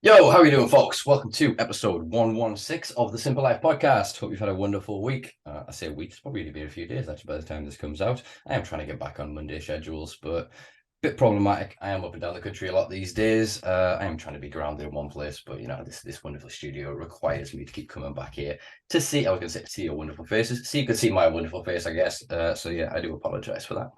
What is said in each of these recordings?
Yo, how are you doing, folks? Welcome to episode 116 of the Simpa Life Podcast. Hope you've had a wonderful week. I say week, it's probably been a few days actually by the time this comes out. I am trying to get back on Monday schedules, but a bit problematic. I am up and down the country a lot these days. I am trying to be grounded in one place, but this wonderful studio requires me to keep coming back here to see. I was going to say, see your wonderful faces. See, you could see my wonderful face, I guess. So yeah, I do apologize for that.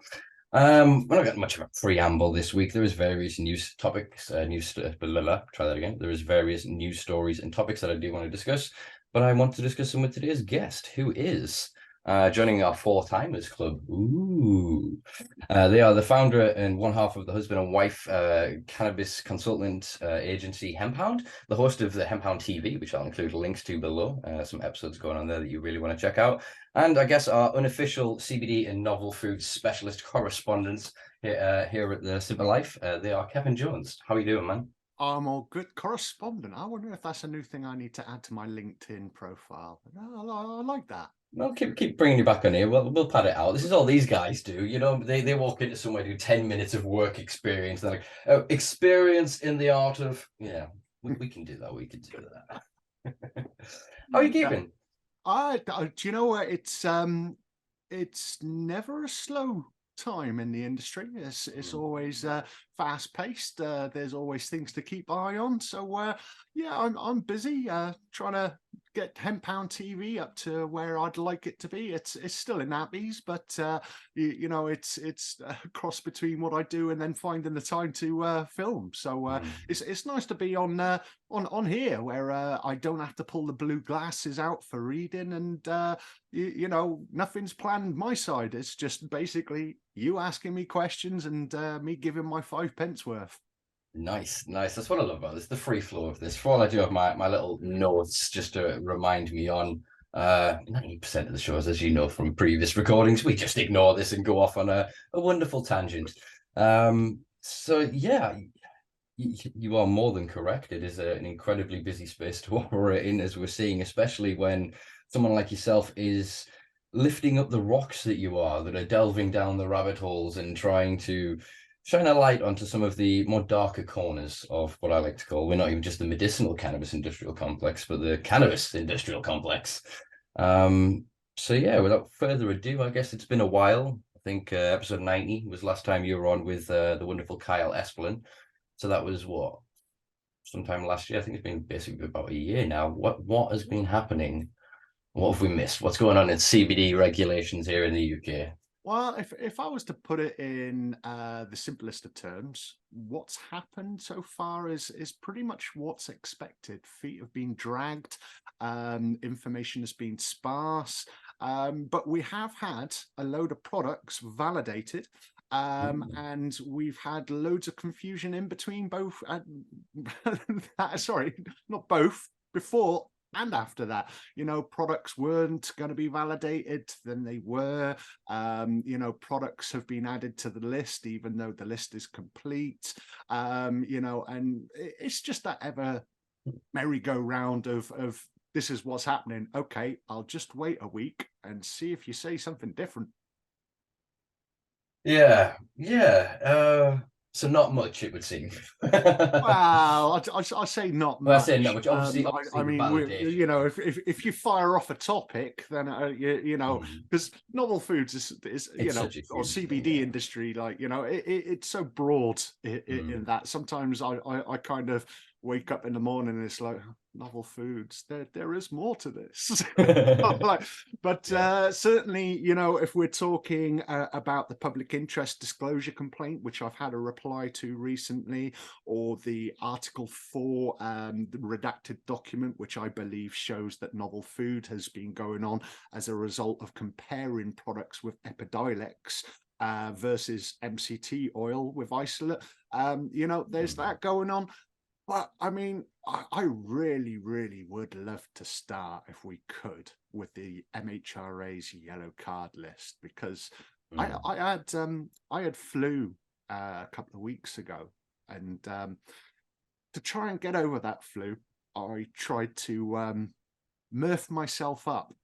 We're not getting much of a preamble this week. There is various news topics, There is various news stories and topics that I do want to discuss, but I want to discuss them with today's guest, who is joining our Four Timers Club. Ooh. They are the founder and one half of the husband and wife cannabis consultant agency Hemp Hound, the host of the Hemp Hound TV, which I'll include links to below. Some episodes going on there that you really want to check out. And I guess our unofficial CBD and novel food specialist correspondents here at the Simpa Life. They are Cefyn Jones. How are you doing, man? I'm all good. Correspondent. I wonder if that's a new thing I need to add to my LinkedIn profile. I like that. Well, keep bringing you back on here. We'll pad it out. This is all these guys do. You know, they walk into somewhere, do 10 minutes of work experience. They're like, oh, experience in the art of, yeah, we can do that. We can do that. How are you keeping? Do you know what? It's never a slow time in the industry. It's always fast paced. There's always things to keep eye on. So yeah, I'm busy trying to get Hemp Hound TV up to where I'd like it to be. It's still in nappies, but it's a cross between what I do and then finding the time to film. So it's nice to be on here where I don't have to pull the blue glasses out for reading, and nothing's planned my side. It's just basically you asking me questions and me giving my 5 pence worth. Nice. That's what I love about this, the free flow of this. For all I do have my little notes just to remind me on 90% of the shows, as you know from previous recordings, we just ignore this and go off on a wonderful tangent. So yeah, you are more than correct. It is an incredibly busy space to operate in, as we're seeing, especially when someone like yourself is lifting up the rocks that you are, that are delving down the rabbit holes and trying to shine a light onto some of the more darker corners of what I like to call, we're not even just the medicinal cannabis industrial complex, but the cannabis industrial complex. So yeah, without further ado, I guess it's been a while. I think episode 90 was last time you were on with the wonderful Kyle Esplin. So that was what, sometime last year. I think it's been basically about a year now. What has been happening? What have we missed? What's going on in CBD regulations here in the UK? Well, if I was to put it in the simplest of terms, what's happened so far is pretty much what's expected. Feet have been dragged, information has been sparse, but we have had a load of products validated. And we've had loads of confusion in between both. Sorry, not both, before and after that. Products weren't going to be validated, then they were. Products have been added to the list even though the list is complete. And it's just that ever merry-go-round of this is what's happening. Okay, I'll just wait a week and see if you say something different. Yeah. So not much, it would seem. Well, I say not Well, I much. say not much. Obviously, I the mean, validation. if you fire off a topic, then because novel foods is It's such a or huge thing, CBD yeah. industry, like it's so broad in that sometimes I kind of wake up in the morning and it's like, novel foods, there is more to this. But certainly, if we're talking about the public interest disclosure complaint, which I've had a reply to recently, or the Article 4 the redacted document, which I believe shows that novel food has been going on as a result of comparing products with Epidiolex versus MCT oil with isolate. There's that going on. But I mean, I really, really would love to start, if we could, with the MHRA's yellow card list, because I had flu a couple of weeks ago, and to try and get over that flu, I tried to murph myself up.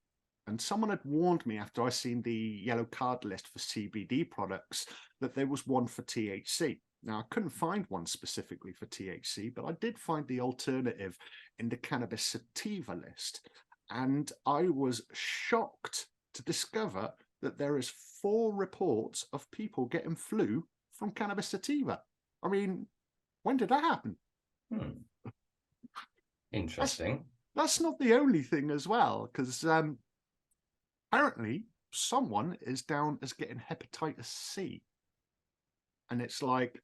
And someone had warned me after I seen the yellow card list for CBD products that there was one for THC. Now, I couldn't find one specifically for THC, but I did find the alternative in the cannabis sativa list. And I was shocked to discover that there is 4 reports of people getting flu from cannabis sativa. I mean, when did that happen? Interesting. That's not the only thing as well, because apparently someone is down as getting hepatitis C. And it's like,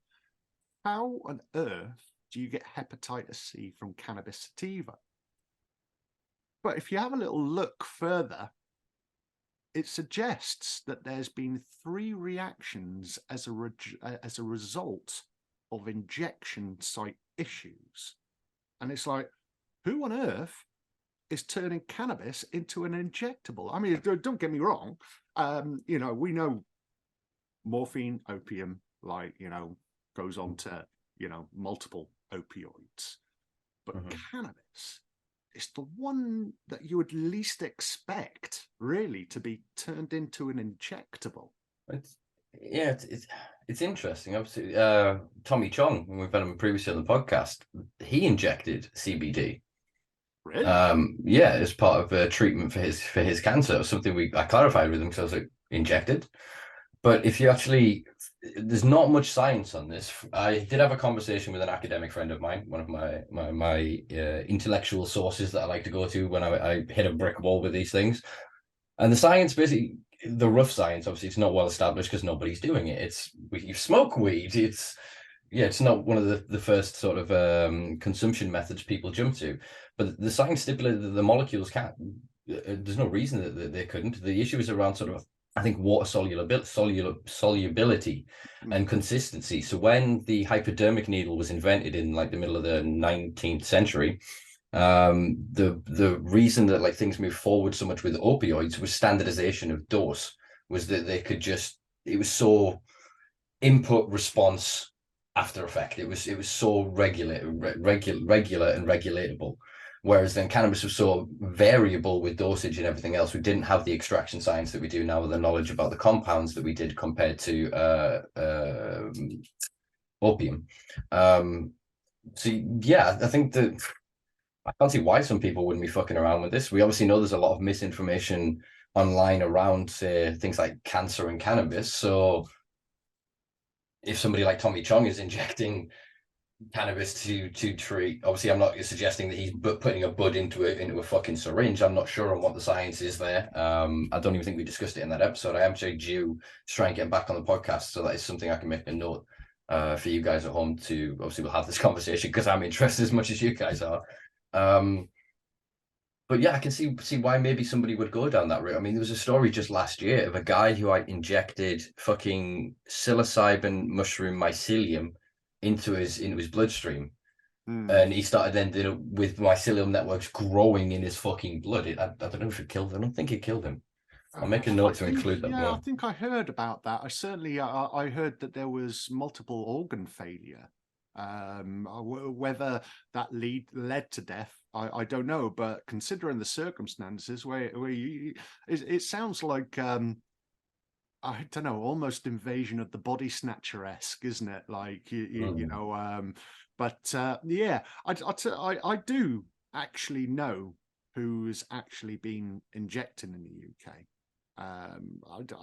how on earth do you get hepatitis C from cannabis sativa? But if you have a little look further, it suggests that there's been 3 reactions as a result of injection site issues. And it's like, who on earth is turning cannabis into an injectable? I mean, don't get me wrong. You know, we know morphine, opium, like, you know, goes on to, you know, multiple opioids. But cannabis is the one that you would least expect, really, to be turned into an injectable. It's interesting. Obviously, Tommy Chong, when we've had him previously on the podcast, he injected CBD. Really? Yeah, as part of a treatment for his cancer. It was something I clarified with him because I was like, injected. But if you actually, there's not much science on this. I did have a conversation with an academic friend of mine, one of my intellectual sources that I like to go to when I hit a brick wall with these things. And the science, basically, the rough science, obviously, it's not well established because nobody's doing it. You smoke weed. It's not one of the first sort of consumption methods people jump to. But the science stipulated that the molecules can't. There's no reason that they couldn't. The issue is around sort of, I think, water solubility and consistency. So when the hypodermic needle was invented in like the middle of the 19th century, the reason that like things moved forward so much with opioids was standardization of dose. Was that they could just, it was so input response after effect. It was so regular and regulatable. Whereas then cannabis was so variable with dosage and everything else. We didn't have the extraction science that we do now with the knowledge about the compounds that we did compared to opium. So yeah, I think that I can't see why some people wouldn't be fucking around with this. We obviously know there's a lot of misinformation online around, say, things like cancer and cannabis. So if somebody like Tommy Chong is injecting cannabis to treat, obviously I'm not suggesting that he's putting a bud into a fucking syringe. I'm not sure on what the science is there. I don't even think we discussed it in that episode. I am actually due to try and get back on the podcast, so that is something I can make a note for you guys at home to, obviously we'll have this conversation because I'm interested as much as you guys are. But yeah, I can see why maybe somebody would go down that route. I mean, there was a story just last year of a guy who I injected fucking psilocybin mushroom mycelium into his bloodstream, and he started then with mycelium networks growing in his fucking blood. I don't know if it killed him. I don't think it killed him. I'll make a note to include that. Yeah, I think I heard about that. I certainly I heard that there was multiple organ failure. Whether that led to death, I don't know. But considering the circumstances, where it sounds like I don't know, almost Invasion of the Body Snatcher-esque, isn't it? Like you know. But yeah, I do actually know who's actually been injecting in the UK.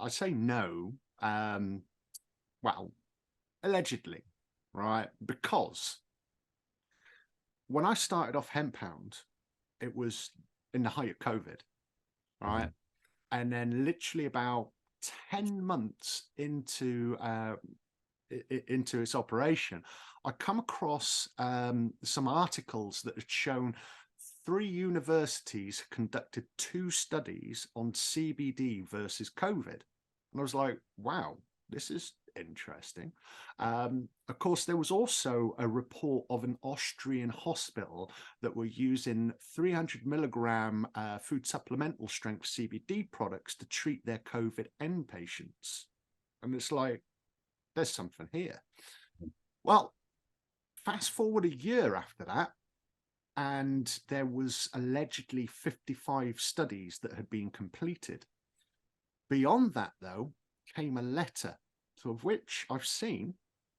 I say no. Well, allegedly. Right, because when I started off Hemp Hound, it was in the height of COVID, right? And then literally about 10 months into its operation, I come across some articles that had shown 3 universities conducted 2 studies on CBD versus COVID. And I was like, wow, this is interesting. Of course, there was also a report of an Austrian hospital that were using 300 milligram food supplemental strength CBD products to treat their COVID end patients. And it's like, there's something here. Well, fast forward a year after that, and there was allegedly 55 studies that had been completed. Beyond that, though, came a letter, of which I've seen,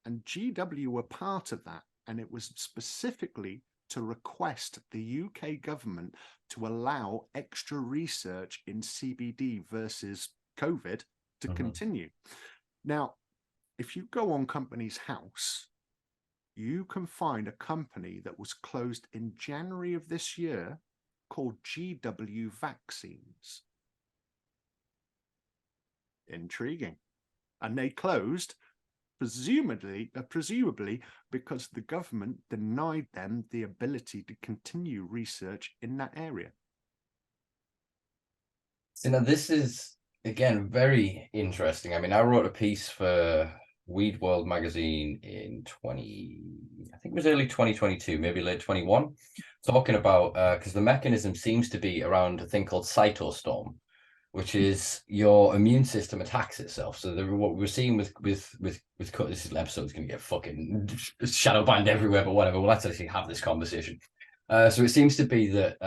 And GW were part of that. And it was specifically to request the UK government to allow extra research in CBD versus COVID to continue. Now, if you go on Companies House, you can find a company that was closed in January of this year called GW Vaccines. Intriguing. And they closed presumably because the government denied them the ability to continue research in that area. So now this is, again, very interesting. I mean, I wrote a piece for Weed World magazine in I think it was early 2022, maybe late 21, talking about, because the mechanism seems to be around a thing called cytostorm, which is your immune system attacks itself. So what we're seeing with this episode's going to get fucking shadow banned everywhere, but whatever. Well, let's actually have this conversation. So it seems to be that,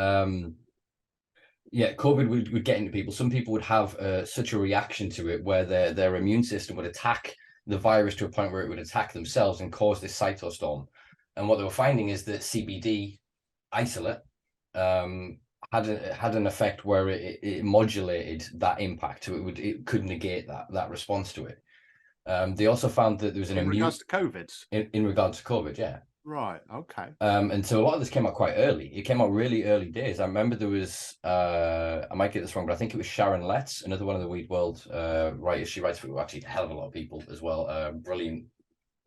COVID would get into people. Some people would have such a reaction to it where their immune system would attack the virus to a point where it would attack themselves and cause this cytostorm. And what they were finding is that CBD isolate had an effect where it modulated that impact, so it could negate that response to it. They also found that there was an in regards to COVID. In regards to COVID, yeah. Right. Okay. And so a lot of this came out quite early. It came out really early days. I remember there was I might get this wrong, but I think it was Sharon Letts, another one of the Weed World writers. She writes for actually a hell of a lot of people as well. Brilliant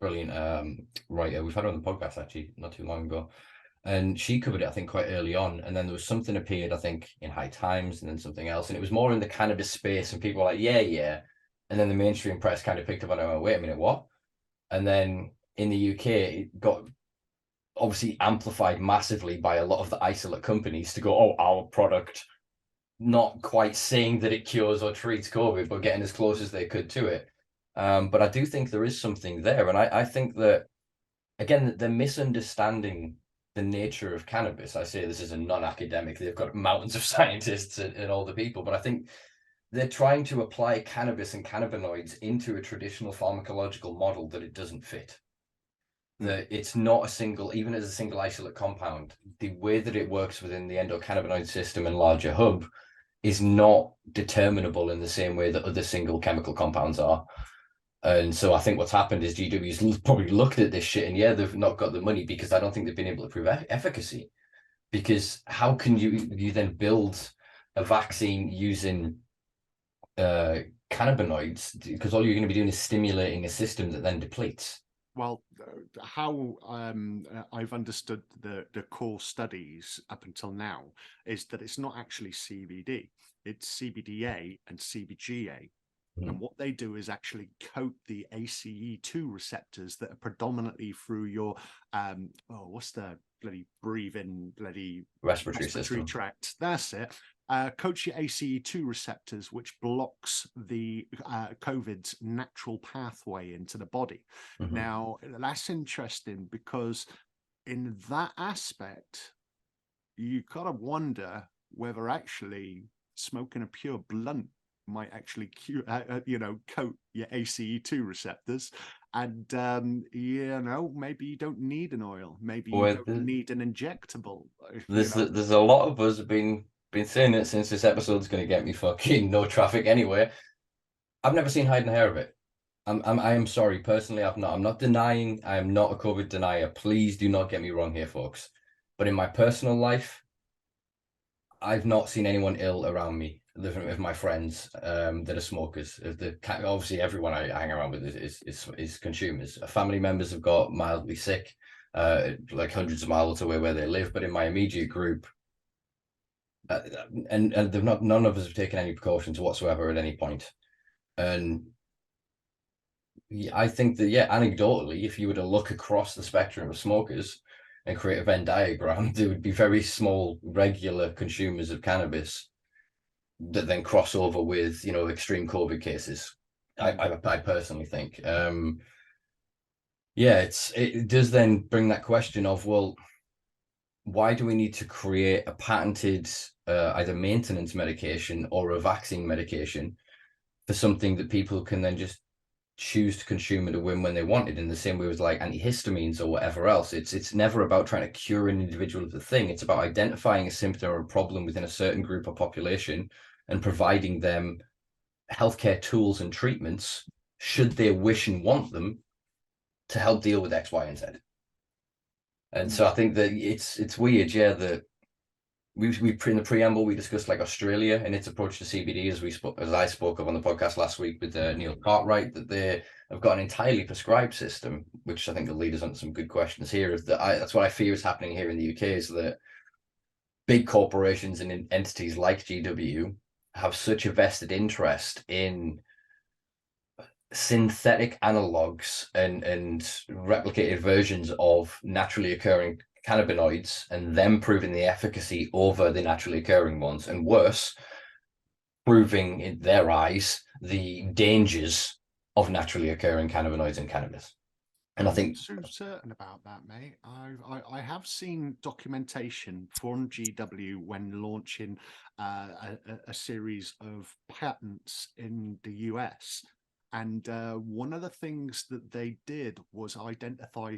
writer. We've had her on the podcast actually not too long ago. And she covered it, I think, quite early on. And then there was something appeared, I think, in High Times and then something else. And it was more in the cannabis space. And people were like, yeah. And then the mainstream press kind of picked up on it and went, wait a minute, what? And then in the UK, it got obviously amplified massively by a lot of the isolate companies to go, oh, our product, not quite saying that it cures or treats COVID, but getting as close as they could to it. But I do think there is something there. And I think that, again, they're misunderstanding the nature of cannabis. I say this is a non-academic. They've got mountains of scientists and all the people, but I think they're trying to apply cannabis and cannabinoids into a traditional pharmacological model that it doesn't fit. That it's not even as a single isolate compound, the way that it works within the endocannabinoid system and larger hub is not determinable in the same way that other single chemical compounds are. And so I think what's happened is GW's probably looked at this shit and they've not got the money because I don't think they've been able to prove efficacy. Because how can you then build a vaccine using cannabinoids? Because all you're going to be doing is stimulating a system that then depletes. Well, how I've understood the core studies up until now is that it's not actually CBD, it's CBDA and CBGA. And what they do is actually coat the ACE2 receptors that are predominantly through your what's the bloody respiratory tract. That's it. Coats your ACE2 receptors, which blocks the COVID's natural pathway into the body. Now, that's interesting because in that aspect, you gotta wonder whether actually smoking a pure blunt might actually coat your ACE2 receptors, and maybe you don't need an oil, maybe you don't need an injectable. There's a lot of us have been saying it since this episode's going to get me fucking no traffic anyway. I've never seen hide and hair of it. I am sorry, personally, I'm not denying. I am not a COVID denier. Please do not get me wrong here, folks. But in my personal life, I've not seen anyone ill around me, living with my friends that are smokers. Obviously, everyone I hang around with is consumers. Family members have got mildly sick, like hundreds of miles away where they live. But in my immediate group, and none of us have taken any precautions whatsoever at any point. And I think that, anecdotally, if you were to look across the spectrum of smokers and create a Venn diagram, there would be very small, regular consumers of cannabis that then cross over with, extreme COVID cases. I personally think. It does then bring that question of, well, why do we need to create a patented either maintenance medication or a vaccine medication for something that people can then just choose to consume it or when they want it, in the same way with like antihistamines or whatever else. It's never about trying to cure an individual of the thing. It's about identifying a symptom or a problem within a certain group of population and providing them healthcare tools and treatments, should they wish and want them, to help deal with X, Y, and Z. And so I think that it's weird, yeah, that we in the preamble we discussed like Australia and its approach to CBD, as I spoke of on the podcast last week with Neil Cartwright, that they have got an entirely prescribed system, which I think will lead us on to some good questions here. Is that that's what I fear is happening here in the UK, is that big corporations and entities like GW have such a vested interest in synthetic analogs and replicated versions of naturally occurring cannabinoids, and them proving the efficacy over the naturally occurring ones, and worse, proving in their eyes the dangers of naturally occurring cannabinoids and cannabis. And I think so certain about that, mate. I have seen documentation from GW when launching a series of patents in the US. And one of the things that they did was identify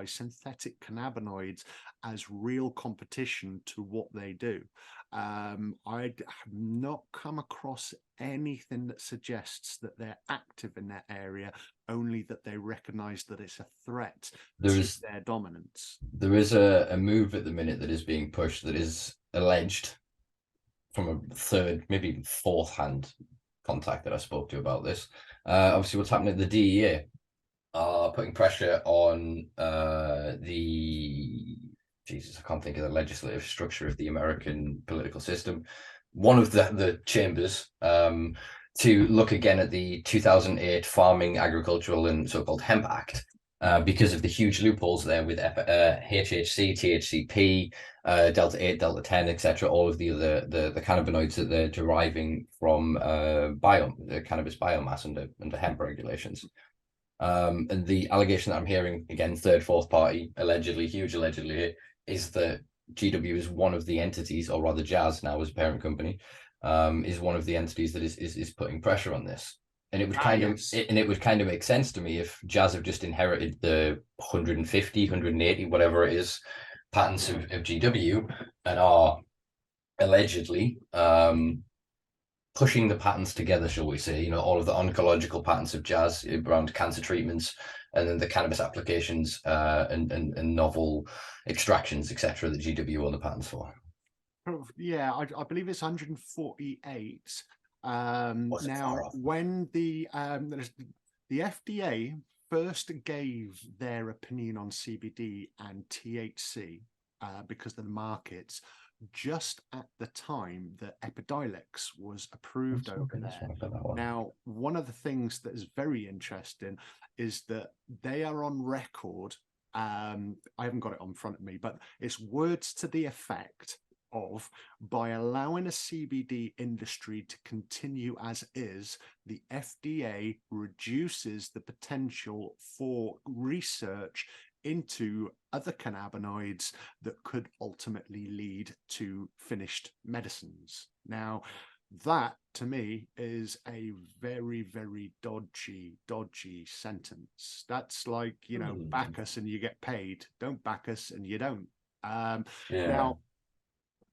synthetic cannabinoids as real competition to what they do. I have not come across anything that suggests that they're active in that area, only that they recognize that it's a threat to their dominance. There is a move at the minute that is being pushed that is alleged from a third, maybe even fourth hand contact that I spoke to about this. Obviously, what's happening at the DEA are putting pressure on I can't think of the legislative structure of the American political system. One of the chambers to look again at the 2008 Farming, Agricultural, and so-called Hemp Act, because of the huge loopholes there with HHC, THCP, Delta 8, Delta 10, etc., all of the the cannabinoids that they're deriving from the cannabis biomass under hemp regulations. And the allegation that I'm hearing, again, third, fourth party, huge allegedly, is that GW is one of the entities, or rather Jazz now as a parent company, is one of the entities that is putting pressure on this. And it would kind of make sense to me if Jazz have just inherited the 150, 180, whatever it is, patents of GW, and are allegedly pushing the patents together, shall we say, all of the oncological patents of Jazz around cancer treatments, and then the cannabis applications and novel extractions, etc., that GW own the patents for. Yeah, I believe it's 148. Now, when the FDA first gave their opinion on CBD and THC because of the markets, just at the time that Epidiolex was approved over there. Now, one of the things that is very interesting is that they are on record. I haven't got it on front of me, but it's words to the effect of, by allowing a CBD industry to continue as is, the FDA reduces the potential for research into other cannabinoids that could ultimately lead to finished medicines. Now, that to me is a very, very dodgy sentence. That's like, back us and you get paid. Don't back us and you don't. Now,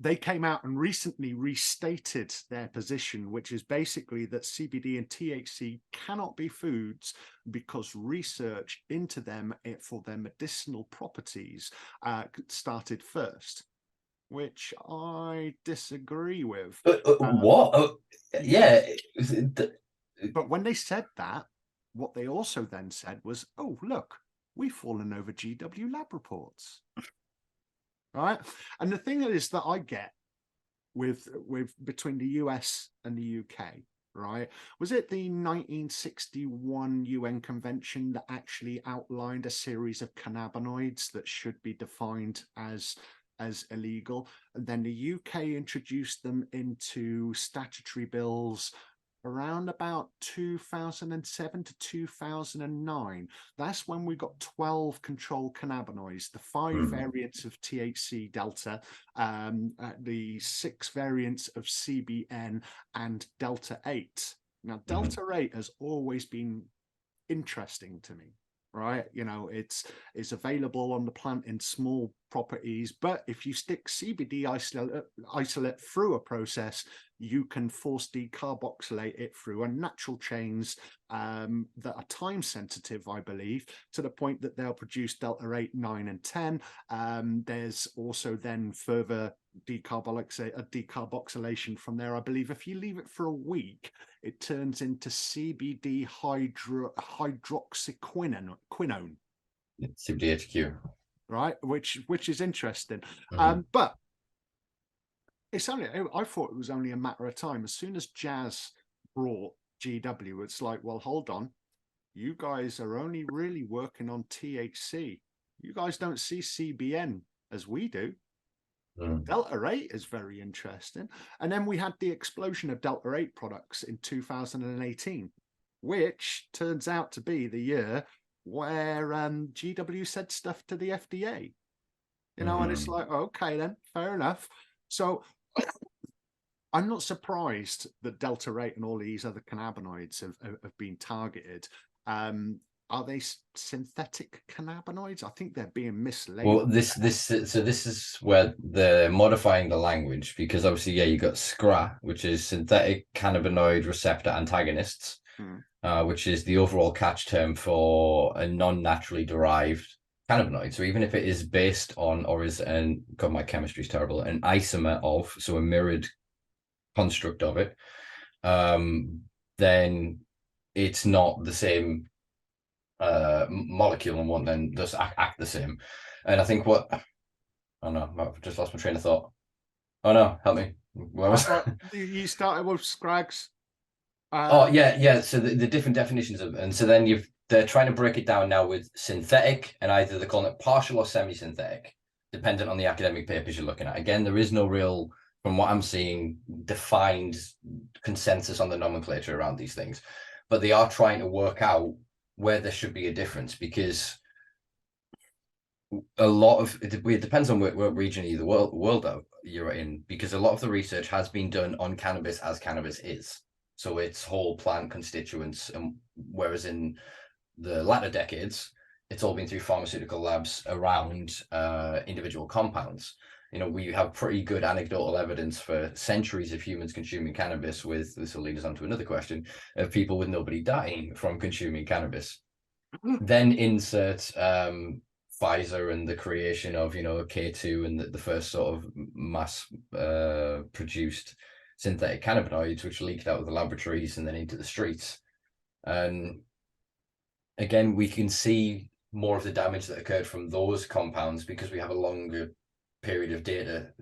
they came out and recently restated their position, which is basically that CBD and THC cannot be foods because research into them for their medicinal properties started first, which I disagree with. What? Yeah. But when they said that, what they also then said was, oh, look, we've fallen over GW lab reports. Right, and the thing is that I get with between the US and the UK, right? Was it the 1961 UN convention that actually outlined a series of cannabinoids that should be defined as illegal, and then the UK introduced them into statutory bills around about 2007 to 2009. That's when we got 12 controlled cannabinoids, the 5 variants of THC Delta, the 6 variants of CBN and Delta 8. Now, Delta 8 has always been interesting to me, right? You know, it's available on the plant in small properties, but if you stick CBD isolate through a process, you can force decarboxylate it through a natural chains that are time sensitive, I believe, to the point that they'll produce Delta 8, 9, and 10. There's also then further decarboxylation from there. I believe if you leave it for a week, it turns into CBD hydroxyquinone. CBD HQ. Right, which is interesting. Mm-hmm. But it's only, I thought it was only a matter of time. As soon as Jazz brought GW, it's like, well, hold on, you guys are only really working on THC. You guys don't see CBN as we do. Delta 8 is very interesting. And then we had the explosion of Delta 8 products in 2018, which turns out to be the year where GW said stuff to the FDA, you know, and it's like, okay, then fair enough. So I'm not surprised that Delta 8 and all these other cannabinoids have been targeted. Are they synthetic cannabinoids? I think they're being mislabeled. Well, this is where they're modifying the language, because obviously, yeah, you got SCRA, which is synthetic cannabinoid receptor antagonists, which is the overall catch term for a non-naturally derived cannabinoid. So even if it is based on, or is, and God, my chemistry is terrible, an isomer of, so a mirrored construct of it, then it's not the same molecule and won't then just act the same. And I think oh no, I've just lost my train of thought. Oh no, help me. Where was you started with Scrags? Oh yeah. So the different definitions of, and so then they're trying to break it down now with synthetic, and either they're calling it partial or semi-synthetic, dependent on the academic papers you're looking at. Again, there is no real, from what I'm seeing, defined consensus on the nomenclature around these things, but they are trying to work out where there should be a difference, because a lot of it depends on what region of the world you're in, because a lot of the research has been done on cannabis as cannabis is, so its whole plant constituents, and whereas in the latter decades it's all been through pharmaceutical labs around individual compounds. You know, we have pretty good anecdotal evidence for centuries of humans consuming cannabis, with, this will lead us on to another question, of people with nobody dying from consuming cannabis. Then insert Pfizer and the creation of, you know, K2 and the first sort of mass produced synthetic cannabinoids, which leaked out of the laboratories and then into the streets. And again, we can see more of the damage that occurred from those compounds because we have a longer period of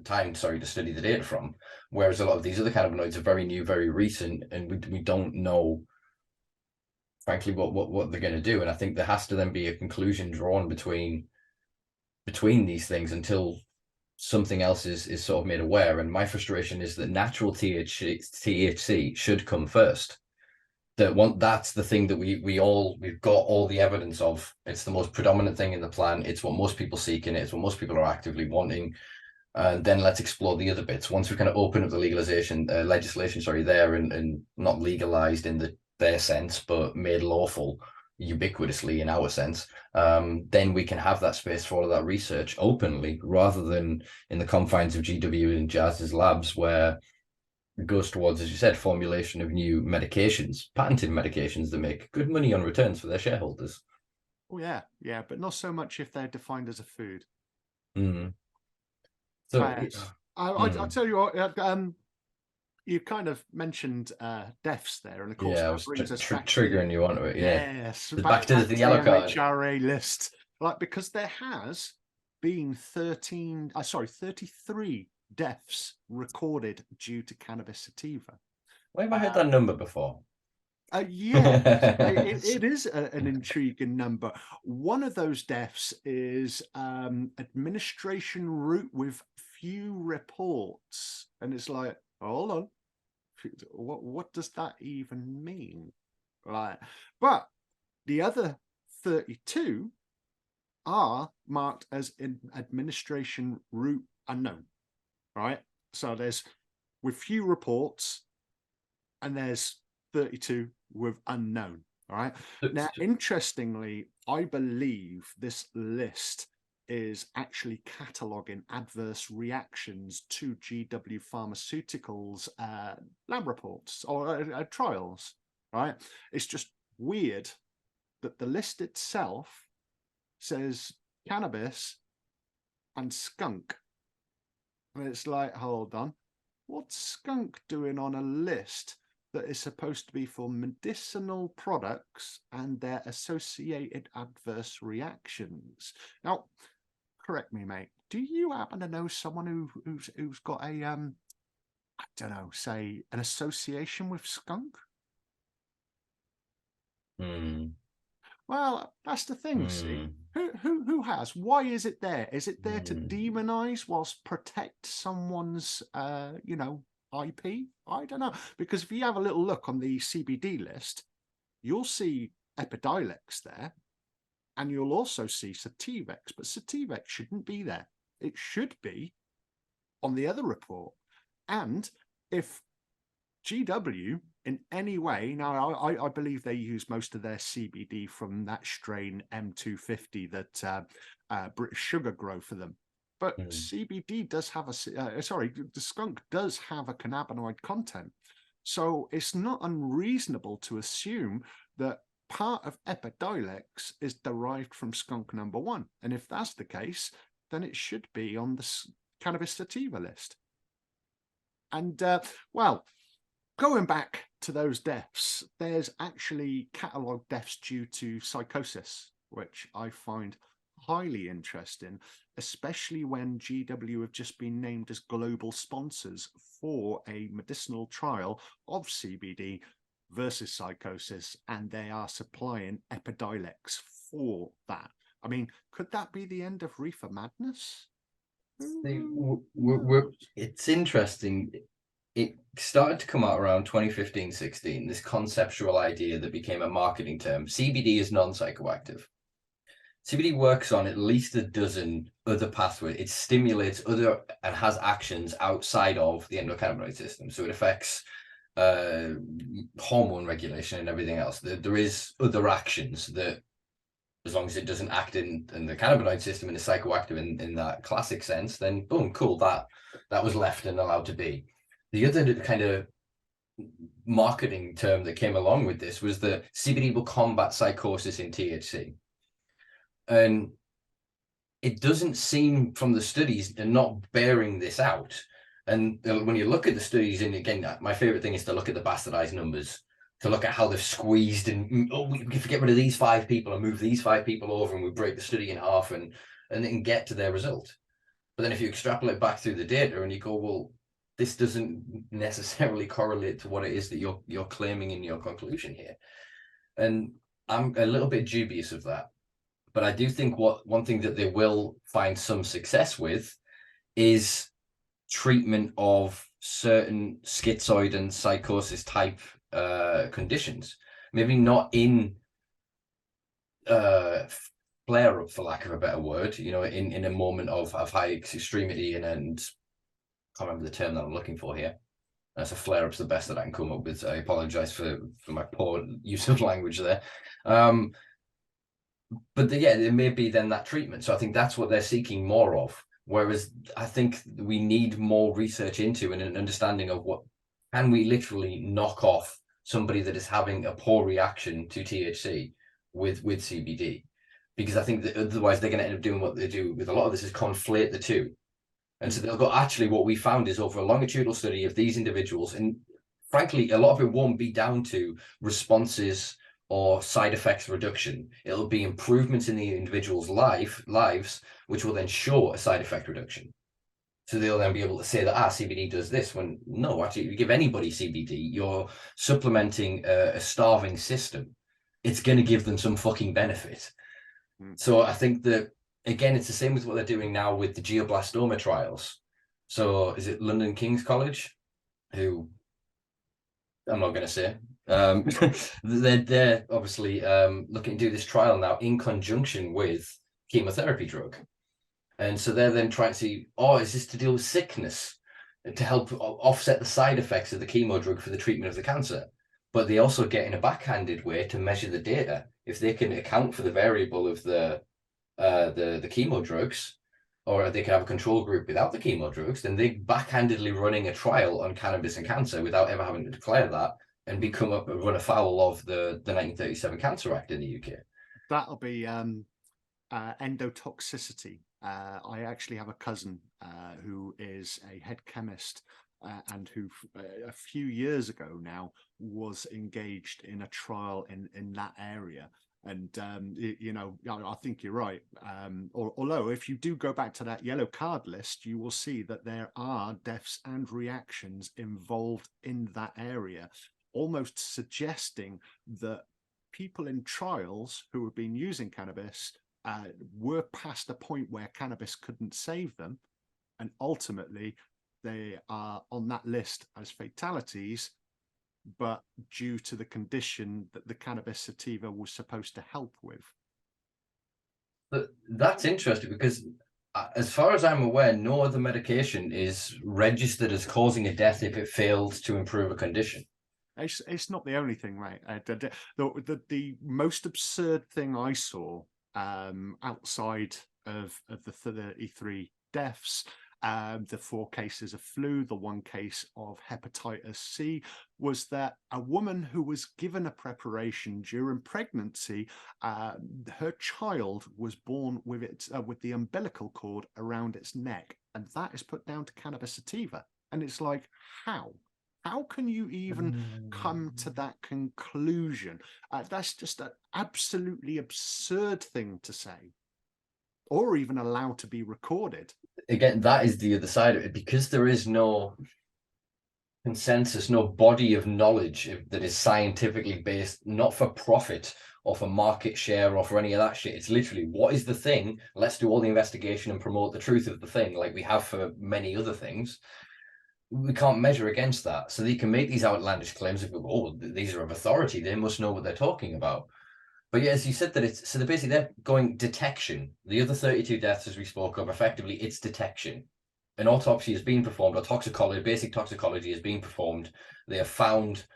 time to study the data from, whereas a lot of these other cannabinoids are very new, very recent, and we don't know, frankly, what they're going to do. And I think there has to then be a conclusion drawn between these things until something else is sort of made aware. And my frustration is that natural THC should come first. That's the thing that we've got all the evidence of. It's the most predominant thing in the plant. It's what most people seek in it. It's what most people are actively wanting. And then let's explore the other bits. Once we kind of open up the legislation there, and not legalized in their sense, but made lawful ubiquitously in our sense, then we can have that space for all of that research openly, rather than in the confines of GW and Jazz's labs, where it goes towards, as you said, formulation of new medications, patented medications that make good money on returns for their shareholders. Oh yeah, but not so much if they're defined as a food. So I'll tell you what, you kind of mentioned deaths there, and of course I that was brings us triggering you onto it. Yes, back to the yellow card MHRA list, like, because there has been 33 deaths recorded due to cannabis sativa. Where have I heard that number before? It is an intriguing number. One of those deaths is administration route with few reports, and it's like, hold on, what does that even mean? Right, but the other 32 are marked as in administration route unknown. Right, so there's with few reports, and there's 32 with unknown. All right. Now, interestingly, I believe this list is actually cataloguing adverse reactions to GW Pharmaceuticals lab reports or trials, right? It's just weird that the list itself says cannabis and skunk. And it's like, hold on, what's skunk doing on a list that is supposed to be for medicinal products and their associated adverse reactions? Now, correct me, mate. Do you happen to know someone who's got a I don't know, say an association with skunk? Well, that's the thing. See, who has? Why is it there? Is it there to demonize whilst protect someone's IP? I don't know. Because if you have a little look on the CBD list, you'll see Epidiolex there. And you'll also see Sativex, but Sativex shouldn't be there. It should be on the other report. And if GW in any way, now I believe they use most of their CBD from that strain M250 that British Sugar grow for them. But CBD does have the skunk does have a cannabinoid content. So it's not unreasonable to assume that part of Epidiolex is derived from skunk number 1. And if that's the case, then it should be on the cannabis sativa list. And, well, going back to those deaths, there's actually catalogued deaths due to psychosis, which I find highly interesting, especially when GW have just been named as global sponsors for a medicinal trial of CBD versus psychosis, and they are supplying Epidiolex for that. I mean, could that be the end of reefer madness? It's interesting. It started to come out around 2015-16, this conceptual idea that became a marketing term. CBD is non-psychoactive. CBD works on at least a dozen other pathways. It stimulates other and has actions outside of the endocannabinoid system. So it affects hormone regulation and everything else. There is other actions that, as long as it doesn't act in the cannabinoid system and is psychoactive in that classic sense, then boom, cool, that was left and allowed to be. The other kind of marketing term that came along with this was that CBD will combat psychosis in THC. And it doesn't seem from the studies they're not bearing this out. And when you look at the studies, and again, my favorite thing is to look at the bastardized numbers, to look at how they've squeezed and, we can get rid of these 5 people and move these 5 people over, and we break the study in half and then get to their result. But then if you extrapolate back through the data and you go, well, this doesn't necessarily correlate to what it is that you're claiming in your conclusion here. And I'm a little bit dubious of that. But I do think one thing that they will find some success with is treatment of certain schizoid and psychosis type conditions. Maybe not in flare up, for lack of a better word, in a moment of high extremity and I can't remember the term that I'm looking for here. So flare up's the best that I can come up with. I apologize for my poor use of language there. But there may be then that treatment. So I think that's what they're seeking more of. Whereas I think we need more research into and an understanding of what can we literally knock off somebody that is having a poor reaction to THC with CBD. Because I think that otherwise they're going to end up doing what they do with a lot of this is conflate the two. And so they'll go, actually, what we found is over a longitudinal study of these individuals, and frankly, a lot of it won't be down to responses or side effects reduction. It'll be improvements in the individual's lives, which will then show a side effect reduction. So they'll then be able to say that, CBD does this, when no, actually, if you give anybody CBD, you're supplementing a starving system. It's going to give them some fucking benefit. So I think that, again, it's the same with what they're doing now with the glioblastoma trials. So is it London King's College, who I'm not going to say. They're obviously looking to do this trial now in conjunction with chemotherapy drug. And so they're then trying to see, is this to deal with sickness to help offset the side effects of the chemo drug for the treatment of the cancer? but they also get in a backhanded way to measure the data. If they can account for the variable of the chemo drugs, or they can have a control group without the chemo drugs, then they're backhandedly running a trial on cannabis and cancer without ever having to declare that, and run afoul of the 1937 Cancer Act in the UK. That'll be endotoxicity. I actually have a cousin who is a head chemist and who a few years ago now was engaged in a trial in that area. And, you know, I think you're right. Although if you do go back to that yellow card list, you will see that there are deaths and reactions involved in that area, almost suggesting that people in trials who have been using cannabis were past a point where cannabis couldn't save them. And ultimately, they are on that list as fatalities, but due to the condition that the cannabis sativa was supposed to help with. But that's interesting because as far as I'm aware, no other medication is registered as causing a death if it fails to improve a condition. It's not the only thing, right? The most absurd thing I saw outside of the 33 deaths, the 4 cases of flu, the 1 case of hepatitis C, was that a woman who was given a preparation during pregnancy, her child was born with the umbilical cord around its neck, and that is put down to cannabis sativa. And it's like, how? How can you even come to that conclusion? That's just an absolutely absurd thing to say, or even allow to be recorded. Again, that is the other side of it, because there is no consensus, no body of knowledge that is scientifically based, not for profit or for market share or for any of that shit. It's literally, what is the thing? Let's do all the investigation and promote the truth of the thing, like we have for many other things. We can't measure against that. So they can make these outlandish claims of, oh, these are of authority, they must know what they're talking about. But yeah, as you said, that it's, so they're going detection. The other 32 deaths, as we spoke of, effectively, it's detection. An autopsy is being performed, or toxicology, basic toxicology is being performed. They have found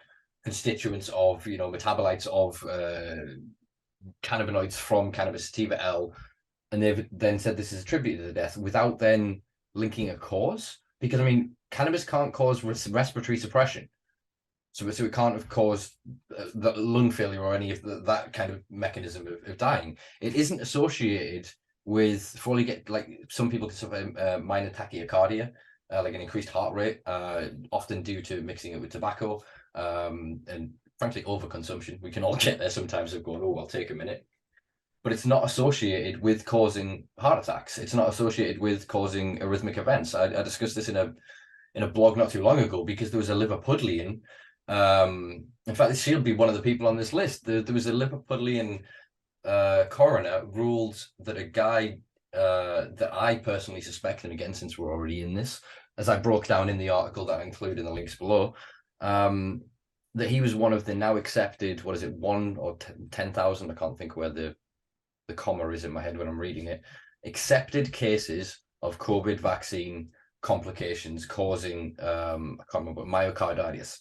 constituents of, you know, metabolites of cannabinoids from cannabis sativa L, and they've then said this is attributed to the death without then linking a cause. Because, I mean, cannabis can't cause respiratory suppression. So it can't have caused the lung failure or any of that kind of mechanism of dying. It isn't associated with, fully get, like some people can suffer minor tachycardia, like an increased heart rate, often due to mixing it with tobacco, and frankly, overconsumption. We can all get there sometimes of going, oh, I'll take a minute. But it's not associated with causing heart attacks. It's not associated with causing arrhythmic events. I discussed this in a blog not too long ago, because there was a Liverpudlian. In fact, she'll be one of the people on this list. There was a Liverpudlian coroner ruled that a guy that I personally suspect, and again, since we're already in this, as I broke down in the article that I include in the links below, that he was one of the now accepted, what is it, 1 or 10,000, I can't think where the comma is in my head when I'm reading it, accepted cases of COVID vaccine complications causing, I can't remember, myocarditis.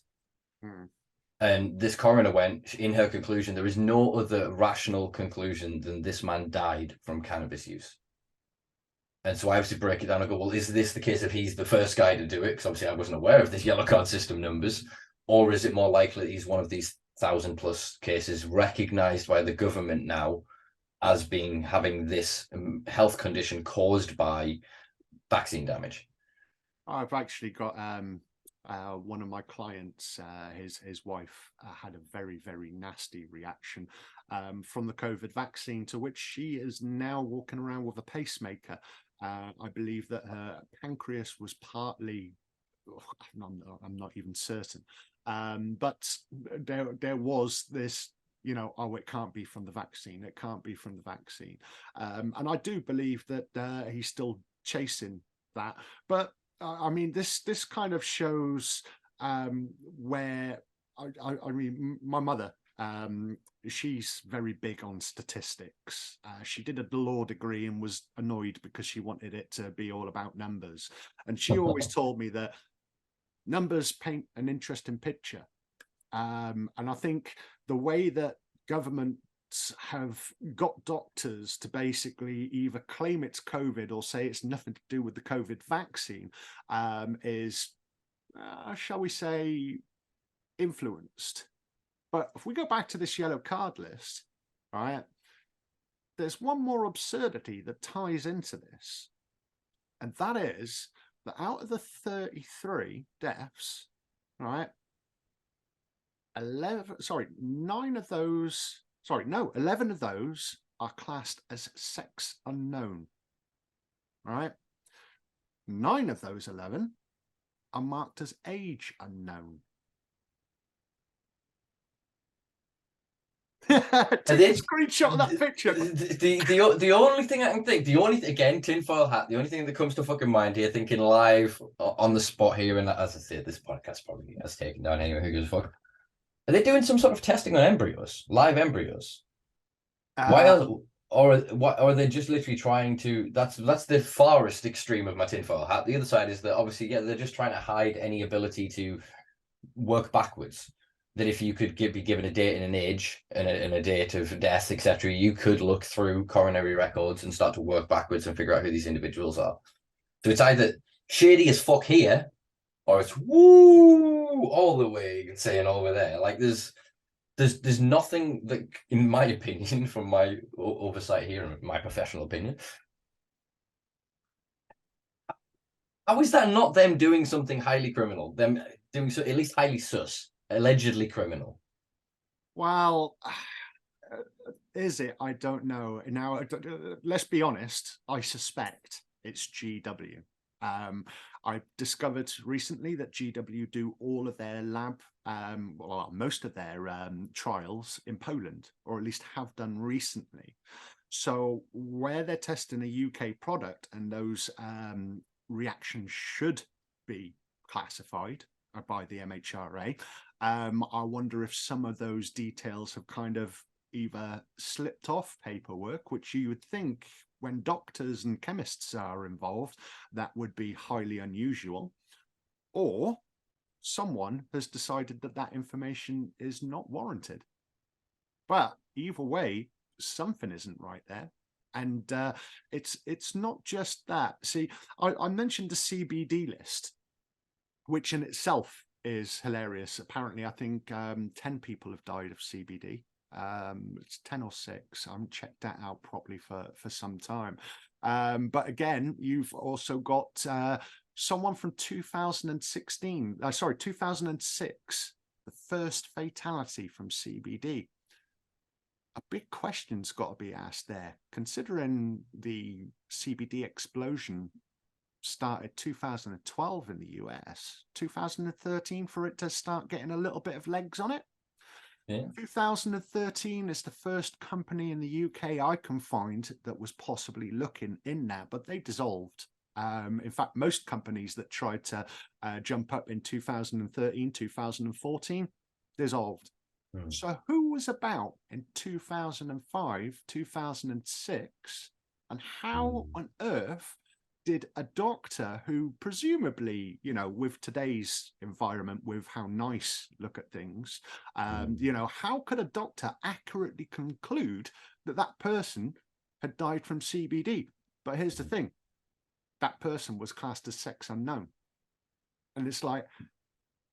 And this coroner went, in her conclusion, there is no other rational conclusion than this man died from cannabis use. And so I obviously break it down and go, well, is this the case if he's the first guy to do it? Because obviously I wasn't aware of this yellow card system numbers. Or is it more likely that he's one of these 1,000+ cases recognized by the government now as being having this health condition caused by vaccine damage? I've actually got one of my clients, his wife had a very, very nasty reaction from the COVID vaccine, to which she is now walking around with a pacemaker. I believe that her pancreas was partly, I'm not even certain, but there was this, you know, oh, it can't be from the vaccine. It can't be from the vaccine. And I do believe that he's still chasing that. But I mean, this kind of shows where, I mean, my mother, she's very big on statistics. She did a law degree and was annoyed because she wanted it to be all about numbers. And she always told me that numbers paint an interesting picture, And I think the way that governments have got doctors to basically either claim it's COVID or say it's nothing to do with the COVID vaccine is, shall we say, influenced. But if we go back to this yellow card list, right, there's one more absurdity that ties into this. And that is that out of the 33 deaths, right, 11 of those are classed as sex unknown. Right? 9 of those 11 are marked as age unknown. Take a screenshot of that picture. The only thing I can think, again, tinfoil hat, the only thing that comes to fucking mind here, thinking live on the spot here, and as I say, this podcast probably has taken down anyway, who gives a fuck? Are they doing some sort of testing on embryos, live embryos? Why else? Or are they just literally trying to? That's the farthest extreme of my tinfoil hat. The other side is that obviously, yeah, they're just trying to hide any ability to work backwards. That if you could be given a date and an age and a date of death, etc., you could look through coronary records and start to work backwards and figure out who these individuals are. So it's either shady as fuck here, or it's woo all the way saying over there. Like there's nothing that, in my opinion, from my oversight here and my professional opinion, how is that not them doing something highly criminal? Them doing so at least highly sus, allegedly criminal. Well, is it? I don't know. Now, let's be honest. I suspect it's GW. I discovered recently that GW do all of their lab, most of their trials in Poland, or at least have done recently. So where they're testing a UK product and those reactions should be classified by the MHRA, I wonder if some of those details have kind of either slipped off paperwork, which you would think when doctors and chemists are involved, that would be highly unusual, or someone has decided that that information is not warranted. But either way, something isn't right there. And it's not just that. See, I mentioned the CBD list, which in itself is hilarious. Apparently, I think 10 people have died of CBD. It's 10 or 6. I haven't checked that out properly for some time. But again, you've also got someone from 2006, the first fatality from CBD. A big question's got to be asked there, considering the CBD explosion started 2012 in the US, 2013 for it to start getting a little bit of legs on it. Yeah. 2013 is the first company in the UK I can find that was possibly looking in there, but they dissolved. In fact, most companies that tried to jump up in 2013, 2014, dissolved. So who was about in 2005, 2006, and how on earth did a doctor who presumably, with today's environment, with how nice look at things, how could a doctor accurately conclude that that person had died from CBD? But here's the thing, that person was classed as sex unknown. And it's like,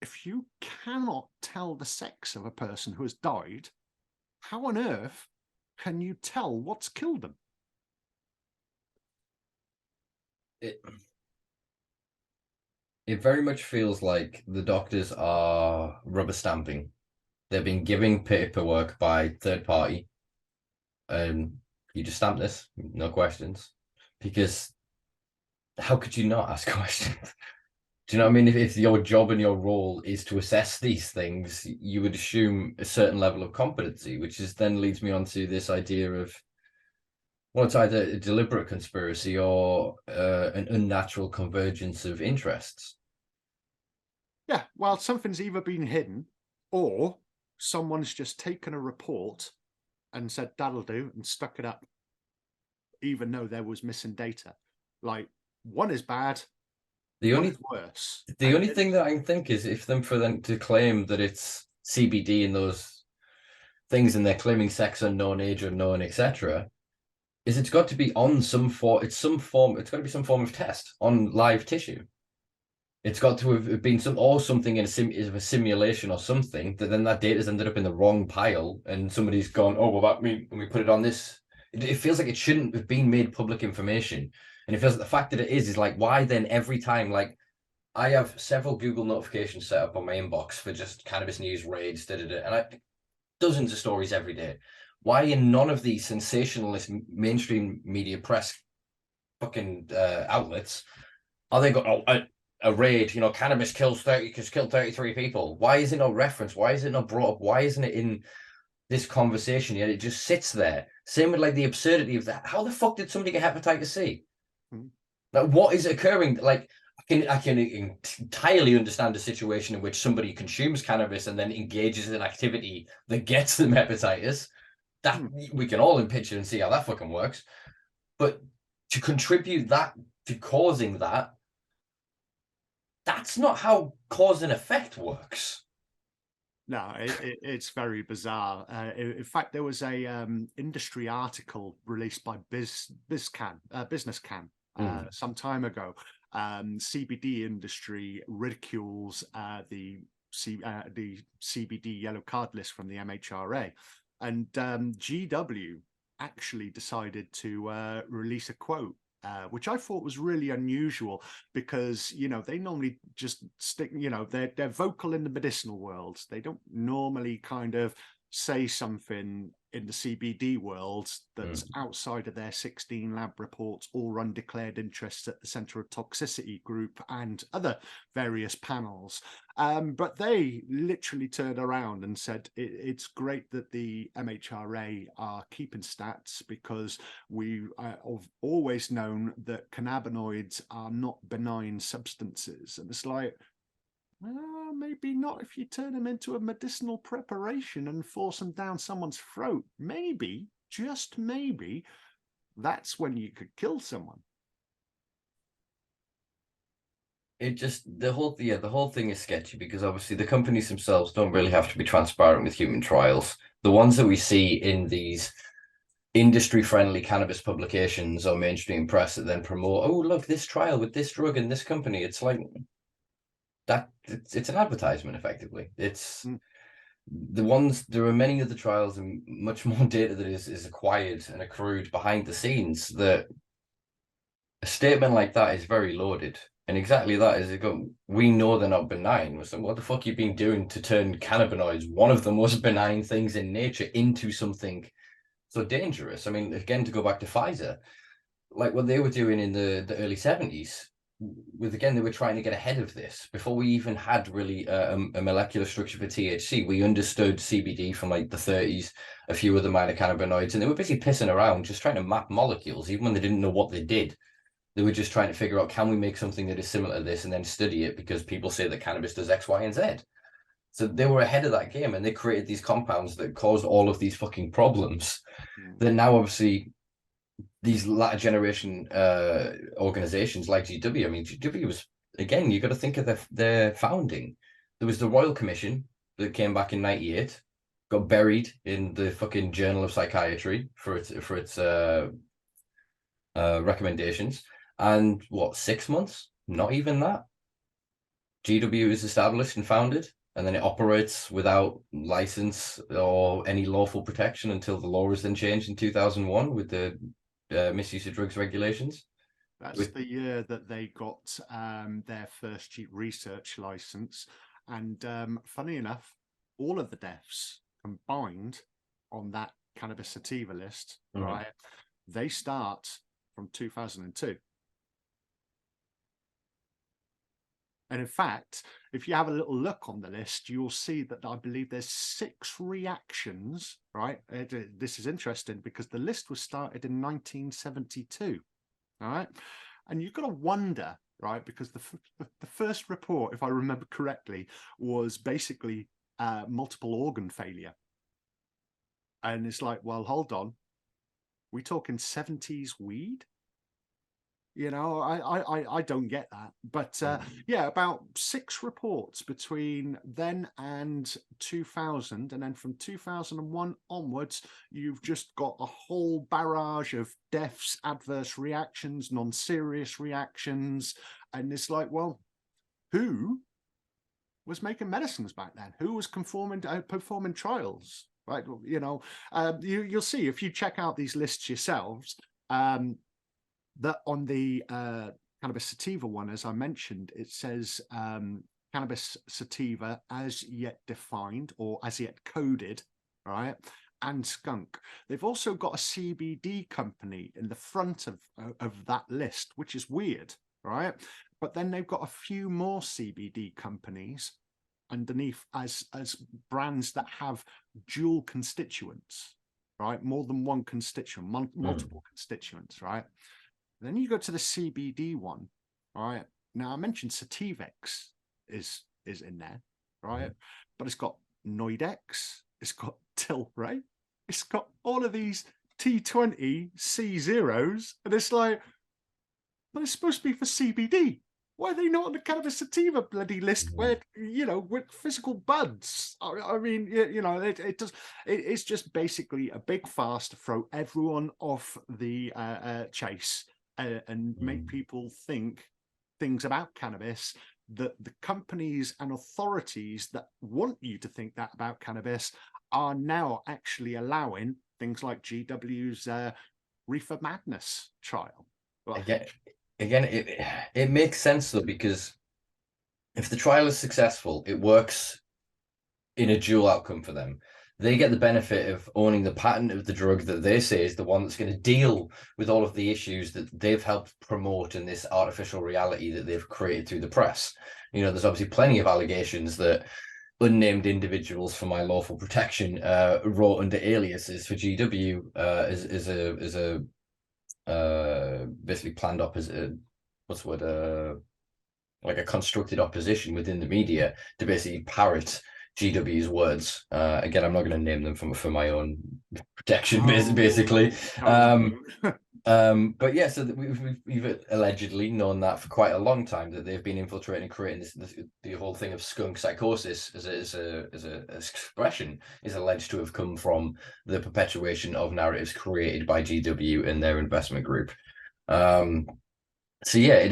if you cannot tell the sex of a person who has died, how on earth can you tell what's killed them? It very much feels like the doctors are rubber stamping. They're being given paperwork by third party. You just stamp this, no questions. Because how could you not ask questions? Do you know what I mean? If your job and your role is to assess these things, you would assume a certain level of competency, which then leads me on to this idea of, well, it's either a deliberate conspiracy or an unnatural convergence of interests. Yeah, well, something's either been hidden or someone's just taken a report and said, that'll do, and stuck it up, even though there was missing data. Like, one is bad, one is worse. The only thing that I can think is for them to claim that it's CBD and those things, and they're claiming sex unknown, age unknown, etc., is it's got to be on some form. It's got to be some form of test on live tissue. It's got to have been something in a simulation or something that then that data's ended up in the wrong pile, and somebody's gone, oh well, that mean when we put it on this. It feels like it shouldn't have been made public information, and it feels like the fact that it is like, why then every time, like, I have several Google notifications set up on my inbox for just cannabis news, raids, and dozens of stories every day. Why in none of these sensationalist mainstream media press fucking outlets are they got a raid? You know, cannabis killed 33 people. Why is it not referenced? Why is it not brought up? Why isn't it in this conversation yet? It just sits there. Same with like the absurdity of that. How the fuck did somebody get hepatitis C? Like, what is occurring? Like, I can entirely understand a situation in which somebody consumes cannabis and then engages in activity that gets them hepatitis. That we can all picture and see how that fucking works. But to contribute that to causing that, that's not how cause and effect works. No, it's very bizarre. In fact, there was a industry article released by Business Can some time ago. CBD industry ridicules the CBD yellow card list from the MHRA, and GW actually decided to release a quote, which I thought was really unusual, because, you know, they normally just stick, you know, they're vocal in the medicinal world. They don't normally kind of say something in the CBD world that's outside of their 16 lab reports or undeclared interests at the Centre of Toxicity Group and other various panels. But they literally turned around and said it's great that the MHRA are keeping stats, because we have always known that cannabinoids are not benign substances. And it's like, well, maybe not if you turn them into a medicinal preparation and force them down someone's throat. Maybe, just maybe, that's when you could kill someone. It just, the whole thing is sketchy, because obviously the companies themselves don't really have to be transparent with human trials. The ones that we see in these industry-friendly cannabis publications or mainstream press that then promote, oh, look, this trial with this drug and this company, it's like, that it's an advertisement effectively. It's there are many of the trials and much more data that is acquired and accrued behind the scenes, that a statement like that is very loaded. And exactly that is, we know they're not benign. So what the fuck have you been doing to turn cannabinoids, one of the most benign things in nature, into something so dangerous? I mean, again, to go back to Pfizer, like what they were doing in the early 70s, they were trying to get ahead of this before we even had really a molecular structure for THC. We understood CBD from like the 30s, a few other minor cannabinoids, and they were busy pissing around just trying to map molecules, even when they didn't know what they did. They were just trying to figure out, can we make something that is similar to this and then study it, because people say that cannabis does X, Y, and Z. So they were ahead of that game, and they created these compounds that caused all of these fucking problems. That now obviously these latter generation organizations like GW, I mean, GW was, again, you got to think of their founding. There was the Royal Commission that came back in 98, got buried in the fucking Journal of Psychiatry for its recommendations. And what, 6 months? Not even that. GW is established and founded, and then it operates without license or any lawful protection until the law was then changed in 2001 with the misuse of drugs regulations. That's the year that they got their first research license. And funny enough, all of the deaths combined on that cannabis sativa list, right, they start from 2002. And in fact, if you have a little look on the list, you'll see that I believe there's 6 reactions, right? This is interesting because the list was started in 1972, all right? And you've got to wonder, right, because the first report, if I remember correctly, was basically multiple organ failure. And it's like, well, hold on. We talking 70s weed? You know, I don't get that. But yeah, about 6 reports between then and 2000, and then from 2001 onwards, you've just got a whole barrage of deaths, adverse reactions, non-serious reactions, and it's like, well, who was making medicines back then? Who was performing trials? Right, you know, you'll see if you check out these lists yourselves. That on the cannabis sativa one, as I mentioned, it says cannabis sativa as yet defined or as yet coded, right? And skunk. They've also got a CBD company in the front of that list, which is weird, right? But then they've got a few more CBD companies underneath as brands that have dual constituents, right? More than one constituent, multiple constituents, right? Then you go to the CBD one, right? Now I mentioned Sativex is in there, right? But it's got Noidex, it's got Tilray, it's got all of these T20 C0s, and it's like, but it's supposed to be for CBD. Why are they not on the cannabis sativa bloody list where, you know, with physical buds? I mean, you know, it's just basically a big farce to throw everyone off the chase and make people think things about cannabis that the companies and authorities that want you to think that about cannabis are now actually allowing things like GW's Reefer Madness trial. Well, Again, it makes sense though, because if the trial is successful, it works in a dual outcome for them. They get the benefit of owning the patent of the drug that they say is the one that's going to deal with all of the issues that they've helped promote in this artificial reality that they've created through the press. You know, there's obviously plenty of allegations that unnamed individuals for my lawful protection wrote under aliases for GW as a basically planned what's the word, like a constructed opposition within the media to basically parrot GW's words. Again, I'm not going to name them for my own protection, basically. But yeah, so we've allegedly known that for quite a long time, that they've been infiltrating, creating the whole thing of skunk psychosis as a expression is alleged to have come from the perpetuation of narratives created by GW and their investment group. So yeah,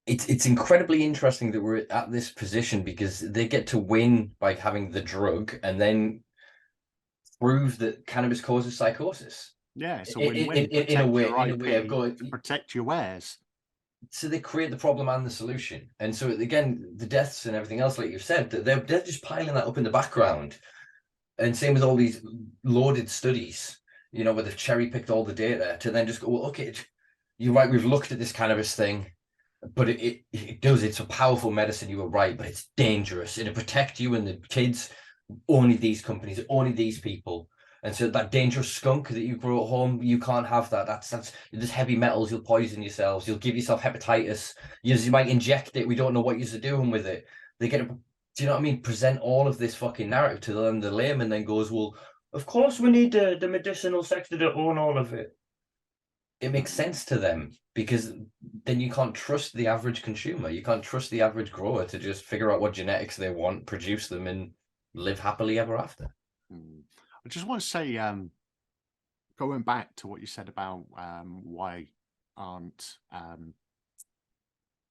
it's incredibly interesting that we're at this position, because they get to win by having the drug and then prove that cannabis causes psychosis. Yeah, it's a win-win. In a way of going to protect your wares. So they create the problem and the solution. And so again, the deaths and everything else, like you've said, they're just piling that up in the background. And same with all these lauded studies, you know, where they've cherry-picked all the data to then just go, well, okay, you're right, we've looked at this cannabis thing, but it's a powerful medicine, you were right, but it's dangerous. It'll protect you and the kids, only these companies, only these people. And so that dangerous skunk that you grow at home, you can't have that. That's there's heavy metals, you'll poison yourselves, you'll give yourself hepatitis, you might inject it, we don't know what you're doing with it. They get, do you know what I mean? Present all of this fucking narrative to them, the layman then goes, well, of course we need the medicinal sector to own all of it. It makes sense to them, because then you can't trust the average consumer. You can't trust the average grower to just figure out what genetics they want, produce them, and live happily ever after. I just want to say, going back to what you said about why aren't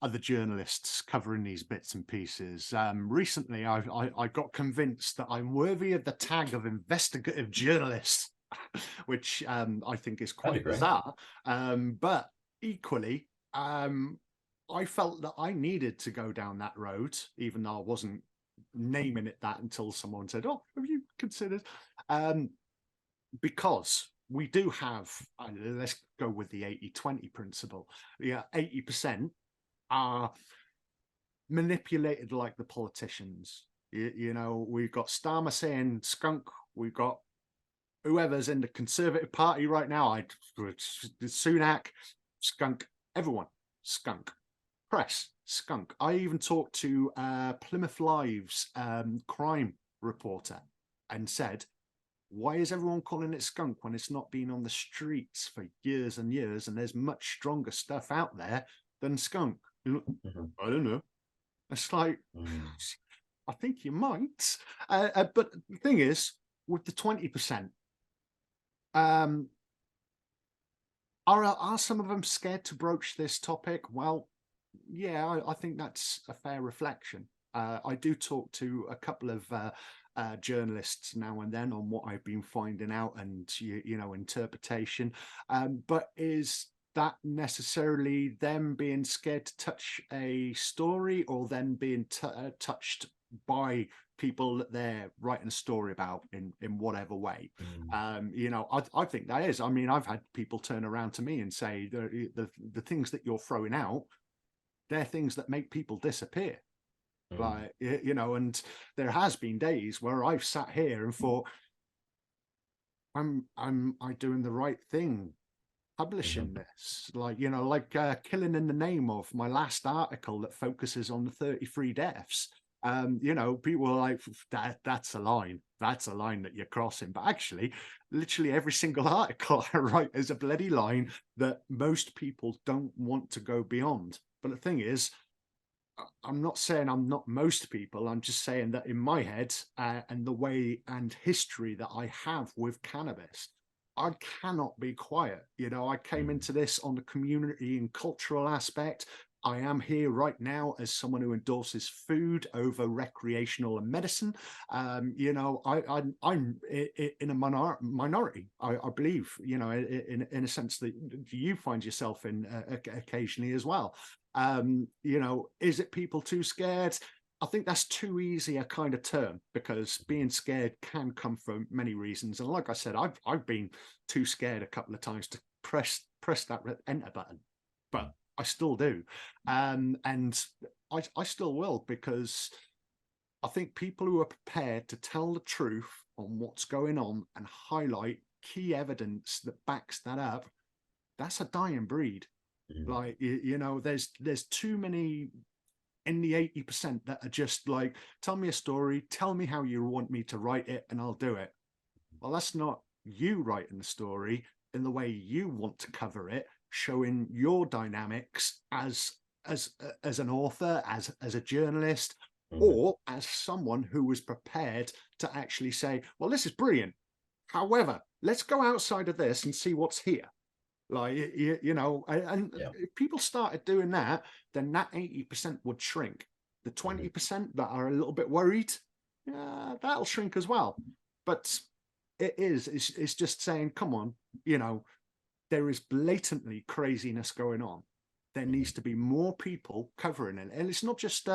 other journalists covering these bits and pieces. Recently, I got convinced that I'm worthy of the tag of investigative journalist, which I think is quite bizarre. But equally, I felt that I needed to go down that road, even though I wasn't naming it that until someone said, "Oh, have you considered?" Because we do have, let's go with the 80-20 principle. Yeah, 80% are manipulated like the politicians. You know, we've got Starmer saying skunk. We've got whoever's in the Conservative Party right now. Sunak, skunk. Everyone, skunk. Press, skunk. I even talked to Plymouth Live's crime reporter and said, why is everyone calling it skunk when it's not been on the streets for years and years, and there's much stronger stuff out there than skunk? I don't know. It's like, I think you might. But the thing is, with the 20%, are some of them scared to broach this topic? Well, yeah, I think that's a fair reflection. I do talk to a couple of journalists now and then on what I've been finding out and, interpretation. But is that necessarily them being scared to touch a story, or them being touched by people that they're writing a story about in whatever way? I think that is. I mean, I've had people turn around to me and say the things that you're throwing out, they're things that make people disappear. Like, and there has been days where I've sat here and thought, am I doing the right thing publishing this? Like, Killing in the Name Of, my last article that focuses on the 33 deaths. People are like, that's a line that you're crossing. But actually, literally every single article I write is a bloody line that most people don't want to go beyond. But the thing is, I'm not saying I'm not most people. I'm just saying that in my head and the way and history that I have with cannabis, I cannot be quiet. I came into this on the community and cultural aspect. I am here right now as someone who endorses food over recreational and medicine. I'm in a minority. I believe, in a sense that you find yourself in occasionally as well. Is it people too scared? I think that's too easy a kind of term, because being scared can come from many reasons. And like I said, I've been too scared a couple of times to press that enter button, but I still do. And I still will, because I think people who are prepared to tell the truth on what's going on and highlight key evidence that backs that up, that's a dying breed. Like, there's too many in the 80% that are just like, tell me a story, tell me how you want me to write it, and I'll do it. Well, that's not you writing the story in the way you want to cover it, showing your dynamics as an author, as a journalist, or as someone who was prepared to actually say, well, this is brilliant. However, let's go outside of this and see what's here. Like, if people started doing that, then that 80% would shrink. The 20% that are a little bit worried, that'll shrink as well. But it's just saying, come on, there is blatantly craziness going on. There needs to be more people covering it, and it's not just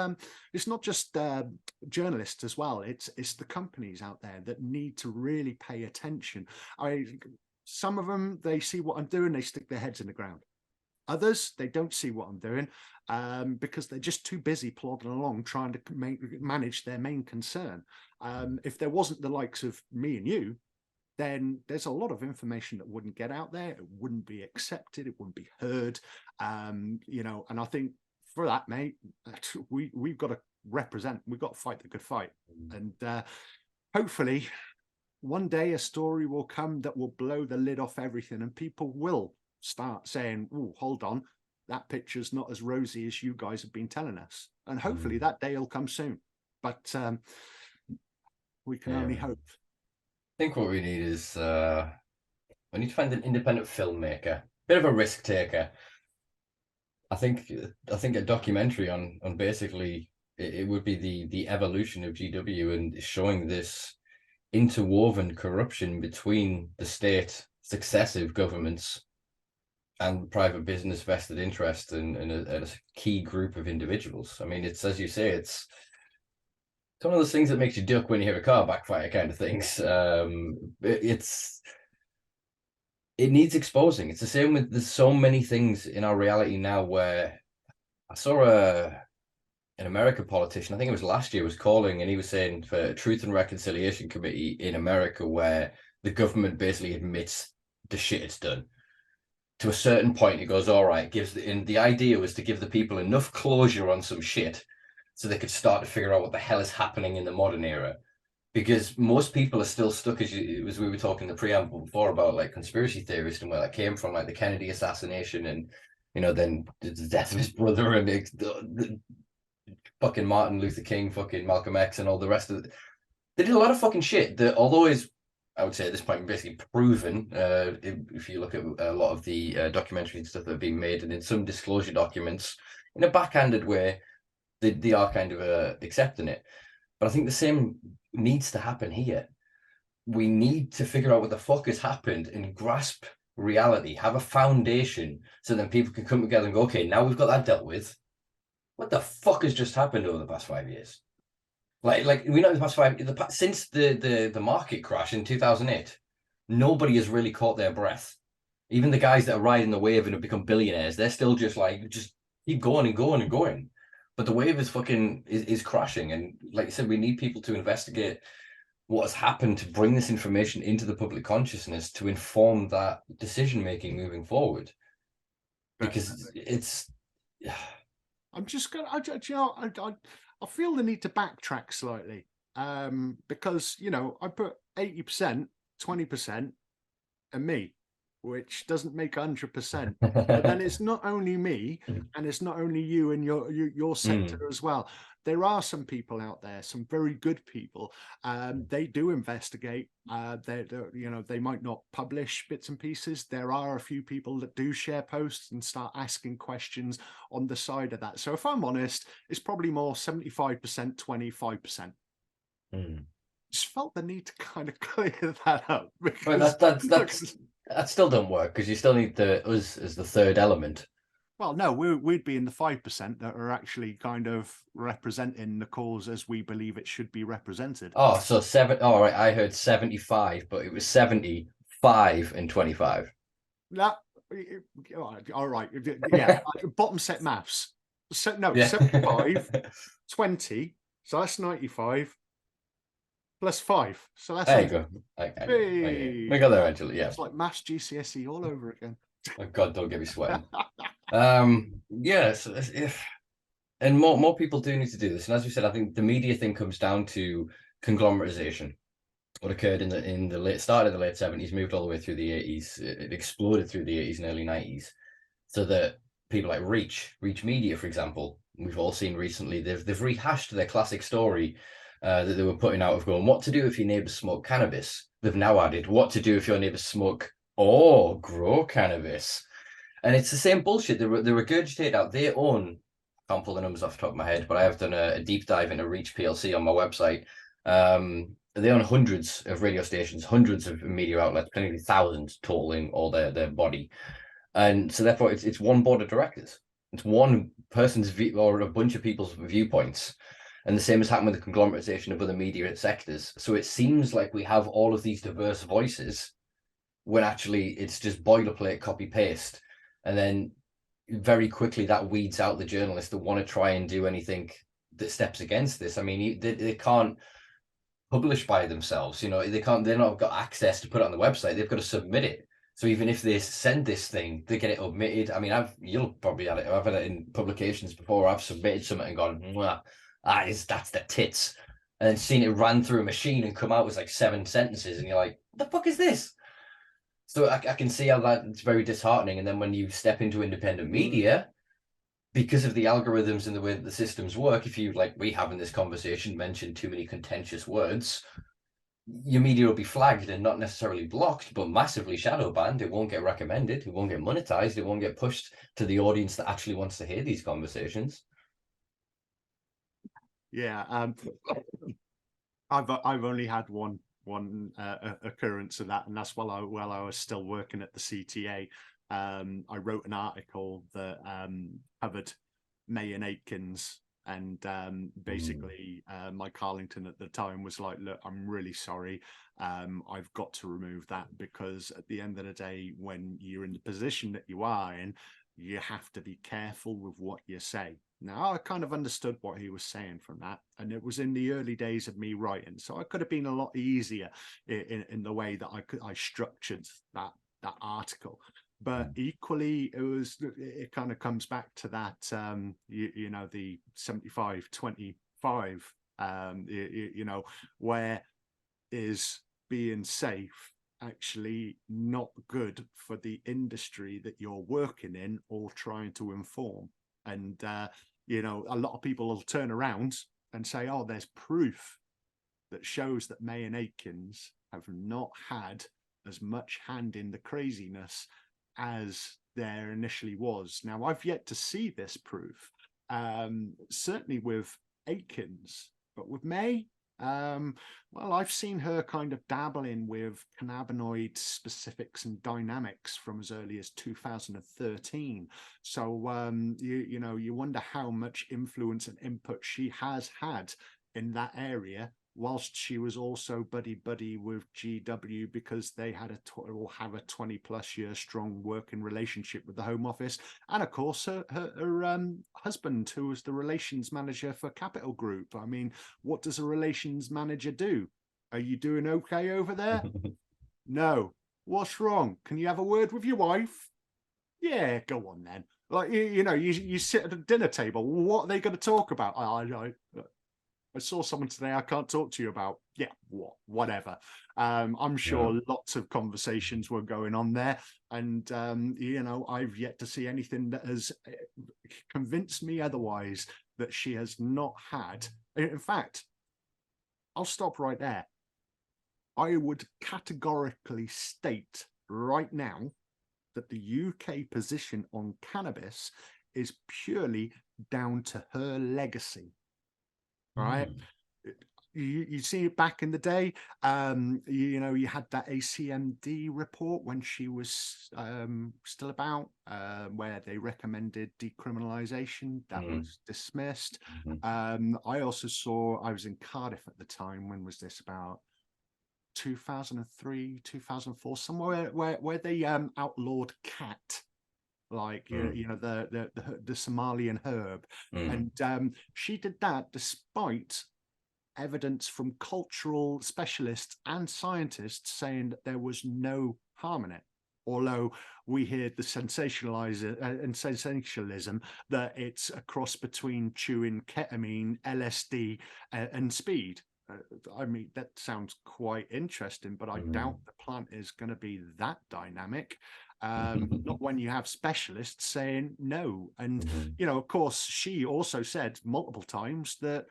journalists as well. It's the companies out there that need to really pay attention. Some of them, they see what I'm doing, they stick their heads in the ground. Others, they don't see what I'm doing because they're just too busy plodding along trying to manage their main concern. If there wasn't the likes of me and you, then there's a lot of information that wouldn't get out there. It wouldn't be accepted. It wouldn't be heard. And I think for that, mate, we've got to represent. We've got to fight the good fight. And hopefully one day a story will come that will blow the lid off everything, and people will start saying, oh, hold on, that picture's not as rosy as you guys have been telling us. And hopefully that day will come soon. But we can only hope. I think what we need is we need to find an independent filmmaker, bit of a risk taker. I think a documentary on basically it would be the evolution of GW and showing this interwoven corruption between the state, successive governments, and private business vested interest in a key group of individuals. I mean, it's, as you say, it's one of those things that makes you duck when you hear a car backfire kind of things. It needs exposing. It's the same with, there's so many things in our reality now where I saw an American politician, I think it was last year, was calling, and he was saying for a Truth and Reconciliation Committee in America where the government basically admits the shit it's done. To a certain point, it goes, all right, and the idea was to give the people enough closure on some shit so they could start to figure out what the hell is happening in the modern era. because most people are still stuck, as we were talking in the preamble before about like conspiracy theorists and where that came from, like the Kennedy assassination and, you know, then the death of his brother and the fucking Martin Luther King, fucking Malcolm X and all the rest of it. They did a lot of fucking shit that, although is, I would say at this point, basically proven, if you look at a lot of the documentaries and stuff that have been made, and in some disclosure documents, in a backhanded way, they are kind of accepting it. But I think the same needs to happen here. We need to figure out what the fuck has happened and grasp reality, have a foundation, so then people can come together and go, okay, now we've got that dealt with. What the fuck has just happened over the past 5 years? Like we know the past since the market crash in 2008, nobody has really caught their breath. Even the guys that are riding the wave and have become billionaires, they're still just keep going and going and going. But the wave is crashing, and like I said, we need people to investigate what has happened to bring this information into the public consciousness to inform that decision making moving forward. Because it's, I'm just gonna, I feel the need to backtrack slightly, because I put 80%, 20%, and me, which doesn't make 100%. But then it's not only me, and it's not only you and your sector as well. There are some people out there, some very good people. They do investigate. They might not publish bits and pieces. There are a few people that do share posts and start asking questions on the side of that. So if I'm honest, it's probably more 75%, 25%. Just felt the need to kind of clear that up. Because that still don't work, because you still need us as the third element. Well, no, we'd be in the 5% that are actually kind of representing the cause as we believe it should be represented. Oh, so all right, I heard 75, but it was 75 and 25. That, all right, yeah, bottom set maths. Yeah. 75, 20, so that's 95, plus 5. So that's... There you go. We got there eventually, yeah. It's like maths GCSE all over again. Oh, God, don't get me sweating. Yes, and more people do need to do this. And as we said, I think the media thing comes down to conglomeratization. What occurred in the late 70s, moved all the way through the 80s. It exploded through the 80s and early 90s, so that people like Reach Media, for example, we've all seen recently, they've rehashed their classic story that they were putting out of going, what to do if your neighbors smoke cannabis. They've now added, what to do if your neighbors smoke or grow cannabis. And it's the same bullshit. They regurgitate out. They own, I can't pull the numbers off the top of my head, but I have done a deep dive into Reach PLC on my website. They own hundreds of radio stations, hundreds of media outlets, plenty thousands totaling all their body. And so therefore it's one board of directors. It's one person's view, or a bunch of people's viewpoints. And the same has happened with the conglomeratization of other media sectors. So it seems like we have all of these diverse voices when actually it's just boilerplate copy paste. And then very quickly that weeds out the journalists that want to try and do anything that steps against this. I mean, they can't publish by themselves. They're not got access to put it on the website. They've got to submit it. So even if they send this thing, they get it omitted. I mean, you'll probably had it. I've had it in publications before. I've submitted something and gone, that's the tits. And then seen it ran through a machine and come out with like 7 sentences. And you're like, what the fuck is this? So I can see how that's very disheartening. And then when you step into independent media, because of the algorithms and the way that the systems work, if you, like we have in this conversation, mention too many contentious words, your media will be flagged and not necessarily blocked, but massively shadow banned. It won't get recommended. It won't get monetized. It won't get pushed to the audience that actually wants to hear these conversations. Yeah, I've only had one occurrence of that, and that's while I was still working at the CTA. I wrote an article that covered May and Aikens, and basically Mike Carlington at the time was like, look, I'm really sorry, I've got to remove that, because at the end of the day, when you're in the position that you are in, you have to be careful with what you say. Now, I kind of understood what he was saying from that, and it was in the early days of me writing, so I could have been a lot easier in the way that I structured that article. But equally, it kind of comes back to that, the 75-25, where is being safe actually not good for the industry that you're working in or trying to inform? And, you know, a lot of people will turn around and say, oh, there's proof that shows that May and Aikens have not had as much hand in the craziness as there initially was. Now, I've yet to see this proof, certainly with Aikens, but with May, well, I've seen her kind of dabbling with cannabinoid specifics and dynamics from as early as 2013. So, you know, you wonder how much influence and input she has had in that area, whilst she was also buddy with GW, because they had or have a 20+ year strong working relationship with the Home Office, and of course her husband, who was the relations manager for Capital Group. I mean, what does a relations manager do? Are you doing okay over there? No. What's wrong? Can you have a word with your wife? Yeah, go on then. Like, you know, you sit at a dinner table. What are they going to talk about? I saw someone today I can't talk to you about. Yeah, whatever. I'm sure lots of conversations were going on there. And, you know, I've yet to see anything that has convinced me otherwise, that she has not had. In fact, I'll stop right there. I would categorically state right now that the UK position on cannabis is purely down to her legacy. Right, you see it back in the day. You know, you had that ACMD report when she was still about, where they recommended decriminalization. That was dismissed. I also saw, I was in Cardiff at the time. When was this? About 2003, 2004, somewhere where they outlawed cat. Like, you know, the Somalian herb. And she did that despite evidence from cultural specialists and scientists saying that there was no harm in it. Although we hear the sensationalism that it's a cross between chewing ketamine, LSD, and speed. I mean, that sounds quite interesting, but I doubt the plant is going to be that dynamic. Not when you have specialists saying no. And, you know, of course, she also said multiple times that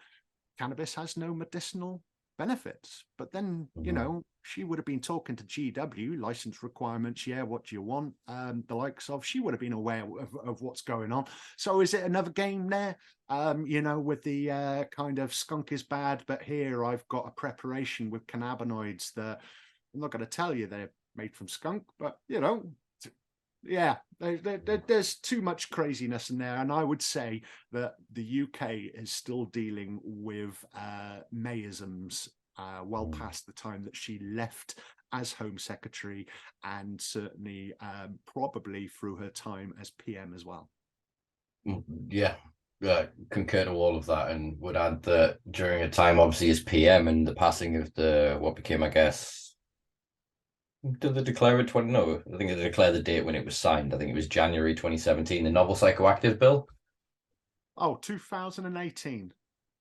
cannabis has no medicinal benefits. But then, you know, she would have been talking to GW, license requirements, yeah, what do you want? The likes of, she would have been aware of what's going on. So is it another game there? You know, with the kind of skunk is bad, but here I've got a preparation with cannabinoids that I'm not going to tell you they're made from skunk, but, you know, yeah, there's too much craziness in there. And I would say that the UK is still dealing with Mayisms well past the time that she left as Home Secretary, and certainly probably through her time as PM as well. Yeah, concur to all of that, and would add that during a time, obviously, as PM and the passing of what became, I guess, did they declare it? No, I think they declared the date when it was signed. I think it was January 2017, the Novel Psychoactive Bill. Oh, 2018. Is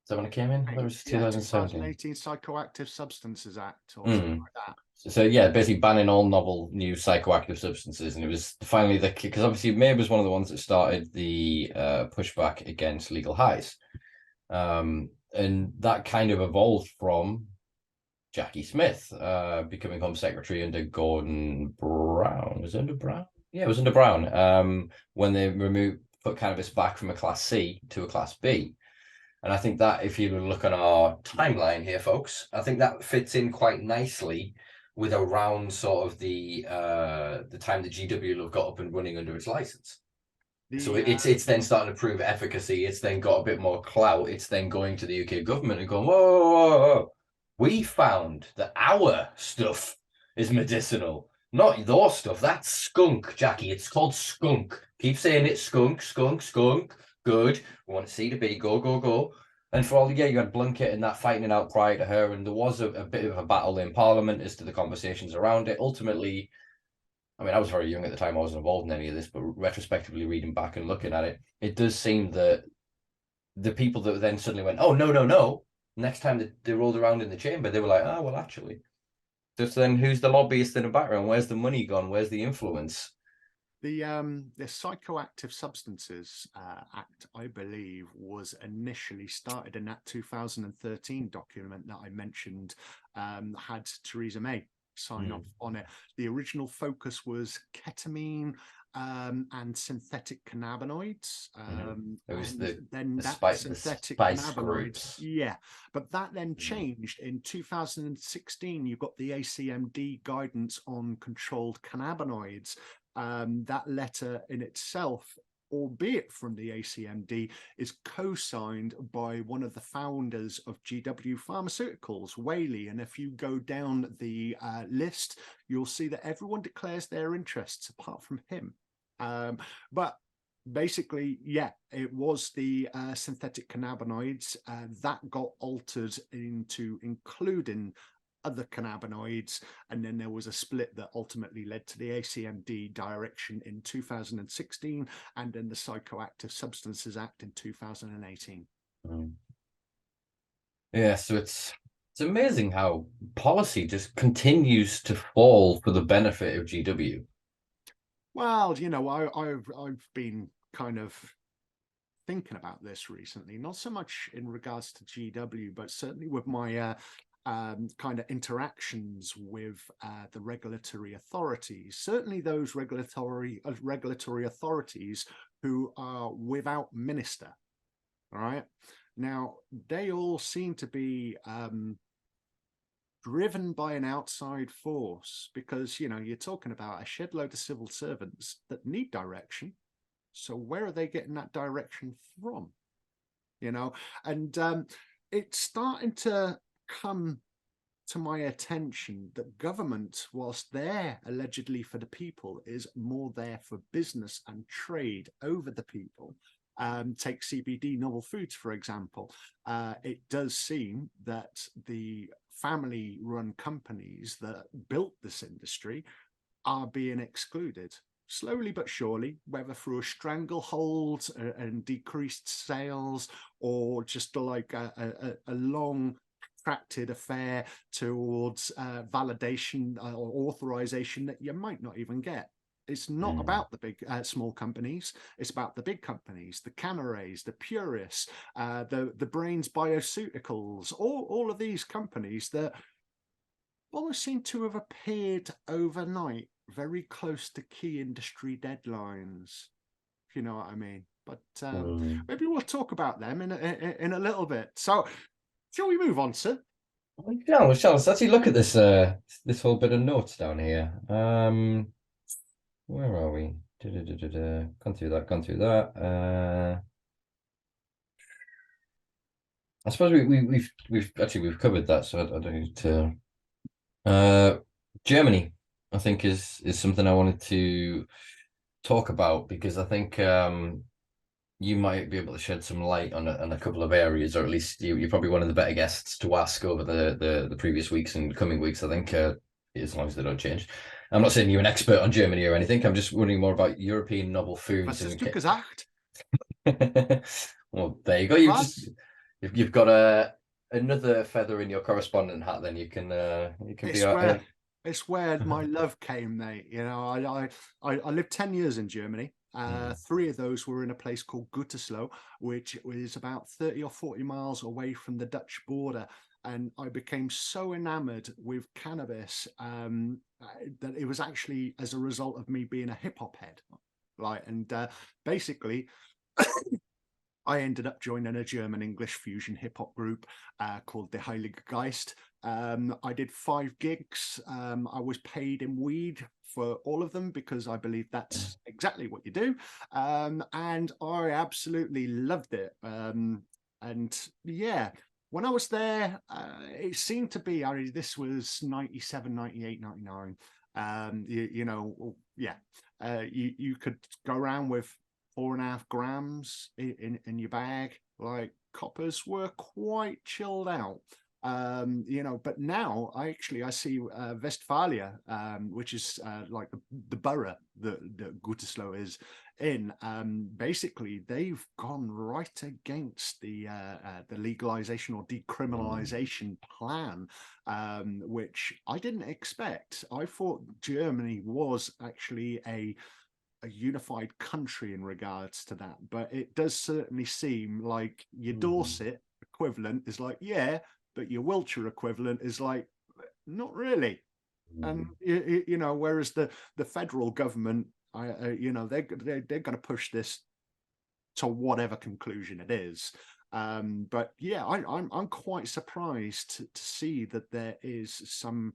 that when it came in? It was 2017. 2018 Psychoactive Substances Act or something like that. So yeah, basically banning all novel new psychoactive substances. And it was finally because obviously May was one of the ones that started the pushback against legal highs. And that kind of evolved from Jackie Smith becoming Home Secretary under Gordon Brown. Was it under Brown? Yeah, it was under Brown. When they put cannabis back from a Class C to a Class B. And I think that if you look on our timeline here, folks, I think that fits in quite nicely with around sort of the time the GW have got up and running under its license. So it's then starting to prove efficacy. It's then got a bit more clout. It's then going to the UK government and going, whoa. We found that our stuff is medicinal, not your stuff. That's skunk, Jackie. It's called skunk. Keep saying it, skunk. Good. We want to see the B. Go. And for all the you had Blunkett and that fighting it out prior to her, and there was a bit of a battle in Parliament as to the conversations around it. Ultimately, I mean, I was very young at the time. I wasn't involved in any of this, but retrospectively reading back and looking at it, it does seem that the people that then suddenly went, oh, no, next time they rolled around in the chamber, they were like, oh, well, actually. Just then, who's the lobbyist in the background? Where's the money gone? Where's the influence? The Psychoactive Substances Act, I believe, was initially started in that 2013 document that I mentioned, had Theresa May sign off on it. The original focus was ketamine and synthetic cannabinoids. It was then the that synthetic spice cannabinoids, groups. yeah. But that then changed in 2016. You got the ACMD guidance on controlled cannabinoids. That letter in itself, albeit from the ACMD, is co-signed by one of the founders of GW Pharmaceuticals, Whaley. And if you go down the list, you'll see that everyone declares their interests apart from him. But basically, yeah, it was the synthetic cannabinoids that got altered into including other cannabinoids, and then there was a split that ultimately led to the ACMD direction in 2016, and then the Psychoactive Substances Act in 2018. Yeah, so it's amazing how policy just continues to fall for the benefit of GW. Well, you know, I've been kind of thinking about this recently, not so much in regards to GW, but certainly with my kind of interactions with the regulatory authorities, certainly those regulatory authorities who are without minister. All right. Now, they all seem to be driven by an outside force, because, you know, you're talking about a shed load of civil servants that need direction. So where are they getting that direction from? You know, and it's starting to come to my attention that government, whilst there allegedly for the people, is more there for business and trade over the people. Take CBD novel foods, for example. It does seem that the family-run companies that built this industry are being excluded, slowly but surely, whether through a stranglehold and decreased sales, or just like a long protracted affair towards validation or authorization that you might not even get. It's not about the big small companies. It's about the big companies, the Canaries, the Purists, the Brains Bioceuticals, all of these companies that almost seem to have appeared overnight, very close to key industry deadlines, if you know what I mean. But maybe we'll talk about them in a little bit. So, shall we move on, sir? Yeah, well, let's actually look at this this whole bit of notes down here. Where are we? Gone through that. I suppose we've covered that, so I don't need to. Germany, I think is something I wanted to talk about, because I think you might be able to shed some light on a couple of areas, or at least you're probably one of the better guests to ask over the previous weeks and coming weeks, I think, as long as they don't change. I'm not saying you're an expert on Germany or anything. I'm just wondering more about European novel foods. Was du gesagt? Well, there you go. You've got another feather in your correspondent hat. Then you can be. It's where my love came, mate. You know, I lived 10 years in Germany. 3 of those were in a place called Gütersloh, which is about 30 or 40 miles away from the Dutch border. And I became so enamored with cannabis that it was actually as a result of me being a hip hop head. And basically, I ended up joining a German English fusion hip hop group called the Heilige Geist. I did 5 gigs. I was paid in weed for all of them, because I believe that's exactly what you do. And I absolutely loved it. And yeah, when I was there, it seemed to be, this was 97, 98, 99. You know, yeah, you could go around with 4.5 grams in your bag. Like, coppers were quite chilled out. But now I see Westphalia, which is like the borough that Gütersloh is in. Basically, they've gone right against the legalization or decriminalization plan, which I didn't expect. I thought Germany was actually a unified country in regards to that, but it does certainly seem like your Dorset equivalent is like, yeah, but your Wiltshire equivalent is like, not really. And whereas the federal government, they're going to push this to whatever conclusion it is. But yeah, I'm quite surprised to see that there is some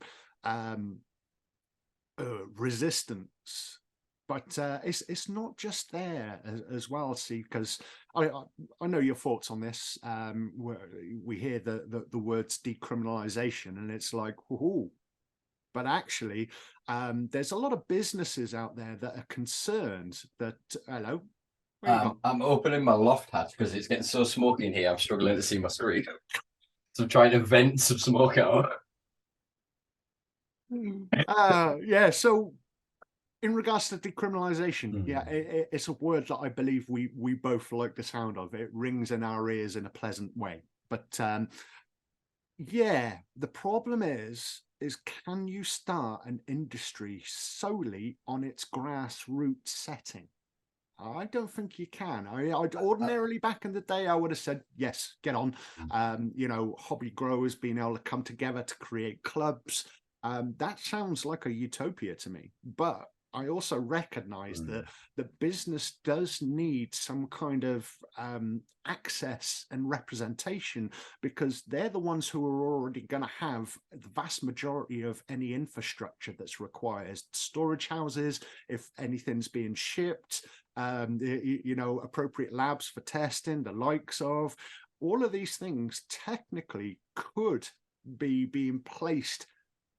resistance. But it's not just there as well, see, because I know your thoughts on this. We hear the words decriminalization, and it's like, ooh. But actually, there's a lot of businesses out there that are concerned that, hello? I'm opening my loft hatch because it's getting so smoky in here. I'm struggling to see my screen. So I'm trying to vent some smoke out. Yeah, so in regards to decriminalization, yeah, it's a word that I believe we both like the sound of. It rings in our ears in a pleasant way. But yeah, the problem is can you start an industry solely on its grassroots setting? I don't think you can. I'd ordinarily back in the day, I would have said, yes, get on. Hobby growers being able to come together to create clubs. That sounds like a utopia to me. But I also recognize that the business does need some kind of access and representation, because they're the ones who are already going to have the vast majority of any infrastructure that's required. Storage houses, if anything's being shipped, appropriate labs for testing, the likes of all of these things technically could be being placed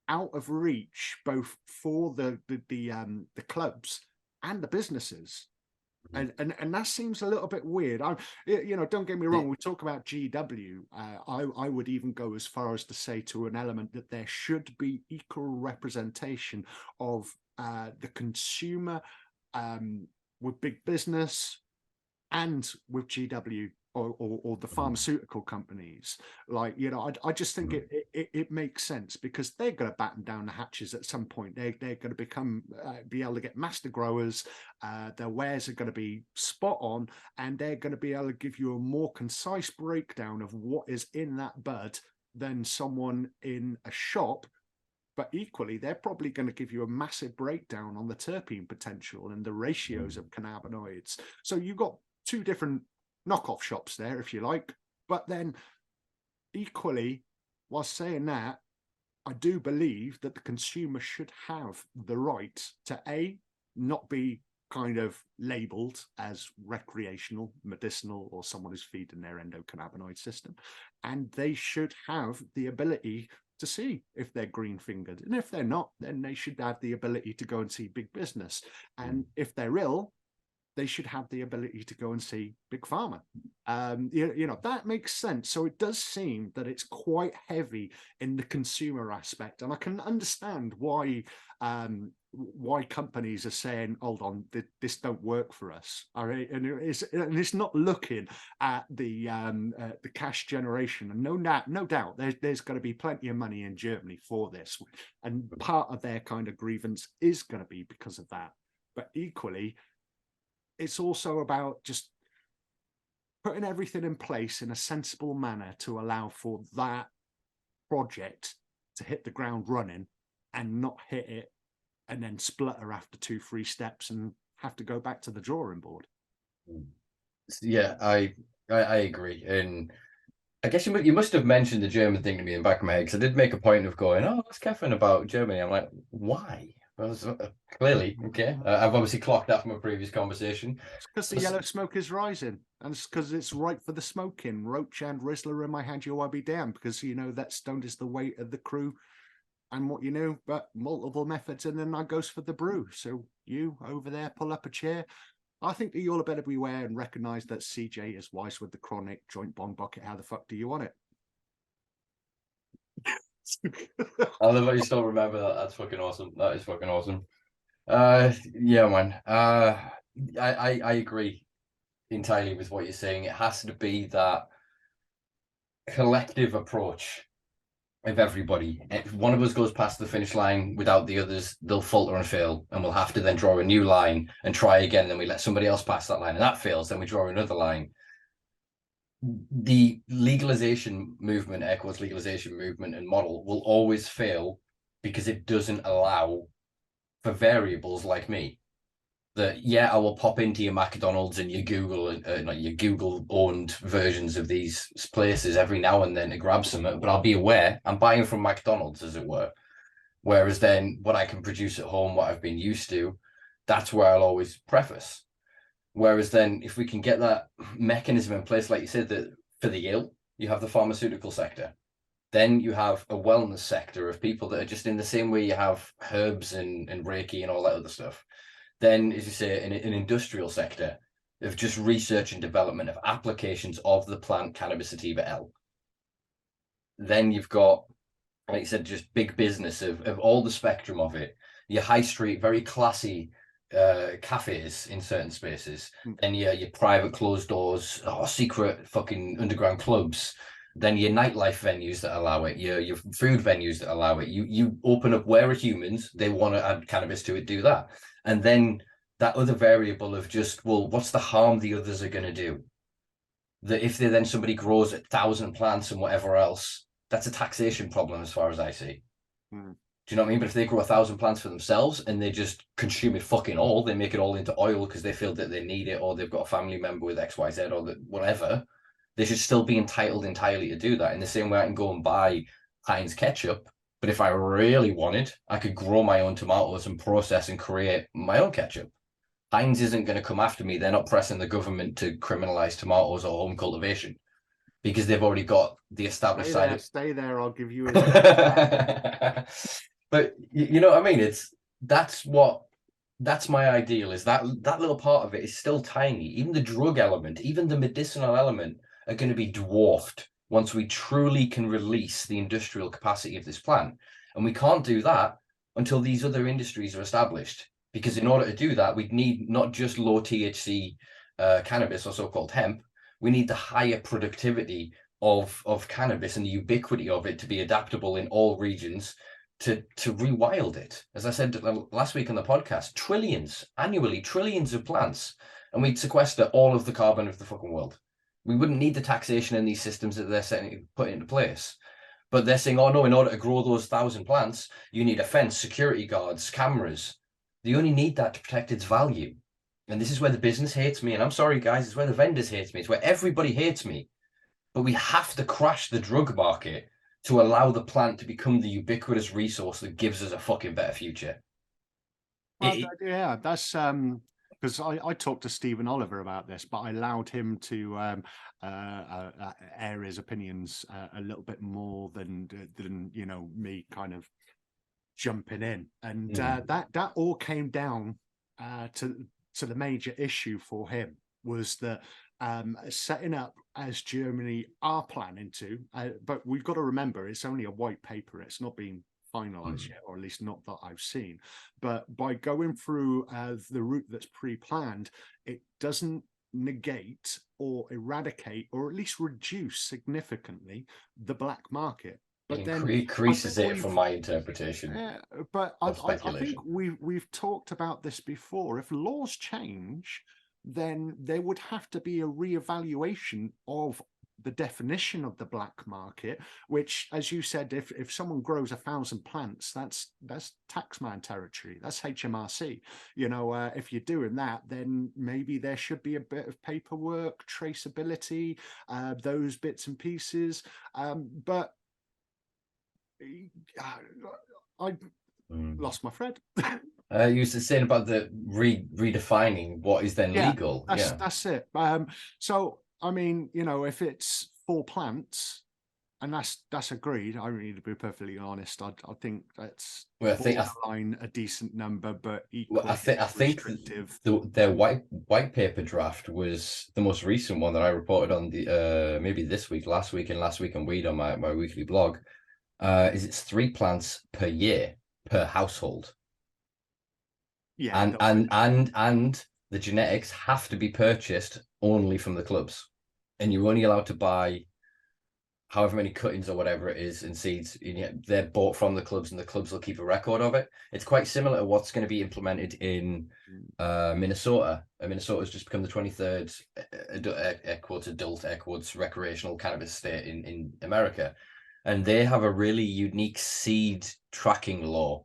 out of reach, both for the clubs and the businesses. And that seems a little bit weird. Don't get me wrong. We talk about GW. I would even go as far as to say to an element that there should be equal representation of the consumer with big business and with GW or the pharmaceutical companies. I just think it makes sense, because they're going to batten down the hatches at some point. They're going to be able to get master growers. Their wares are going to be spot on, and they're going to be able to give you a more concise breakdown of what is in that bud than someone in a shop. But equally, they're probably going to give you a massive breakdown on the terpene potential and the ratios of cannabinoids. So you've got two different knockoff shops there, if you like. But then equally, while saying that, I do believe that the consumer should have the right to not be kind of labeled as recreational, medicinal, or someone who's feeding their endocannabinoid system. And they should have the ability to see if they're green fingered. And if they're not, then they should have the ability to go and see big business. And if they're ill, they should have the ability to go and see big pharma. That makes sense. So it does seem that it's quite heavy in the consumer aspect, and I can understand why companies are saying, "Hold on, this don't work for us." All right, and it's not looking at the cash generation, and no doubt there's going to be plenty of money in Germany for this, and part of their kind of grievance is going to be because of that. But equally, it's also about just putting everything in place in a sensible manner to allow for that project to hit the ground running and not hit it and then splutter after 2-3 steps and have to go back to the drawing board. Yeah, I agree. And I guess you must have mentioned the German thing to me in the back of my head, because I did make a point of going, "Oh, what's Cefyn about Germany?" I'm like, why? Clearly, okay. I've obviously clocked that from a previous conversation. It's because the yellow smoke is rising, and it's because it's right for the smoking. Roach and Rizzler in my hand, you be damned, because that stone is the weight of the crew and what but multiple methods, and then that goes for the brew. So you over there, pull up a chair. I think that you all better beware and recognise that CJ is wise with the chronic joint bong bucket. How the fuck do you want it? I love how you still remember that. That's fucking awesome. That is fucking awesome. Yeah, man. I agree entirely with what you're saying. It has to be that collective approach of everybody. If one of us goes past the finish line without the others, they'll falter and fail, and we'll have to then draw a new line and try again. Then we let somebody else pass that line, and that fails. Then we draw another line. The legalization movement, air quotes legalization movement and model, will always fail because it doesn't allow for variables like me. That, yeah, I will pop into your McDonald's and your Google, not your Google owned versions of these places every now and then to grab something, but I'll be aware I'm buying from McDonald's, as it were. Whereas then what I can produce at home, what I've been used to, that's where I'll always preface. Whereas then if we can get that mechanism in place, like you said, that for the ill, you have the pharmaceutical sector. Then you have a wellness sector of people that are just in the same way you have herbs and Reiki and all that other stuff. Then, as you say, an industrial sector of just research and development of applications of the plant cannabis sativa L. Then you've got, like you said, just big business of all the spectrum of it. Your high street, very classy cafes in certain spaces. Then your private closed doors, secret fucking underground clubs. Then your nightlife venues that allow it, your food venues that allow it. You open up where are humans, they want to add cannabis to it, do that. And then that other variable of just, well, what's the harm the others are going to do? That if then somebody grows 1,000 plants and whatever else, that's a taxation problem as far as I see. Do you know what I mean? But if they grow 1,000 plants for themselves and they just consume it fucking all, they make it all into oil because they feel that they need it, or they've got a family member with XYZ or whatever, they should still be entitled entirely to do that. In the same way I can go and buy Heinz ketchup, but if I really wanted, I could grow my own tomatoes and process and create my own ketchup. Heinz isn't going to come after me. They're not pressing the government to criminalize tomatoes or home cultivation because they've already got the established side. Stay there. I'll give you a But you know what I mean? That's my ideal, is that little part of it is still tiny. Even the drug element, even the medicinal element are going to be dwarfed once we truly can release the industrial capacity of this plant. And we can't do that until these other industries are established. Because in order to do that, we'd need not just low THC cannabis or so-called hemp, we need the higher productivity of cannabis and the ubiquity of it to be adaptable in all regions to rewild it. As I said last week on the podcast, annually trillions of plants, and we'd sequester all of the carbon of the fucking world. We wouldn't need the taxation in these systems that they're put into place. But they're saying, oh no, in order to grow those 1,000 plants, you need a fence, security guards, cameras. They only need that to protect its value. And this is where the business hates me. And I'm sorry, guys, it's where the vendors hate me. It's where everybody hates me. But we have to crash the drug market to allow the plant to become the ubiquitous resource that gives us a fucking better future. Well, yeah, that's because I talked to Stephen Oliver about this, but I allowed him to air his opinions a little bit more than me kind of jumping in, and that all came down to the major issue for him was that setting up as Germany are planning to, but we've got to remember it's only a white paper, it's not been finalized yet, or at least not that I've seen. But by going through the route that's pre-planned, it doesn't negate or eradicate, or at least reduce significantly, the black market. But then increases it, from my interpretation. Yeah, but I think we've talked about this before. If laws change, then there would have to be a reevaluation of the definition of the black market, which, as you said, if someone grows 1,000 plants, that's taxman territory, that's HMRC. If you're doing that, then maybe there should be a bit of paperwork, traceability, those bits and pieces. But I lost my thread. You were saying about the redefining what is then legal. That's it. So I mean, if it's 4 plants, and that's agreed. I really, to be perfectly honest, I think that's a decent number, but equally I think their white paper draft was the most recent one that I reported on the maybe last week on Weed on my weekly blog. is it's 3 plants per year per household. Yeah, And the genetics have to be purchased only from the clubs, and you're only allowed to buy however many cuttings or whatever it is and seeds. They're bought from the clubs, and the clubs will keep a record of it. It's quite similar to what's going to be implemented in Minnesota. Minnesota's just become the 23rd air quotes recreational cannabis state in America, and they have a really unique seed tracking law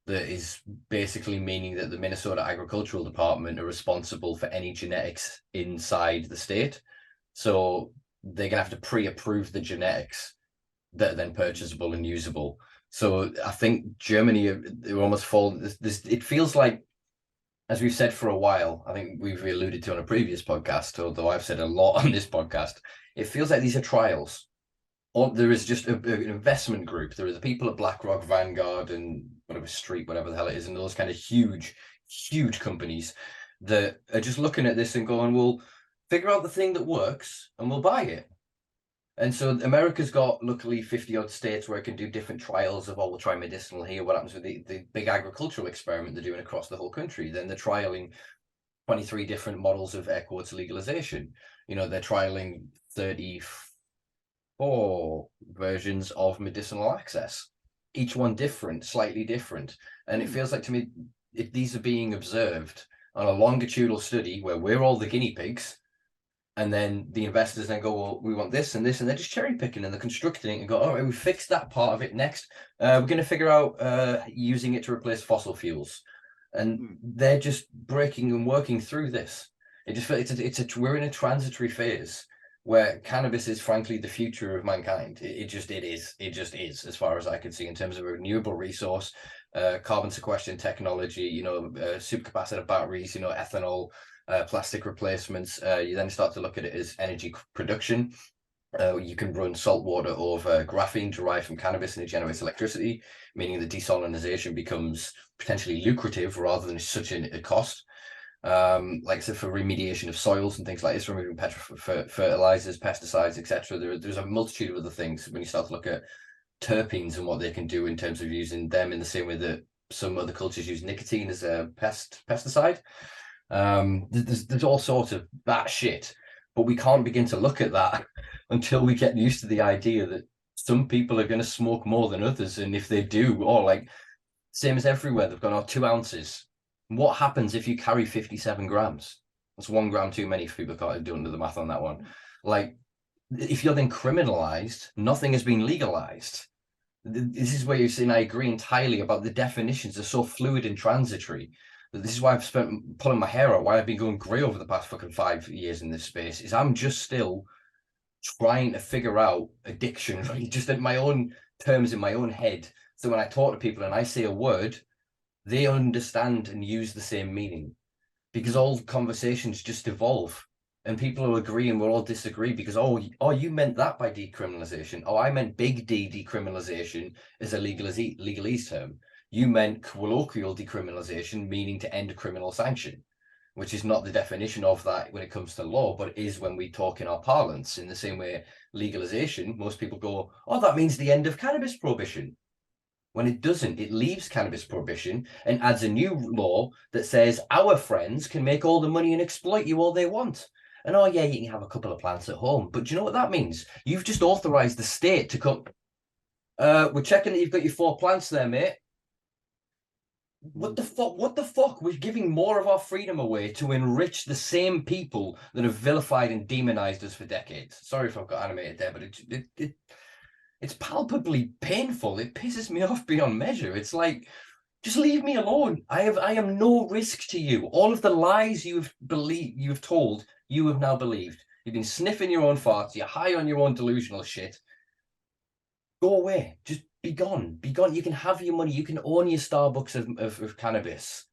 that is basically meaning that the Minnesota Agricultural Department are responsible for any genetics inside the state. So they're gonna have to pre-approve the genetics that are then purchasable and usable. So I think Germany are almost fall. It feels like, as we've said for a while, I think we've alluded to on a previous podcast, although I've said a lot on this podcast, it feels like these are trials. Or there is just an investment group. There are the people at BlackRock, Vanguard, and whatever the hell it is, and those kind of huge companies that are just looking at this and going, well, figure out the thing that works and we'll buy it. And so America's got, luckily, 50 odd states where it can do different trials of, oh, we'll try medicinal here. What happens with the big agricultural experiment they're doing across the whole country? Then they're trialing 23 different models of air quotes legalization. They're trialing 34 versions of medicinal access, each one different, slightly different. And it feels like to me, if these are being observed on a longitudinal study where we're all the guinea pigs, and then the investors then go, well, we want this and this, and they're just cherry picking and they're constructing it and go, all right, we fixed that part of it. Next, we're going to figure out using it to replace fossil fuels, and they're just breaking and working through this. It just we're in a transitory phase where cannabis is frankly the future of mankind. It just is, as far as I can see, in terms of a renewable resource, carbon sequestration technology, supercapacitor batteries, ethanol, plastic replacements. You then start to look at it as energy production. You can run salt water over graphene derived from cannabis, and it generates electricity, meaning that desalinization becomes potentially lucrative rather than such a cost. Like I said, for remediation of soils and things like this, removing fertilizers, pesticides, etc. There's a multitude of other things when you start to look at terpenes and what they can do in terms of using them in the same way that some other cultures use nicotine as a pesticide. There's all sorts of that shit, but we can't begin to look at that until we get used to the idea that some people are going to smoke more than others, and if they do, or like same as everywhere, they've gone 2 ounces. What happens if you carry 57 grams? That's 1 gram too many for people who can't do the math on that one. Like, if you're then criminalized, nothing has been legalized. This is where you're saying I agree entirely about the definitions are so fluid and transitory. This is why I've spent pulling my hair out, why I've been going grey over the past fucking 5 years in this space, is I'm just still trying to figure out addiction, right? Just in my own terms, in my own head. So when I talk to people and I say a word, they understand and use the same meaning, because all conversations just evolve and people will agree and we'll all disagree because, oh, you meant that by decriminalization. Oh, I meant big D decriminalization as a legalese term. You meant colloquial decriminalization, meaning to end criminal sanction, which is not the definition of that when it comes to law, but it is when we talk in our parlance. In the same way, legalization, most people go, oh, that means the end of cannabis prohibition. When it doesn't, it leaves cannabis prohibition and adds a new law that says our friends can make all the money and exploit you all they want. And oh yeah, you can have a couple of plants at home, but do you know what that means? You've just authorized the state to come. We're checking that you've got your 4 plants there, mate. What the fuck? What the fuck? We're giving more of our freedom away to enrich the same people that have vilified and demonized us for decades. Sorry if I've got animated there, but it's palpably painful. It pisses me off beyond measure. It's like, just leave me alone. I am no risk to you. All of the lies you have told, you have now believed. You've been sniffing your own farts. You're high on your own delusional shit. Go away. Just be gone. Be gone. You can have your money. You can own your Starbucks of cannabis,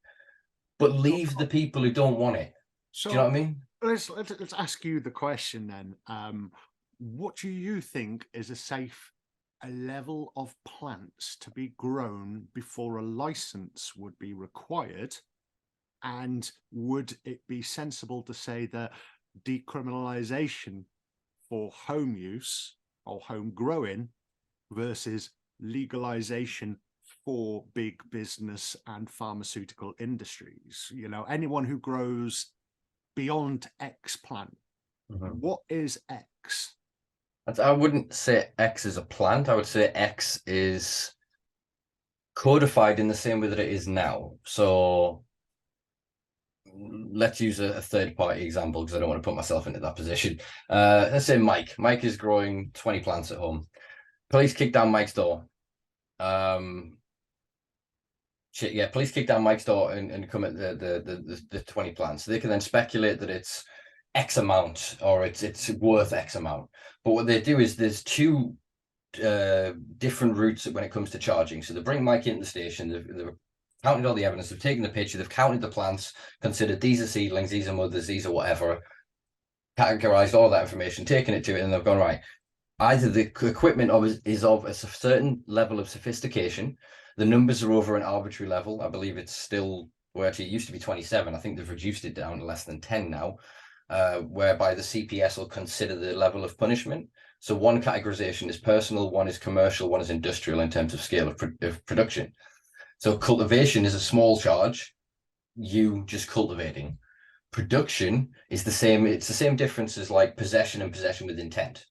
but leave the people who don't want it. So, do you know what I mean? Let's ask you the question then. What do you think is a safe level of plants to be grown before a license would be required? And would it be sensible to say that decriminalization for home use or home growing versus legalization for big business and pharmaceutical industries. Anyone who grows beyond X plant, what is X? I wouldn't say X is a plant. I would say X is codified in the same way that it is now. So let's use a third-party example because I don't want to put myself into that position. Let's say Mike. Mike is growing 20 plants at home. Police kick down Mike's door. Police kick down Mike's door and come at the 20 plants. They can then speculate that it's X amount or it's worth X amount. But what they do is there's two different routes when it comes to charging. So they bring Mike into the station, they've counted all the evidence, they've taken the picture, they've counted the plants, considered these are seedlings, these are mothers, these are whatever, categorized all that information, taken it to it, and they've gone, right, either the equipment is of a certain level of sophistication, the numbers are over an arbitrary level. I believe it's still, well, actually it used to be 27. I think they've reduced it down to less than 10 now, whereby the CPS will consider the level of punishment. So one categorization is personal, one is commercial, one is industrial in terms of scale of production. So cultivation is a small charge, you just cultivating. Production is the same, it's the same difference as like possession and possession with intent.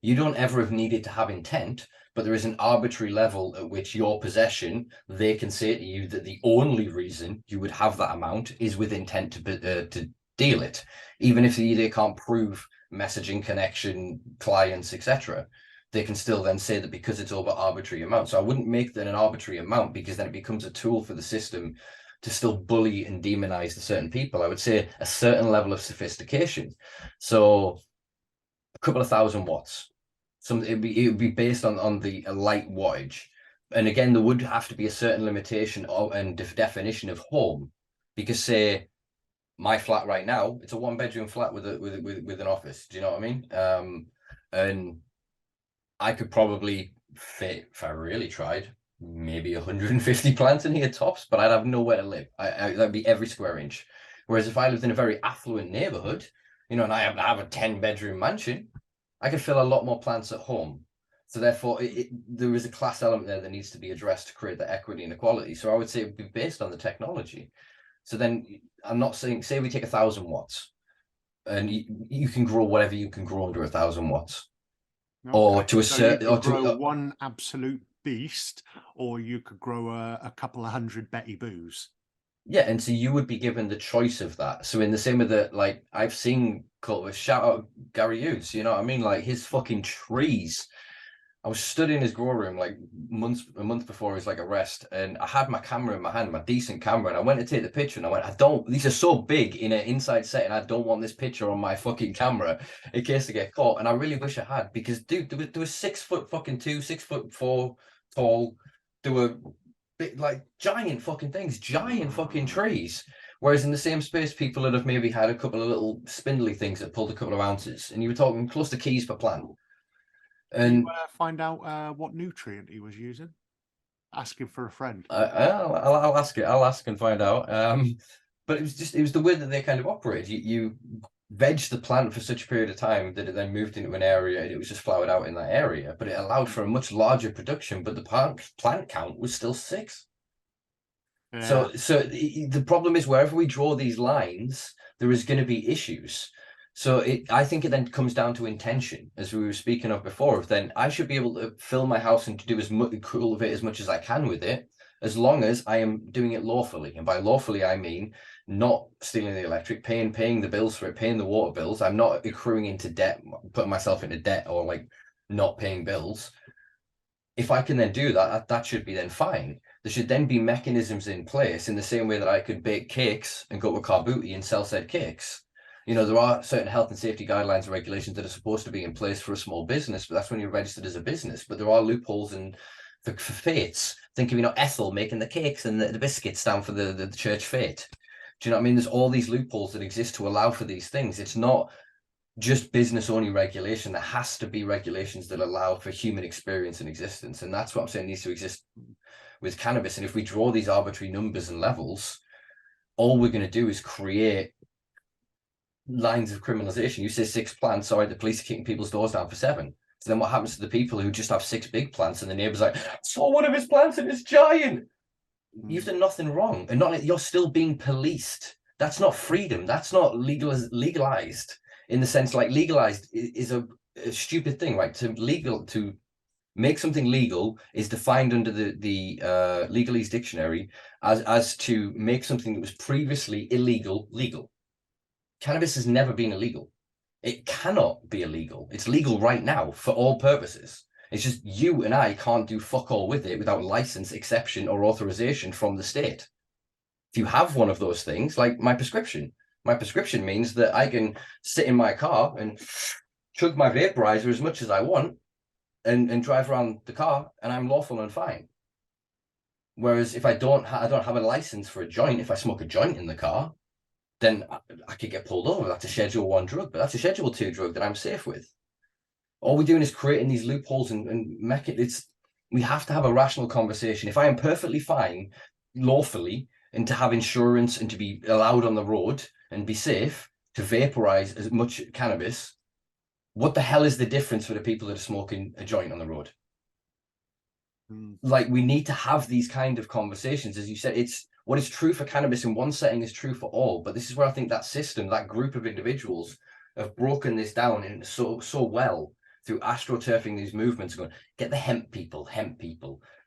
You don't ever have needed to have intent, but there is an arbitrary level at which your possession, they can say to you that the only reason you would have that amount is with intent to deal it, even if they can't prove messaging, connection, clients, etc. They can still then say that because it's over arbitrary amount. So I wouldn't make that an arbitrary amount because then it becomes a tool for the system to still bully and demonize the certain people. I would say a certain level of sophistication. So a couple of thousand watts. It would be based on the light wattage. And again, there would have to be a certain limitation and definition of home, because say my flat right now, it's a 1-bedroom flat with an office. Do you know what I mean? And I could probably fit, if I really tried, maybe 150 plants in here tops, but I'd have nowhere to live. That'd be every square inch. Whereas if I lived in a very affluent neighborhood, and I have a 10-bedroom mansion, I could fill a lot more plants at home. So therefore, there is a class element there that needs to be addressed to create the equity and equality. So I would say it would be based on the technology. So then I'm not saying, say we take 1,000 watts and you can grow whatever you can grow under 1,000 watts. Okay. Or to a certain, or to one absolute beast, or you could grow a couple of hundred Betty Boos. Yeah, and so you would be given the choice of that. So in the same way that, like, I've seen cultivators, shout out Gary Hughes, you know what I mean? Like his fucking trees. I was stood in his grow room like a month before his like arrest, and I had my camera in my hand, my decent camera, and I went to take the picture, and I went, these are so big in an inside setting, I don't want this picture on my fucking camera in case they get caught. And I really wish I had, because dude, there was 6 foot fucking 6'4" tall, there were big, like giant fucking things, giant fucking trees. Whereas in the same space, people would have maybe had a couple of little spindly things that pulled a couple of ounces, and you were talking close to keys per plant. And you, find out what nutrient he was using. Asking for a friend. I'll ask it. I'll ask and find out. But it was the way that they kind of operated. You veg the plant for such a period of time that it then moved into an area and it was just flowered out in that area. But it allowed for a much larger production. But the plant count was still 6. Yeah. So the problem is, wherever we draw these lines, there is going to be issues. So I think it then comes down to intention, as we were speaking of before. Then I should be able to fill my house and to do as much, cultivate as much as I can with it, as long as I am doing it lawfully. And by lawfully, I mean not stealing the electric, paying the bills for it, paying the water bills. I'm not accruing into debt, putting myself into debt, or like not paying bills. If I can then do that, that should be then fine. There should then be mechanisms in place in the same way that I could bake cakes and go to a car booty and sell said cakes. There are certain health and safety guidelines and regulations that are supposed to be in place for a small business, but that's when you're registered as a business. But there are loopholes and for fates. Think of, Ethel making the cakes and the biscuits down for the church fete. Do you know what I mean? There's all these loopholes that exist to allow for these things. It's not just business only regulation. There has to be regulations that allow for human experience and existence. And that's what I'm saying needs to exist with cannabis. And if we draw these arbitrary numbers and levels, all we're going to do is create lines of criminalization. You say 6 plants, sorry, the police are kicking people's doors down for 7. So then what happens to the people who just have 6 big plants and the neighbour's like, I saw one of his plants and it's giant. You've done nothing wrong, and not you're still being policed. That's not freedom. That's not legalized in the sense like legalized is a stupid thing, right? To make something legal is defined under the legalese dictionary as to make something that was previously illegal legal. Cannabis has never been illegal. It cannot be illegal. It's legal right now for all purposes. It's just you and I can't do fuck all with it without license, exception, or authorization from the state. If you have one of those things, like my prescription means that I can sit in my car and chug my vaporizer as much as I want and drive around the car, and I'm lawful and fine. Whereas if I don't have a license for a joint, if I smoke a joint in the car, then I could get pulled over. That's a Schedule 1 drug, but that's a Schedule 2 drug that I'm safe with. All we're doing is creating these loopholes and make it. We have to have a rational conversation. If I am perfectly fine, lawfully, and to have insurance and to be allowed on the road and be safe to vaporize as much cannabis, what the hell is the difference for the people that are smoking a joint on the road? Like, we need to have these kind of conversations. As you said, it's what is true for cannabis in one setting is true for all. But this is where I think that system, that group of individuals have broken this down in so well through astroturfing these movements, going, get the hemp people.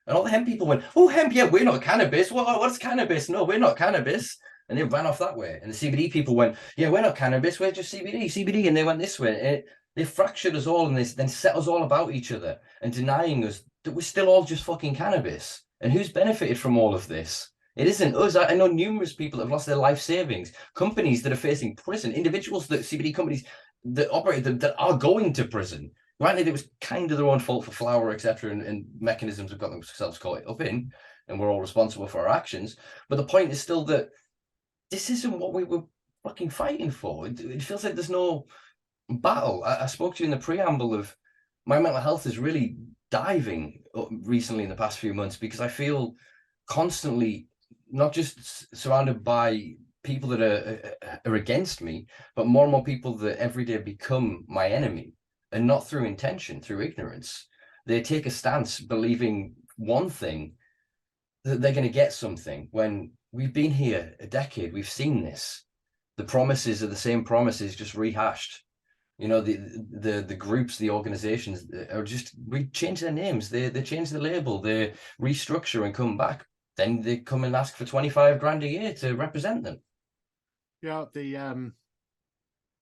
And all the hemp people went, oh, hemp, yeah, we're not cannabis. What's cannabis? No, we're not cannabis. And they ran off that way. And the CBD people went, yeah, we're not cannabis. We're just CBD. And they went this way. They fractured us all and this, then set us all about each other and denying us that we're still all just fucking cannabis. And who's benefited from all of this? It isn't us. I know numerous people that have lost their life savings, companies that are facing prison, individuals that CBD companies that operate them that are going to prison. Granted, it was kind of their own fault for flower, etc., and mechanisms have got themselves caught up in, and we're all responsible for our actions. But the point is still that this isn't what we were fucking fighting for. It feels like there's no battle. I spoke to you in the preamble of my mental health is really diving recently in the past few months because I feel constantly not just surrounded by people that are against me, but more and more people that every day become my enemy, and not through intention, through ignorance. They take a stance believing one thing, that they're going to get something, when we've been here a decade, we've seen this. The promises are the same promises, just rehashed. You know, the groups, the organizations are just, we change their names, they change the label, they restructure and come back. Then they come and ask for 25 grand a year to represent them. Yeah, the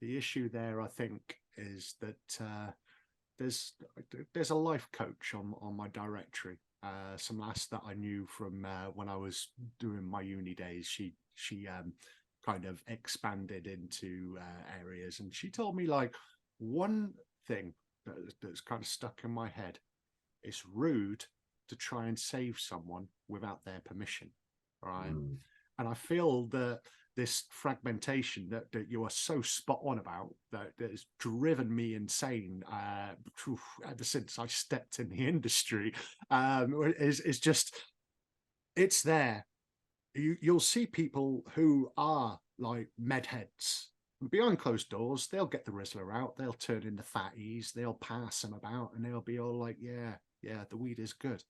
issue there, I think, is that there's a life coach on my directory. Some lass that I knew from when I was doing my uni days. She kind of expanded into areas, and she told me, like, one thing that's kind of stuck in my head: it's rude to try and save someone without their permission, right? And I feel that this fragmentation that you are so spot on about, that has driven me insane ever since I stepped in the industry, is just, it's there. You'll see people who are like med heads. Behind closed doors, they'll get the Rizzler out, they'll turn into fatties, they'll pass them about, and they'll be all like, yeah, the weed is good.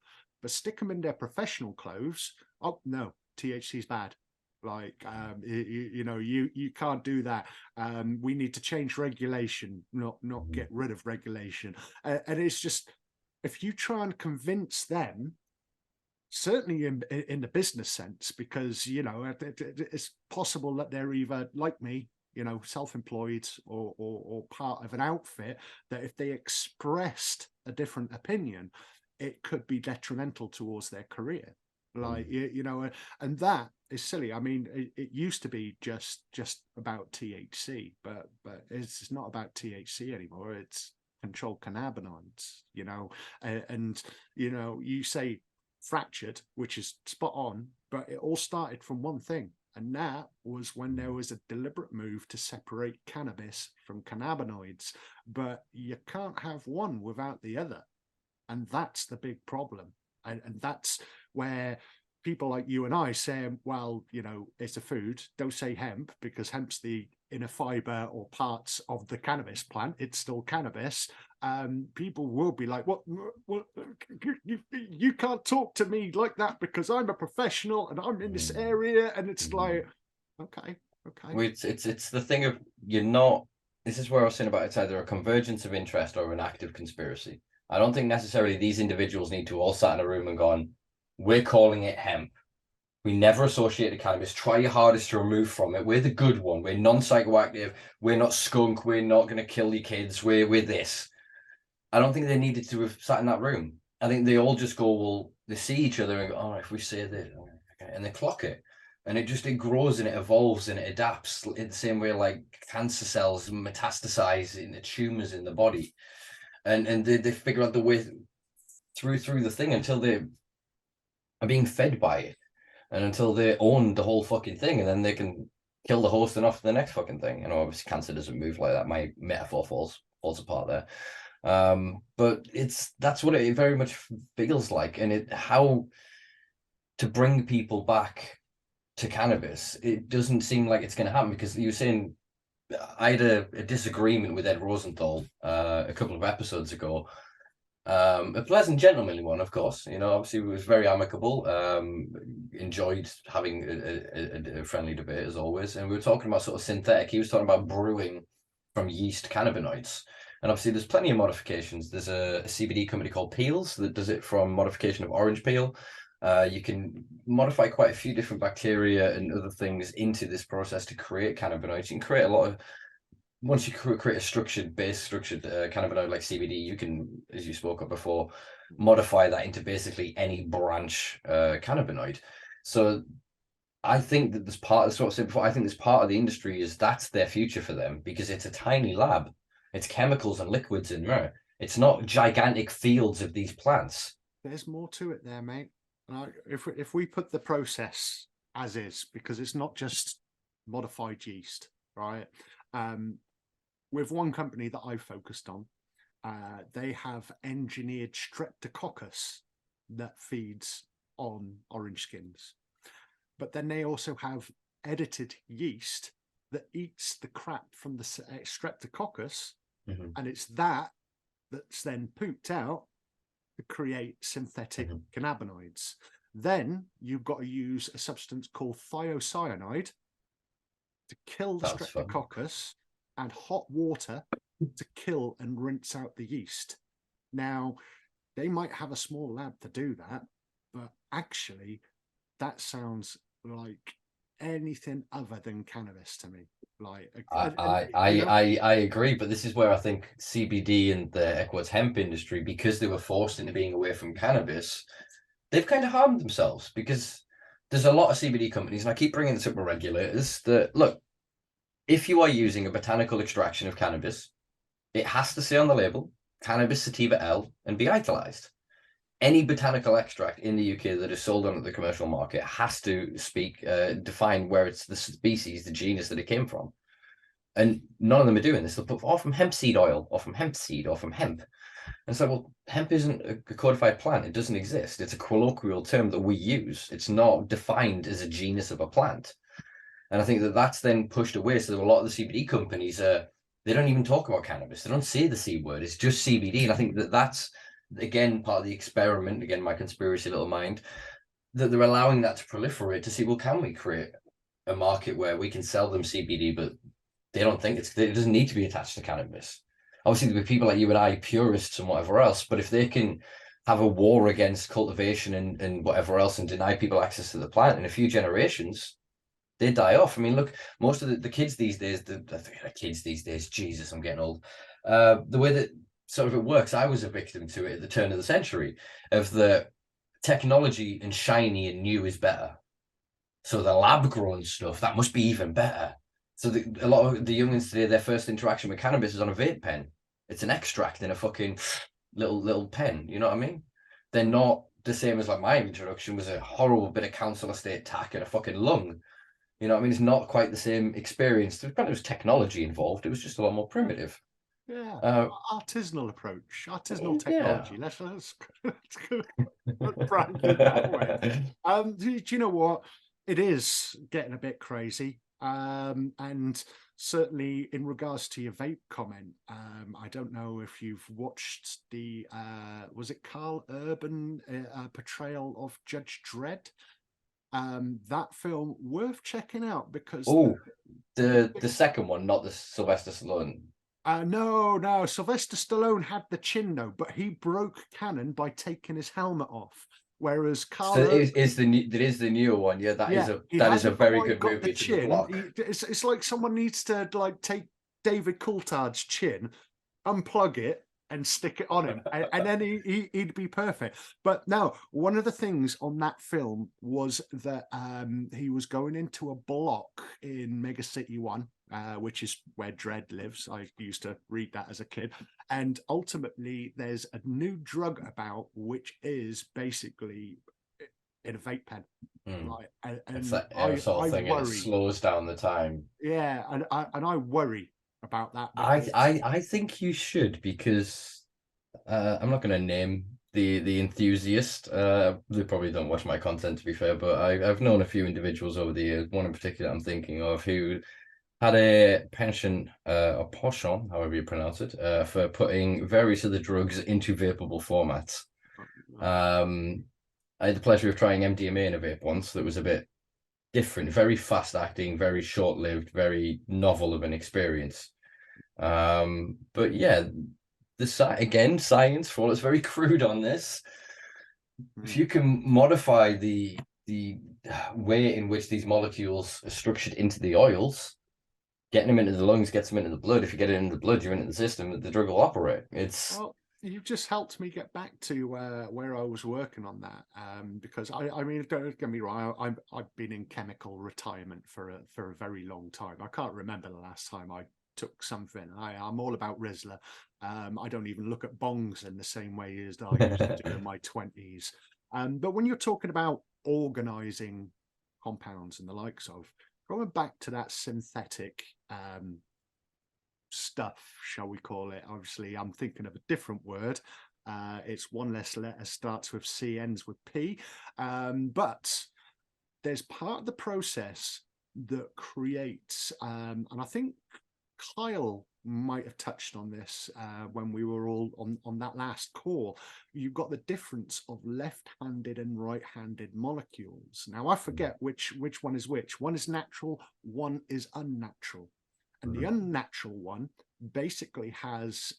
But stick them in their professional clothes, oh no, THC's bad. Like, you can't do that. We need to change regulation, not get rid of regulation. And it's just, if you try and convince them, certainly in the business sense, because, you know, it's possible that they're either like me, you know, self-employed or part of an outfit, that if they expressed a different opinion, it could be detrimental towards their career. Like, you know, and that is silly. I mean, it used to be just about THC, but it's not about THC anymore. It's controlled cannabinoids, you know, and you know, you say fractured, which is spot on, but it all started from one thing. And that was when there was a deliberate move to separate cannabis from cannabinoids. But you can't have one without the other. And that's the big problem. And that's where people like you and I say, well, you know, it's a food. Don't say hemp, because hemp's the in a fiber or parts of the cannabis plant, it's still cannabis. People will be like, what you can't talk to me like that because I'm a professional and I'm in this area. And it's like, okay. Well, it's the thing of, you're not, this is where I was saying about it's either a convergence of interest or an active conspiracy. I don't think necessarily these individuals need to all sat in a room and gone, we're calling it hemp. We never associated cannabis. Try your hardest to remove from it. We're the good one. We're non-psychoactive. We're not skunk. We're not going to kill your kids. We're this. I don't think they needed to have sat in that room. I think they all just go, well, they see each other and go, all right, if we say this, and they clock it. And it grows and it evolves and it adapts in the same way like cancer cells metastasize into tumors in the body. And they figure out the way through the thing until they are being fed by it. And until they own the whole fucking thing, and then they can kill the host and off to the next fucking thing. You know, obviously cancer doesn't move like that. My metaphor falls apart there. But that's what it very much feels like. And how to bring people back to cannabis, it doesn't seem like it's going to happen, because you were saying I had a disagreement with Ed Rosenthal a couple of episodes ago. A pleasant gentlemanly one, of course. You know, obviously it was very amicable. Enjoyed having a friendly debate as always. And we were talking about sort of synthetic. He was talking about brewing from yeast cannabinoids. And obviously there's plenty of modifications. There's a CBD company called Peels that does it from modification of orange peel. You can modify quite a few different bacteria and other things into this process to create cannabinoids. You can create a lot of, once you create a structured cannabinoid like CBD, you can, as you spoke of before, modify that into basically any branch cannabinoid. So I think that this part, that's what I said before, I think this part of the industry that's their future for them, because it's a tiny lab. It's chemicals and liquids in there. It's not gigantic fields of these plants. There's more to it there, mate. If we put the process as is, because it's not just modified yeast, right? With one company that I've focused on, they have engineered streptococcus that feeds on orange skins. But then they also have edited yeast that eats the crap from the streptococcus, and it's that's then pooped out to create synthetic cannabinoids. Then you've got to use a substance called thiocyanide to kill the streptococcus, and hot water to kill and rinse out the yeast. Now, they might have a small lab to do that, but actually that sounds like anything other than cannabis to me. Like I agree, but this is where I think CBD and the Equus hemp industry, because they were forced into being away from cannabis, they've kind of harmed themselves, because there's a lot of CBD companies, and I keep bringing this up with regulators, that look, if you are using a botanical extraction of cannabis, it has to say on the label cannabis sativa L and be italized. Any botanical extract in the UK that is sold on the commercial market has to define where it's the species, the genus that it came from. And none of them are doing this. They'll put or from hemp seed oil, or from hemp seed, or from hemp. And so, well, hemp isn't a codified plant. It doesn't exist. It's a colloquial term that we use. It's not defined as a genus of a plant. And I think that's then pushed away. So a lot of the CBD companies, they don't even talk about cannabis. They don't say the C word. It's just CBD. And I think that's, again, part of the experiment, again, my conspiracy little mind, that they're allowing that to proliferate to see, well, can we create a market where we can sell them CBD, but they don't think it doesn't need to be attached to cannabis. Obviously, there'll be people like you and I, purists and whatever else, but if they can have a war against cultivation and whatever else and deny people access to the plant in a few generations, they die off. I mean, look, most of the kids these days, Jesus, I'm getting old. The way that sort of it works, I was a victim to it at the turn of the century, of the technology and shiny and new is better. So the lab grown stuff, that must be even better. So a lot of the youngins today, their first interaction with cannabis is on a vape pen. It's an extract in a fucking little pen. You know what I mean? They're not the same as like my introduction was a horrible bit of council estate tack and a fucking lung. You know what I mean? It's not quite the same experience. There was technology involved. It was just a lot more primitive. Yeah, artisanal approach, artisanal technology. Yeah. Let's brand it that way. Do you know what? It is getting a bit crazy. And certainly in regards to your vape comment, I don't know if you've watched the was it Carl Urban portrayal of Judge Dredd? That film worth checking out because Oh, the second one, not the Sylvester Stallone. no, Sylvester Stallone had the chin though, but he broke canon by taking his helmet off. Whereas So Carl Urban, it is the newer one. Yeah, he that is a hasn't very quite good got the movie to chin. block. It's like someone needs to like take David Coulthard's chin, unplug it, and stick it on him, and then he'd be perfect. But no, one of the things on that film was that he was going into a block in Mega City 1, which is where Dredd lives. I used to read that as a kid. And ultimately, there's a new drug about, which is basically in a vape pen. Right. It's And that aerosol I thing, and it worry. slows down the time. Yeah, and I worry about that I because I I think you should, because I'm not going to name the enthusiast. They probably don't watch my content, to be fair, but I've known a few individuals over the years. One in particular I'm thinking of, who had a penchant, or penchant, however you pronounce it, for putting various of the drugs into vapable formats. I had the pleasure of trying MDMA in a vape once that was a bit different, very fast acting, very short lived, very novel of an experience. But yeah, again, science, for all it's very crude on this, if you can modify the way in which these molecules are structured into the oils, getting them into the lungs gets them into the blood. If you get it in the blood, you're into the system, the drug will operate. well, you've just helped me get back to where I was working on that, because I mean, don't get me wrong, I've been in chemical retirement for a very long time. I can't remember the last time I took something. I'm all about Rizla. I don't even look at bongs in the same way as I used to do in my 20s. But when you're talking about organizing compounds and the likes of, going back to that synthetic stuff, shall we call it? Obviously, I'm thinking of a different word. It's one less letter, starts with C, ends with P. But there's part of the process that creates, and I think Kyle might have touched on this when we were all on that last call. You've got the difference of left-handed and right-handed molecules. Now, I forget which one is which. One is natural, one is unnatural. And the unnatural one basically has,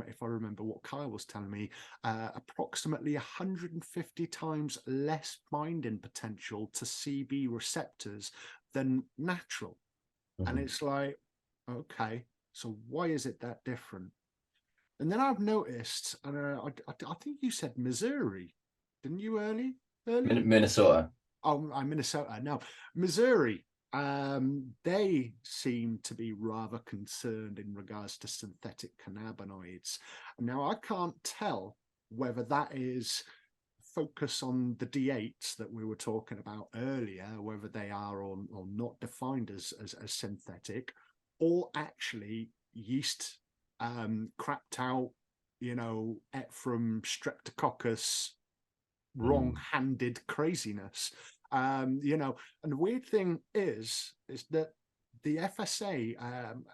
if I remember what Kyle was telling me, approximately 150 times less binding potential to CB receptors than natural. And it's like, okay, so why is it that different? And then I've noticed, and I think you said Missouri, didn't you, earlier? Minnesota. Oh, I'm Minnesota. No, Missouri. They seem to be rather concerned in regards to synthetic cannabinoids. Now, I can't tell whether that is focus on the D8s that we were talking about earlier, whether they are or not defined as synthetic, or actually yeast crapped out, from streptococcus, wrong-handed craziness. And the weird thing is that the FSA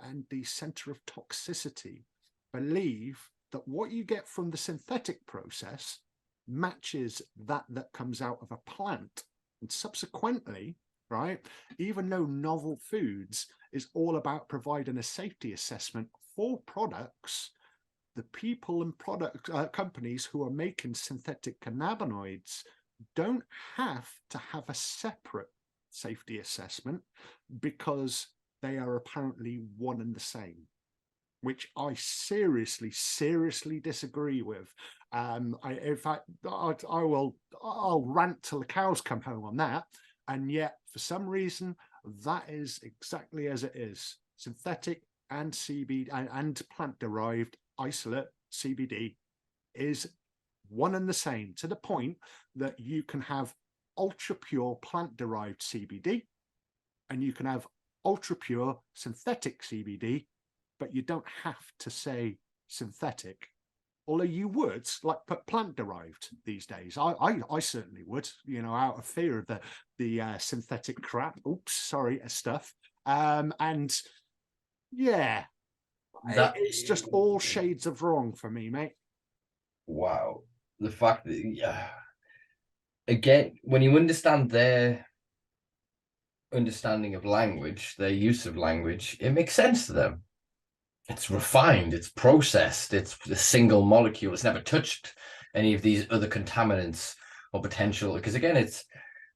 and the Center of Toxicity believe that what you get from the synthetic process matches that comes out of a plant. And subsequently, right, even though novel foods is all about providing a safety assessment for products, the people and product companies who are making synthetic cannabinoids don't have to have a separate safety assessment because they are apparently one and the same, which I seriously disagree with. In fact, I'll rant till the cows come home on that. And yet, for some reason, that is exactly as it is. Synthetic and CBD and plant-derived isolate CBD is one and the same, to the point that you can have ultra pure plant-derived CBD and you can have ultra pure synthetic CBD, but you don't have to say synthetic. Although you would, like, put plant-derived these days. I certainly would, out of fear of the synthetic crap. Oops, sorry, stuff. And yeah, it's just all shades of wrong for me, mate. Wow. The fact that, again, when you understand their understanding of language, their use of language, it makes sense to them. It's refined, it's processed, it's a single molecule, it's never touched any of these other contaminants or potential, because again,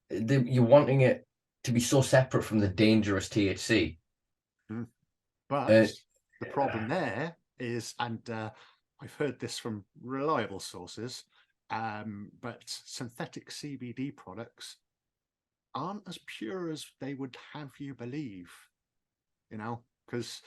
you're wanting it to be so separate from the dangerous THC. But the problem there is, and I've heard this from reliable sources, but synthetic CBD products aren't as pure as they would have you believe, because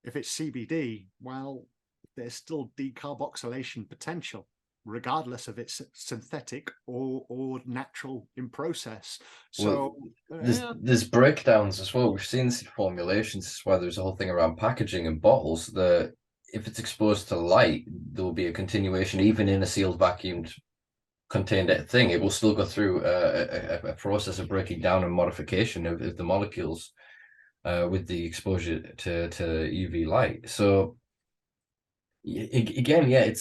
if it's CBD, well, there's still decarboxylation potential, regardless of it's synthetic or natural in process. So there's breakdowns as well. We've seen this in formulations. That's why there's a whole thing around packaging and bottles that if it's exposed to light, there will be a continuation, even in a sealed, vacuumed, contained thing. It will still go through a process of breaking down and modification of the molecules with the exposure to UV light. So again, yeah,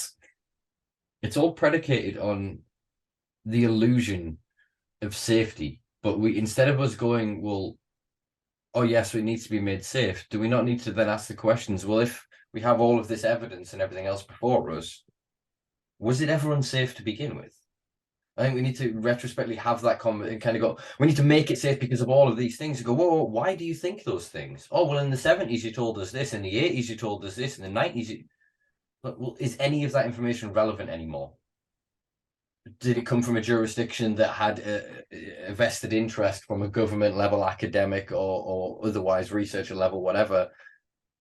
it's all predicated on the illusion of safety. But instead of us going, well, oh yes, it needs to be made safe, do we not need to then ask the questions, well, if we have all of this evidence and everything else before us, was it ever unsafe to begin with? I think we need to retrospectively have that comment and kind of go, we need to make it safe because of all of these things. Go, whoa, why do you think those things? Oh, well, in the 70s, you told us this. In the 80s, you told us this. In the 90s, well, is any of that information relevant anymore? Did it come from a jurisdiction that had a vested interest from a government level academic or otherwise researcher level, whatever,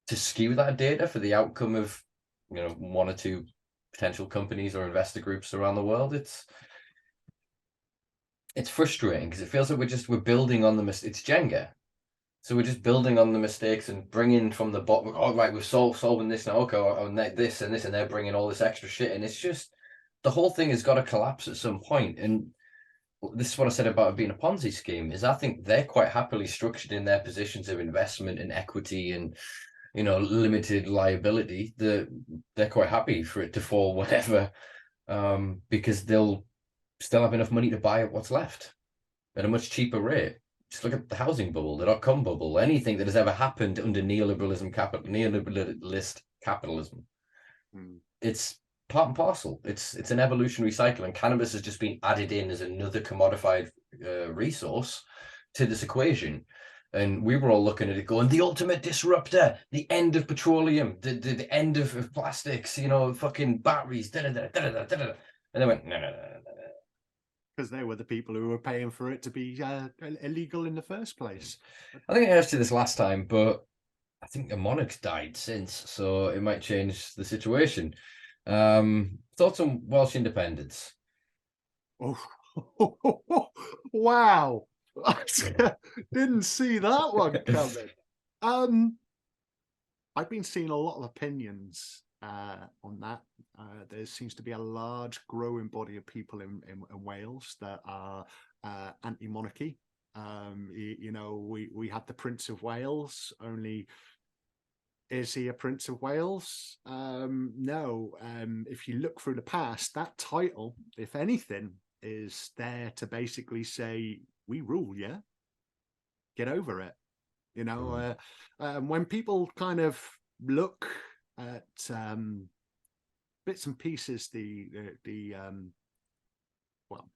to skew that data for the outcome of, one or two potential companies or investor groups around the world? It's frustrating because it feels like we're building on it's Jenga. So we're just building on the mistakes and bringing from the bottom. Oh, right, we're solving this now. Okay, and this and this, and they're bringing all this extra shit. And it's just, the whole thing has got to collapse at some point. And this is what I said about it being a Ponzi scheme, is I think they're quite happily structured in their positions of investment and equity and, limited liability. They're quite happy for it to fall whatever, because they'll still have enough money to buy what's left at a much cheaper rate. Just look at the housing bubble, the dot-com bubble, anything that has ever happened under neoliberalist capitalism. It's part and parcel. It's an evolutionary cycle, and cannabis has just been added in as another commodified resource to this equation. And we were all looking at it going, the ultimate disruptor, the end of petroleum, the end of plastics, fucking batteries, da-da-da-da-da-da-da. And they went, no. Because they were the people who were paying for it to be illegal in the first place. I think I asked you this last time, but I think the monarch's died since, so it might change the situation. Thoughts on Welsh independence? Oh, wow. Didn't see that one coming. I've been seeing a lot of opinions on that. There seems to be a large growing body of people in Wales that are anti-monarchy. We had the Prince of Wales, only is he a Prince of Wales? No. If you look through the past, that title, if anything, is there to basically say, we rule, yeah? Get over it. When people kind of look at bits and pieces,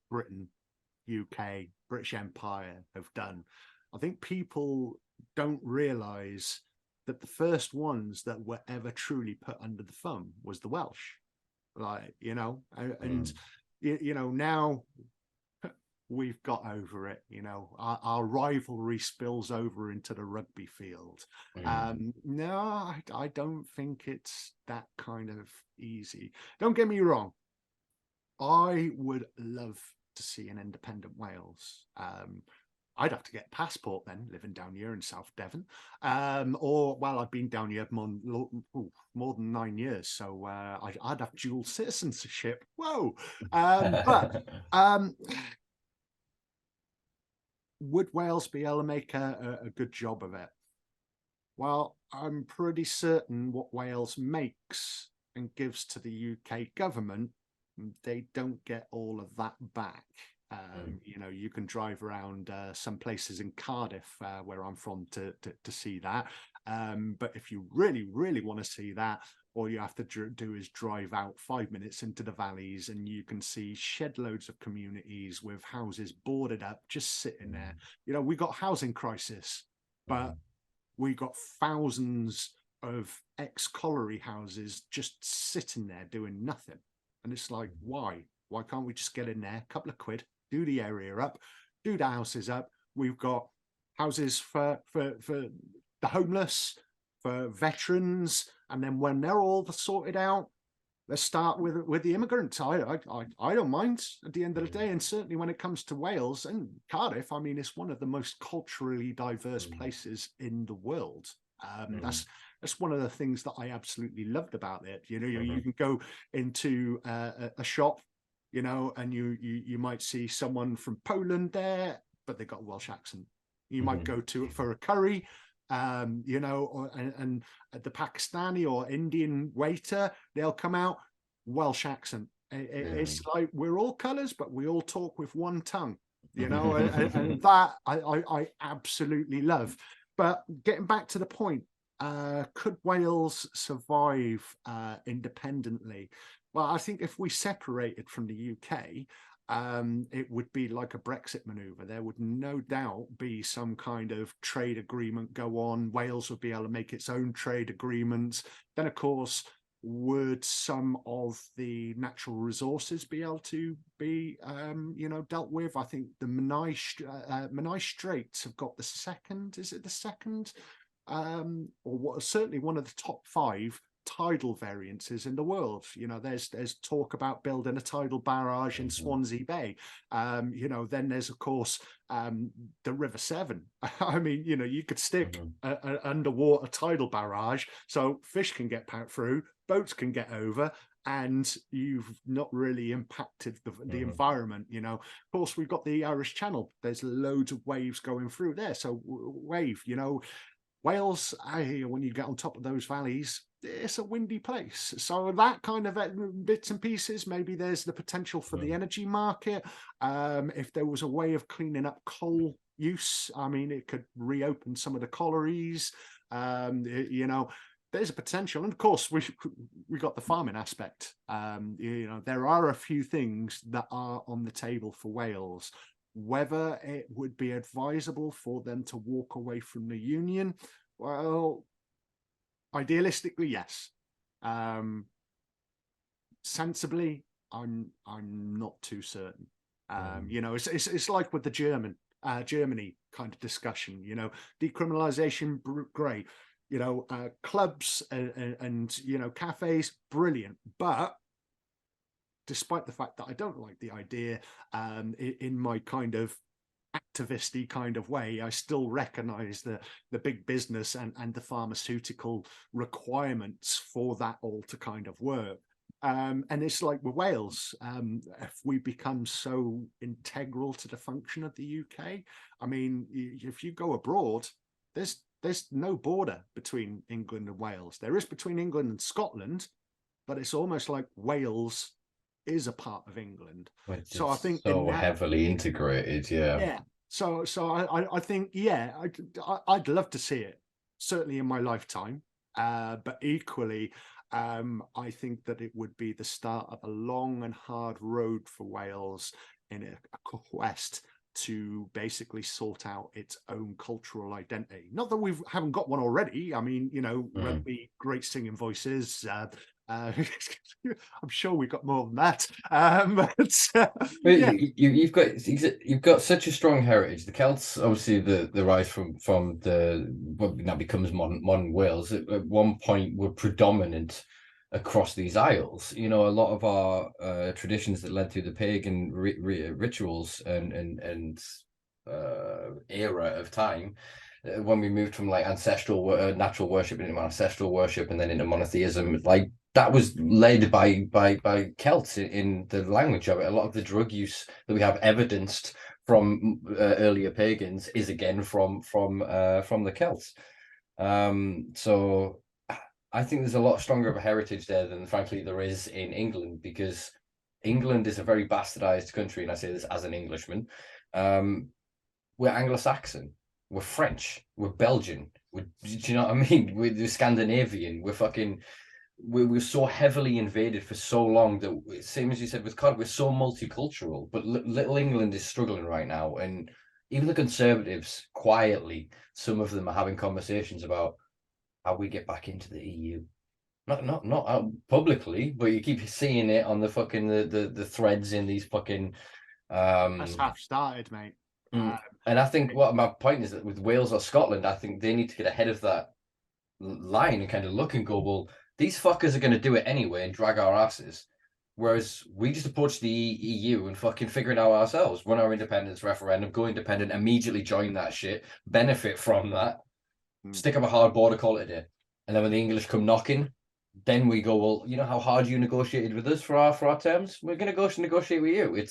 Britain, UK, British Empire have done, I think people don't realise that the first ones that were ever truly put under the thumb was the Welsh, now we've got over it. Our rivalry spills over into the rugby field. No, I don't think it's that kind of easy. Don't get me wrong, I would love to see an independent Wales. I'd have to get a passport then, living down here in South Devon. I've been down here more than 9 years, so I'd have dual citizenship. Whoa! would Wales be able to make a good job of it? Well, I'm pretty certain what Wales makes and gives to the UK government, they don't get all of that back. You know, you can drive around some places in Cardiff, where I'm from, to see that. But if you really, really want to see that, all you have to do is drive out 5 minutes into the valleys, and you can see shed loads of communities with houses boarded up, just sitting there. You know, we got housing crisis, but we got thousands of ex-colliery houses just sitting there doing nothing. And it's like, why? Why can't we just get in there, a couple of quid, do the area up, do the houses up? We've got houses for the homeless, for veterans, and then when they're all sorted out, let's start with the immigrants. I don't mind at the end of the day, and certainly when it comes to Wales and Cardiff, I mean, it's one of the most culturally diverse places in the world. That's one of the things that I absolutely loved about it. You know, you can go into a shop, you know, and you might see someone from Poland there, but they got a Welsh accent. You might go to it for a curry, you know, and the Pakistani or Indian waiter, they'll come out Welsh accent. It's like we're all colours, but we all talk with one tongue, you know, and that I absolutely love. But getting back to the point, could Wales survive independently? Well, I think if we separated from the UK, it would be like a Brexit maneuver. There would no doubt be some kind of trade agreement go on. Wales would be able to make its own trade agreements. Then, of course, would some of the natural resources be able to be, you know, dealt with? I think the Menai Straits have got the second, is it the second? Or what, certainly one of the top 5 tidal variances in the world. You know, there's talk about building a tidal barrage in Swansea Bay. You know, then there's of course the River Severn. I mean, you know, you could stick an underwater tidal barrage so fish can get through, boats can get over, and you've not really impacted the environment. You know, of course, we've got the Irish Channel. There's loads of waves going through there. So wave, you know, Wales, when you get on top of those valleys, it's a windy place. So that kind of bits and pieces, maybe there's the potential for the energy market. If there was a way of cleaning up coal use, I mean, it could reopen some of the collieries. You know, there's a potential. And of course, we got the farming aspect. You know, there are a few things that are on the table for Wales. Whether it would be advisable for them to walk away from the union, well, idealistically, yes. Sensibly, I'm not too certain. You know, it's like with the Germany kind of discussion. You know, decriminalization, great. You know, clubs and you know, cafes, brilliant, but despite the fact that I don't like the idea, in my kind of activisty kind of way, I still recognize the big business and the pharmaceutical requirements for that all to kind of work. And it's like with Wales, if we become so integral to the function of the UK, I mean, if you go abroad, there's no border between England and Wales. There is between England and Scotland, but it's almost like Wales is a part of England. So I think so heavily integrated, yeah. Yeah. So I think, yeah, I'd love to see it, certainly in my lifetime. But equally, I think that it would be the start of a long and hard road for Wales in a quest to basically sort out its own cultural identity. Not that we haven't got one already. I mean, you know, rugby, great singing voices. I'm sure we've got more than that. Yeah. You've got such a strong heritage. The Celts, obviously, the rise from the what now becomes modern Wales, at one point were predominant across these isles. You know, a lot of our traditions that led through the pagan rituals and era of time, when we moved from like ancestral natural worship into ancestral worship and then into monotheism, like that was led by Celts in the language of it. A lot of the drug use that we have evidenced earlier pagans is again from the Celts. So I think there's a lot stronger of a heritage there than frankly there is in England, because England is a very bastardized country, and I say this as an Englishman. We're Anglo-Saxon, we're French, we're Belgian, do you know what I mean? We're Scandinavian, we're so heavily invaded for so long that, same as you said with COD, we're so multicultural. But little England is struggling right now, and even the Conservatives, quietly, some of them are having conversations about how we get back into the EU. Not out publicly, but you keep seeing it on the fucking the threads in these fucking. That's half started, mate. And I think what my point is that with Wales or Scotland, I think they need to get ahead of that line and kind of look and go, well, these fuckers are going to do it anyway and drag our asses. Whereas we just approach the EU and fucking figure it out ourselves, run our independence referendum, go independent, immediately join that shit, benefit from that, stick up a hard border, call it a day. And then when the English come knocking, then we go, well, you know how hard you negotiated with us for our terms? We're going to go negotiate with you.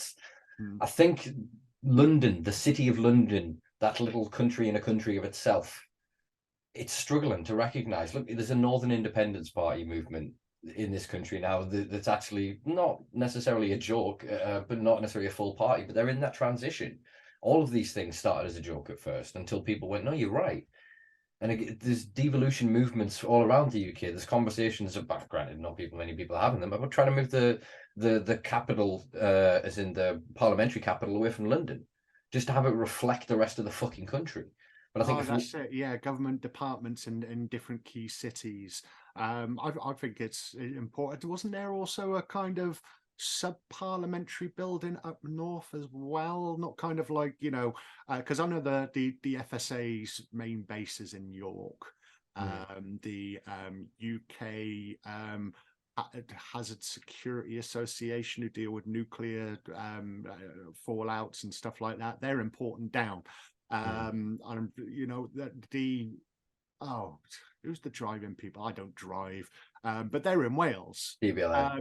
I think London, the city of London, that little country in a country of itself, it's struggling to recognize. Look, there's a Northern Independence Party movement in this country now that's actually not necessarily a joke, but not necessarily a full party, but they're in that transition. All of these things started as a joke at first until people went, no, you're right. And there's devolution movements all around the UK. There's conversations about, granted, not many people are having them, but we're trying to move the capital, as in the parliamentary capital, away from London, just to have it reflect the rest of the fucking country. But I think that's it. Yeah, government departments in different key cities. I think it's important. Wasn't there also a kind of sub-parliamentary building up north as well? Not kind of like, because I know the FSA's main base is in York. The UK Hazard Security Association, who deal with nuclear fallouts and stuff like that, they're important down. And who's the driving people? I don't drive, but they're in Wales. So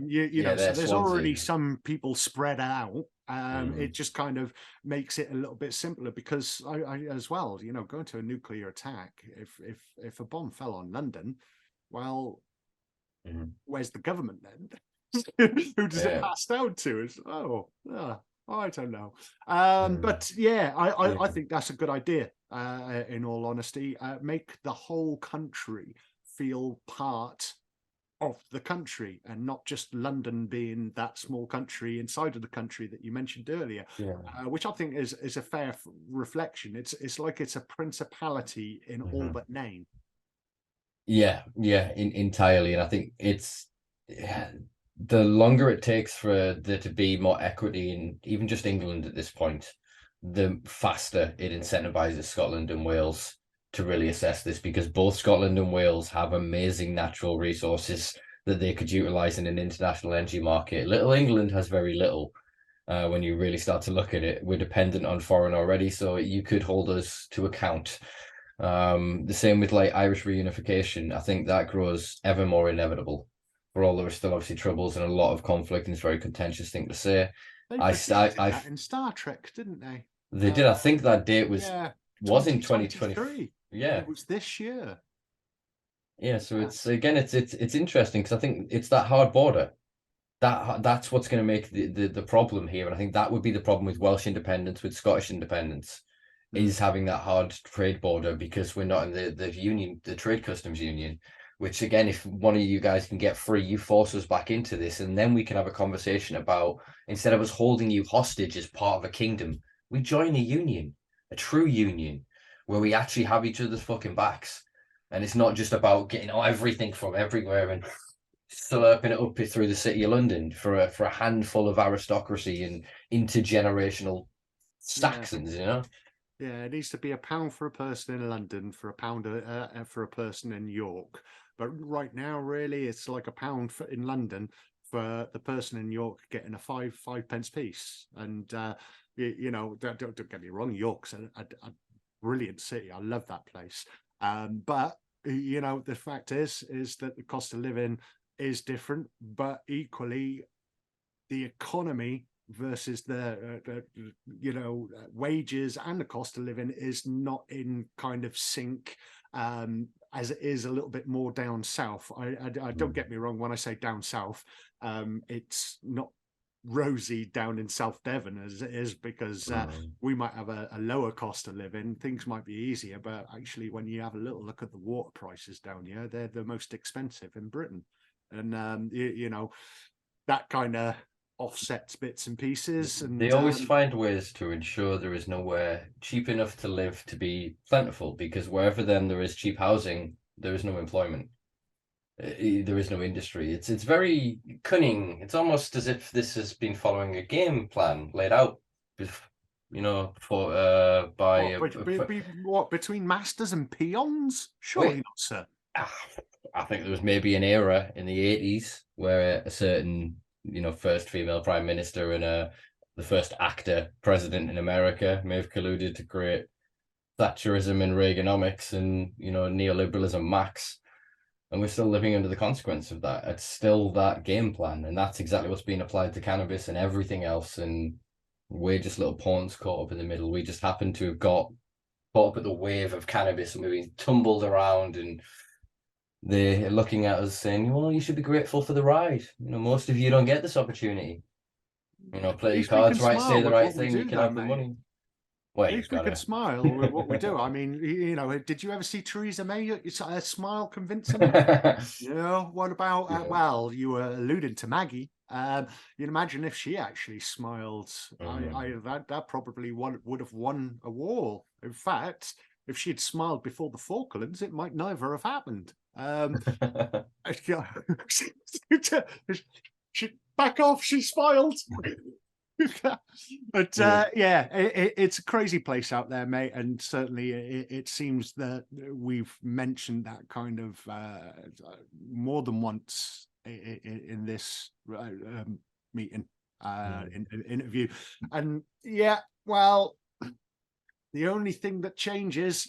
there's already some people spread out. It just kind of makes it a little bit simpler, because I as well, going to a nuclear attack, if a bomb fell on London, well, where's the government then? Who does it pass down to? It's I don't know. But yeah, I think that's a good idea, in all honesty. Make the whole country feel part of the country, and not just London being that small country inside of the country that you mentioned earlier, which I think is a fair reflection. It's like it's a principality in all but name. Entirely. And I think it's the longer it takes for there to be more equity in even just England at this point, the faster it incentivizes Scotland and Wales to really assess this, because both Scotland and Wales have amazing natural resources that they could utilize in an international energy market. Little England has very little. When you really start to look at it, we're dependent on foreign already, so you could hold us to account. The same with like Irish reunification. I think that grows ever more inevitable. For all there are still obviously troubles and a lot of conflict, and it's a very contentious thing to say. They predicted that in Star Trek, didn't they? They did. I think that date was in 2023. Yeah, it was this year. Yeah, so it's interesting, because I think it's that hard border that's what's going to make the problem here, and I think that would be the problem with Welsh independence, with Scottish independence, is having that hard trade border, because we're not in the union, the trade customs union. Which again, if one of you guys can get free, you force us back into this, and then we can have a conversation about, instead of us holding you hostage as part of a kingdom, we join a union, a true union, where we actually have each other's fucking backs, and it's not just about getting everything from everywhere and slurping it up through the city of London for a handful of aristocracy and intergenerational Saxons, Yeah, it needs to be £1 for a person in London, for £1 for a person in York. But right now, really, it's like £1 in London for the person in York getting a 5 pence piece. And don't get me wrong, York's a brilliant city. I love that place. But the fact is that the cost of living is different, but equally, the economy versus the wages and the cost of living is not in kind of sync, as it is a little bit more down south. I don't get me wrong when I say down south, it's not rosy down in South Devon as it is, because we might have a lower cost of living, things might be easier, but actually when you have a little look at the water prices down here, they're the most expensive in Britain. And that kind of offsets bits and pieces, and they always find ways to ensure there is nowhere cheap enough to live to be plentiful, because wherever then there is cheap housing, there is no employment. There is no industry. It's very cunning. It's almost as if this has been following a game plan laid out, for by what between masters and peons? Surely not, sir. I think there was maybe an era in the 80s where a certain first female prime minister and the first actor president in America may have colluded to create Thatcherism and Reaganomics and neoliberalism max. And we're still living under the consequence of that. It's still that game plan. And that's exactly what's being applied to cannabis and everything else. And we're just little pawns caught up in the middle. We just happen to have got caught up at the wave of cannabis and we're being tumbled around. And they're looking at us saying, well, you should be grateful for the ride. Most of you don't get this opportunity. Play your cards right, say the right thing, you can have the money. Well, at least we could smile with what we do. I mean, did you ever see Theresa May? A smile convincing her? What about, well, you were alluding to Maggie. You'd imagine if she actually smiled, that probably would have won a war. In fact, if she'd smiled before the Falklands, it might never have happened. She back off, she smiled. But it's a crazy place out there, mate, and certainly it seems that we've mentioned that kind of more than once in this meeting, in interview. And well, the only thing that changes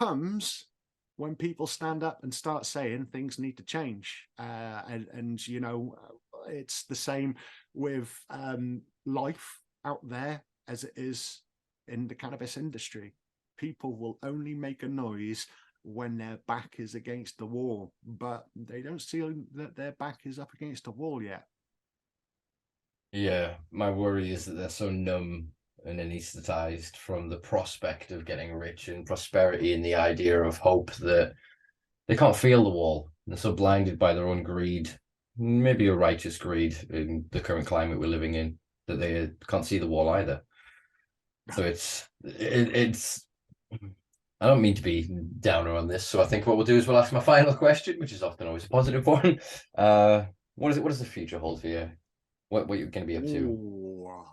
comes when people stand up and start saying things need to change, and it's the same with life out there as it is in the cannabis industry. People will only make a noise when their back is against the wall, but they don't see that their back is up against the wall yet. Yeah, my worry is that they're so numb and anesthetized from the prospect of getting rich and prosperity and the idea of hope that they can't feel the wall. They're so blinded by their own greed, maybe a righteous greed in the current climate we're living in, that they can't see the wall either. So it's I don't mean to be downer on this, so I think what we'll do is we'll ask my final question, which is often always a positive one. What does the future hold for you? What you're going to be up to?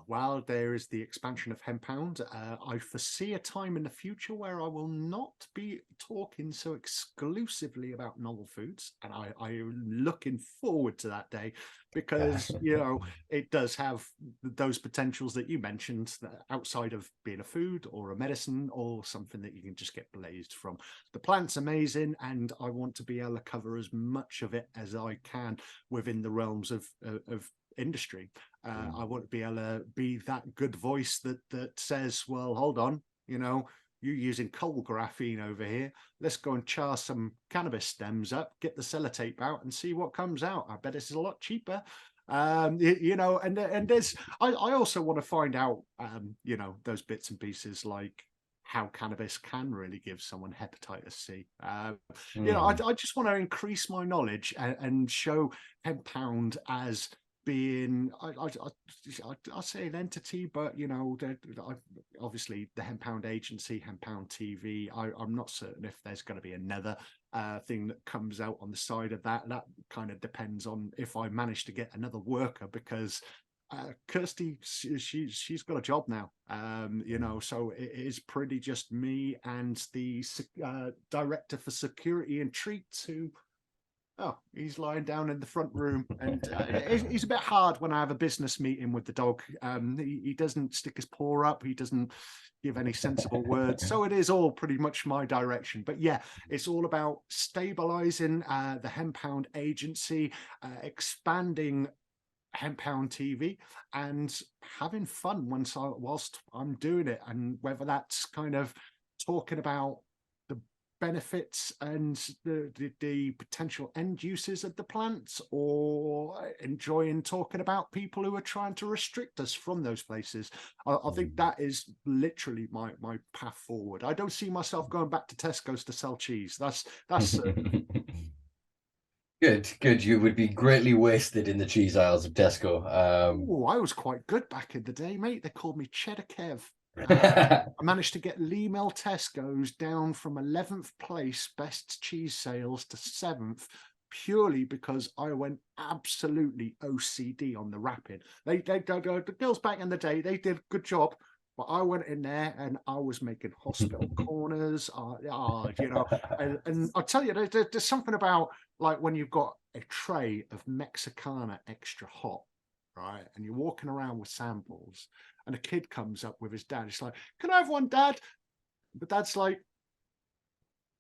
Well, there is the expansion of Hemp Hound. I foresee a time in the future where I will not be talking so exclusively about novel foods, and I'm looking forward to that day, because it does have those potentials that you mentioned, that outside of being a food or a medicine or something that you can just get blazed from. The plant's amazing, and I want to be able to cover as much of it as I can within the realms of industry. I want to be able to be that good voice that says, well, hold on, you're using coal graphene over here, let's go and char some cannabis stems up, get the sellotape out and see what comes out. I bet it's a lot cheaper. And there's I also want to find out those bits and pieces, like how cannabis can really give someone hepatitis C. I just want to increase my knowledge and show Hemp Hound as being, I'll say an entity, but obviously the Hemp Hound Agency, Hemp Hound TV. I'm not certain if there's going to be another thing that comes out on the side of that. That kind of depends on if I manage to get another worker, because Kirsty, she's got a job now, so it is pretty just me and the director for security and treats, who he's lying down in the front room, and he's a bit hard when I have a business meeting with the dog. He doesn't stick his paw up, he doesn't give any sensible words, so it is all pretty much my direction. But yeah, it's all about stabilizing the Hemp Hound Agency, expanding Hemp Hound TV and having fun whilst I'm doing it, and whether that's kind of talking about the benefits and the potential end uses of the plants, or enjoying talking about people who are trying to restrict us from those places. I think that is literally my path forward. I don't see myself going back to Tesco's to sell cheese. That's Good. You would be greatly wasted in the cheese aisles of Tesco. I was quite good back in the day, mate. They called me Cheddar Kev. I managed to get Lemel Tesco's down from 11th place best cheese sales to 7th, purely because I went absolutely OCD on the wrapping. The girls back in the day, they did a good job. But I went in there and I was making hospital corners, and I'll tell you, there's something about like when you've got a tray of Mexicana extra hot, right? And you're walking around with samples and a kid comes up with his dad. It's like, can I have one, Dad? But Dad's like,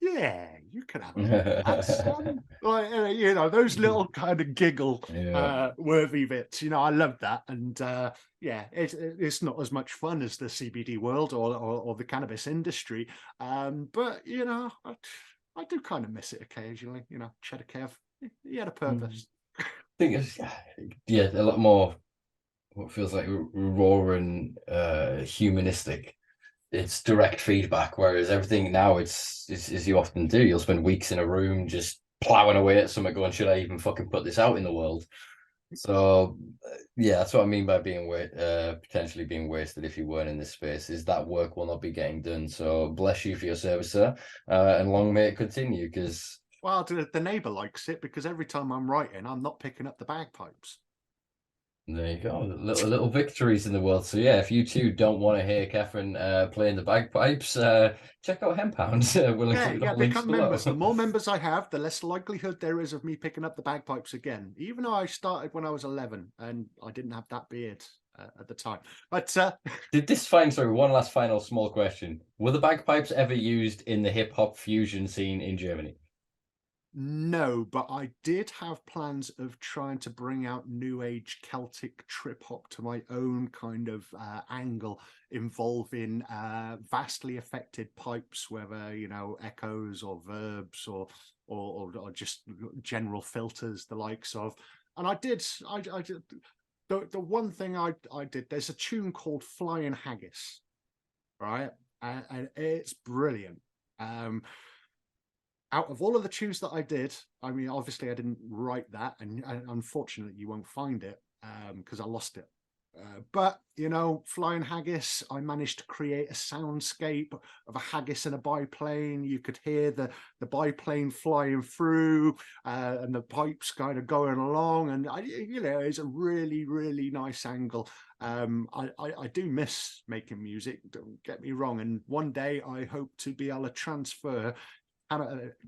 yeah, you can have that, son. Like, those little kind of giggle worthy bits. I love that. And it's not as much fun as the CBD world or the cannabis industry. But I do kind of miss it occasionally. Cheddar Kev, he had a purpose. I think it's a lot more what feels like raw and humanistic. It's direct feedback, whereas everything now it's as you often do, you'll spend weeks in a room just plowing away at something going, should I even fucking put this out in the world? So that's what I mean by being potentially being wasted if you weren't in this space, is that work will not be getting done. So bless you for your service, sir, and long may it continue. Because the neighbour likes it, because every time I'm writing, I'm not picking up the bagpipes. There you go, little victories in the world. So if you too don't want to hear Cefyn playing the bagpipes, check out Hemp Hound. We'll include all links become below. members. The more members I have, the less likelihood there is of me picking up the bagpipes again. Even though I started when I was 11 and I didn't have that beard at the time. But one last final small question: were the bagpipes ever used in the hip hop fusion scene in Germany? No, but I did have plans of trying to bring out new age Celtic trip hop to my own kind of angle, involving vastly affected pipes, whether echoes or verbs or just general filters, the likes of. And I did. The one thing I did. There's a tune called Flying Haggis, right, and it's brilliant. Out of all of the tunes that I did, I mean, obviously I didn't write that, and unfortunately you won't find it because I lost it. But Flying Haggis, I managed to create a soundscape of a haggis and a biplane. You could hear the biplane flying through and the pipes kind of going along, and it's a really, really nice angle. I do miss making music, don't get me wrong, and one day I hope to be able to transfer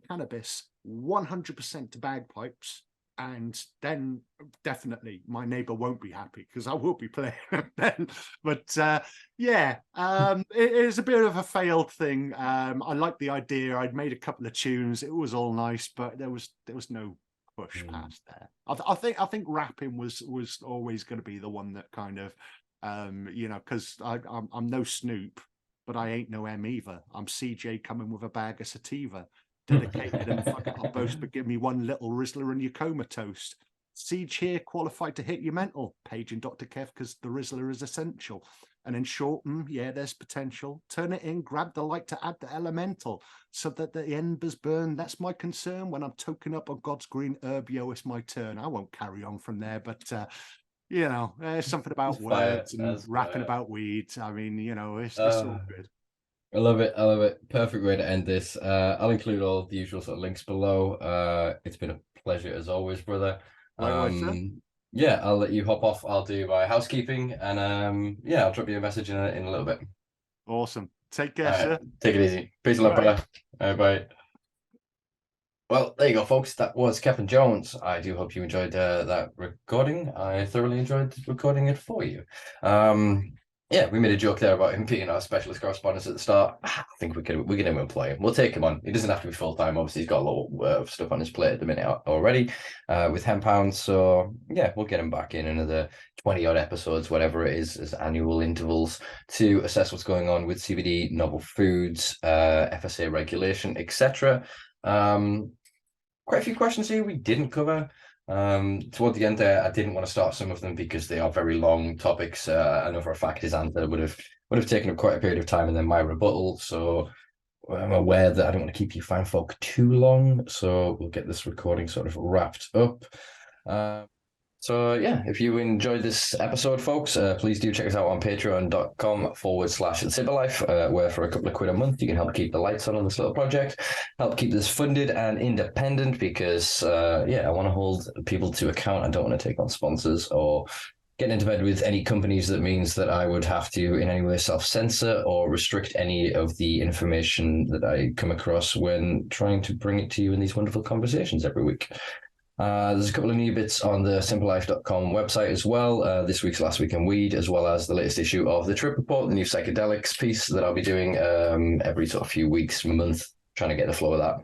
cannabis 100% to bagpipes, and then definitely my neighbor won't be happy because I will be playing then. But it is a bit of a failed thing. I like the idea. I'd made a couple of tunes, it was all nice, but there was no push past there. I think rapping was always going to be the one that kind of because I'm no Snoop, but I ain't no M either. I'm CJ coming with a bag of sativa, dedicated and fucking I'll boast, but give me one little Rizzler and your comatose. Siege here, qualified to hit your mental. Paging Dr. Kev because the Rizzler is essential. And in short, there's potential. Turn it in, grab the light to add the elemental, so that the embers burn. That's my concern when I'm toking up on God's green herb. It's my turn. I won't carry on from there, but there's something about words and rapping about weeds. I mean, it's all good. I love it. Perfect way to end this. I'll include all the usual sort of links below. It's been a pleasure as always, brother. I'll let you hop off. I'll do my housekeeping, and I'll drop you a message in a little bit. Awesome. Take care, sir. Take it easy. Peace and love, brother. Bye. Well, there you go, folks. That was Cefyn Jones. I do hope you enjoyed that recording. I thoroughly enjoyed recording it for you. Yeah, we made a joke there about him being our specialist correspondent at the start. I think we can even employ him. We'll take him on. He doesn't have to be full time. Obviously, he's got a lot of stuff on his plate at the minute already with Hemp Hound. So yeah, we'll get him back in another 20 odd episodes, whatever it is, as annual intervals to assess what's going on with CBD, novel foods, FSA regulation, etc. Quite a few questions here we didn't cover. Toward the end there, I didn't want to start some of them because they are very long topics. I know for a fact his answer would have taken up quite a period of time, and then my rebuttal. So I'm aware that I don't want to keep you fine folk too long. So we'll get this recording sort of wrapped up. So yeah, if you enjoyed this episode, folks, please do check us out on patreon.com/Simpa Life, where for a couple of quid a month, you can help keep the lights on this little project, help keep this funded and independent because, I want to hold people to account. I don't want to take on sponsors or get into bed with any companies that means that I would have to in any way self-censor or restrict any of the information that I come across when trying to bring it to you in these wonderful conversations every week. There's a couple of new bits on the simpalife.com website as well. This week's Last Week in Weed, as well as the latest issue of the Trip Report, the new psychedelics piece that I'll be doing every sort of few weeks, month, trying to get the flow of that.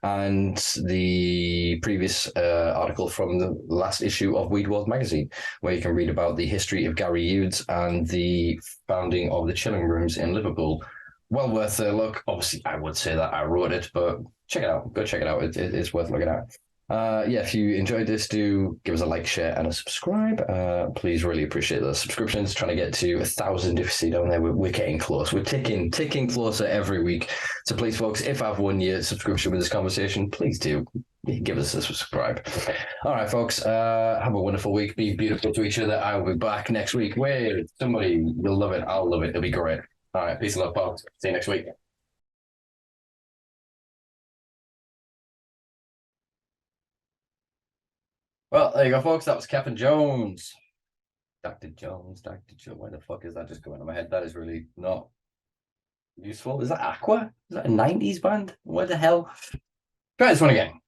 And the previous article from the last issue of Weed World magazine, where you can read about the history of Gary Hughes and the founding of the Chilling Rooms in Liverpool. Well worth a look. Obviously, I would say that I wrote it, but check it out. Go check it out. It's worth looking at. If you enjoyed this, do give us a like, share, and a subscribe. Please, really appreciate those subscriptions. Trying to get to 1,000. If you see down there, we're getting close. We're ticking closer every week. So please, folks, if I've won your subscription with this conversation, please do give us a subscribe. All right, folks. Have a wonderful week. Be beautiful to each other. I will be back next week. Wait, somebody, you'll love it. I'll love it. It'll be great. All right, peace and love, folks. See you next week. Well, there you go, folks. That was Cefyn Jones. Dr. Jones, why the fuck is that just going on my head? That is really not useful. Is that Aqua? Is that a 90s band? What the hell? Try this one again.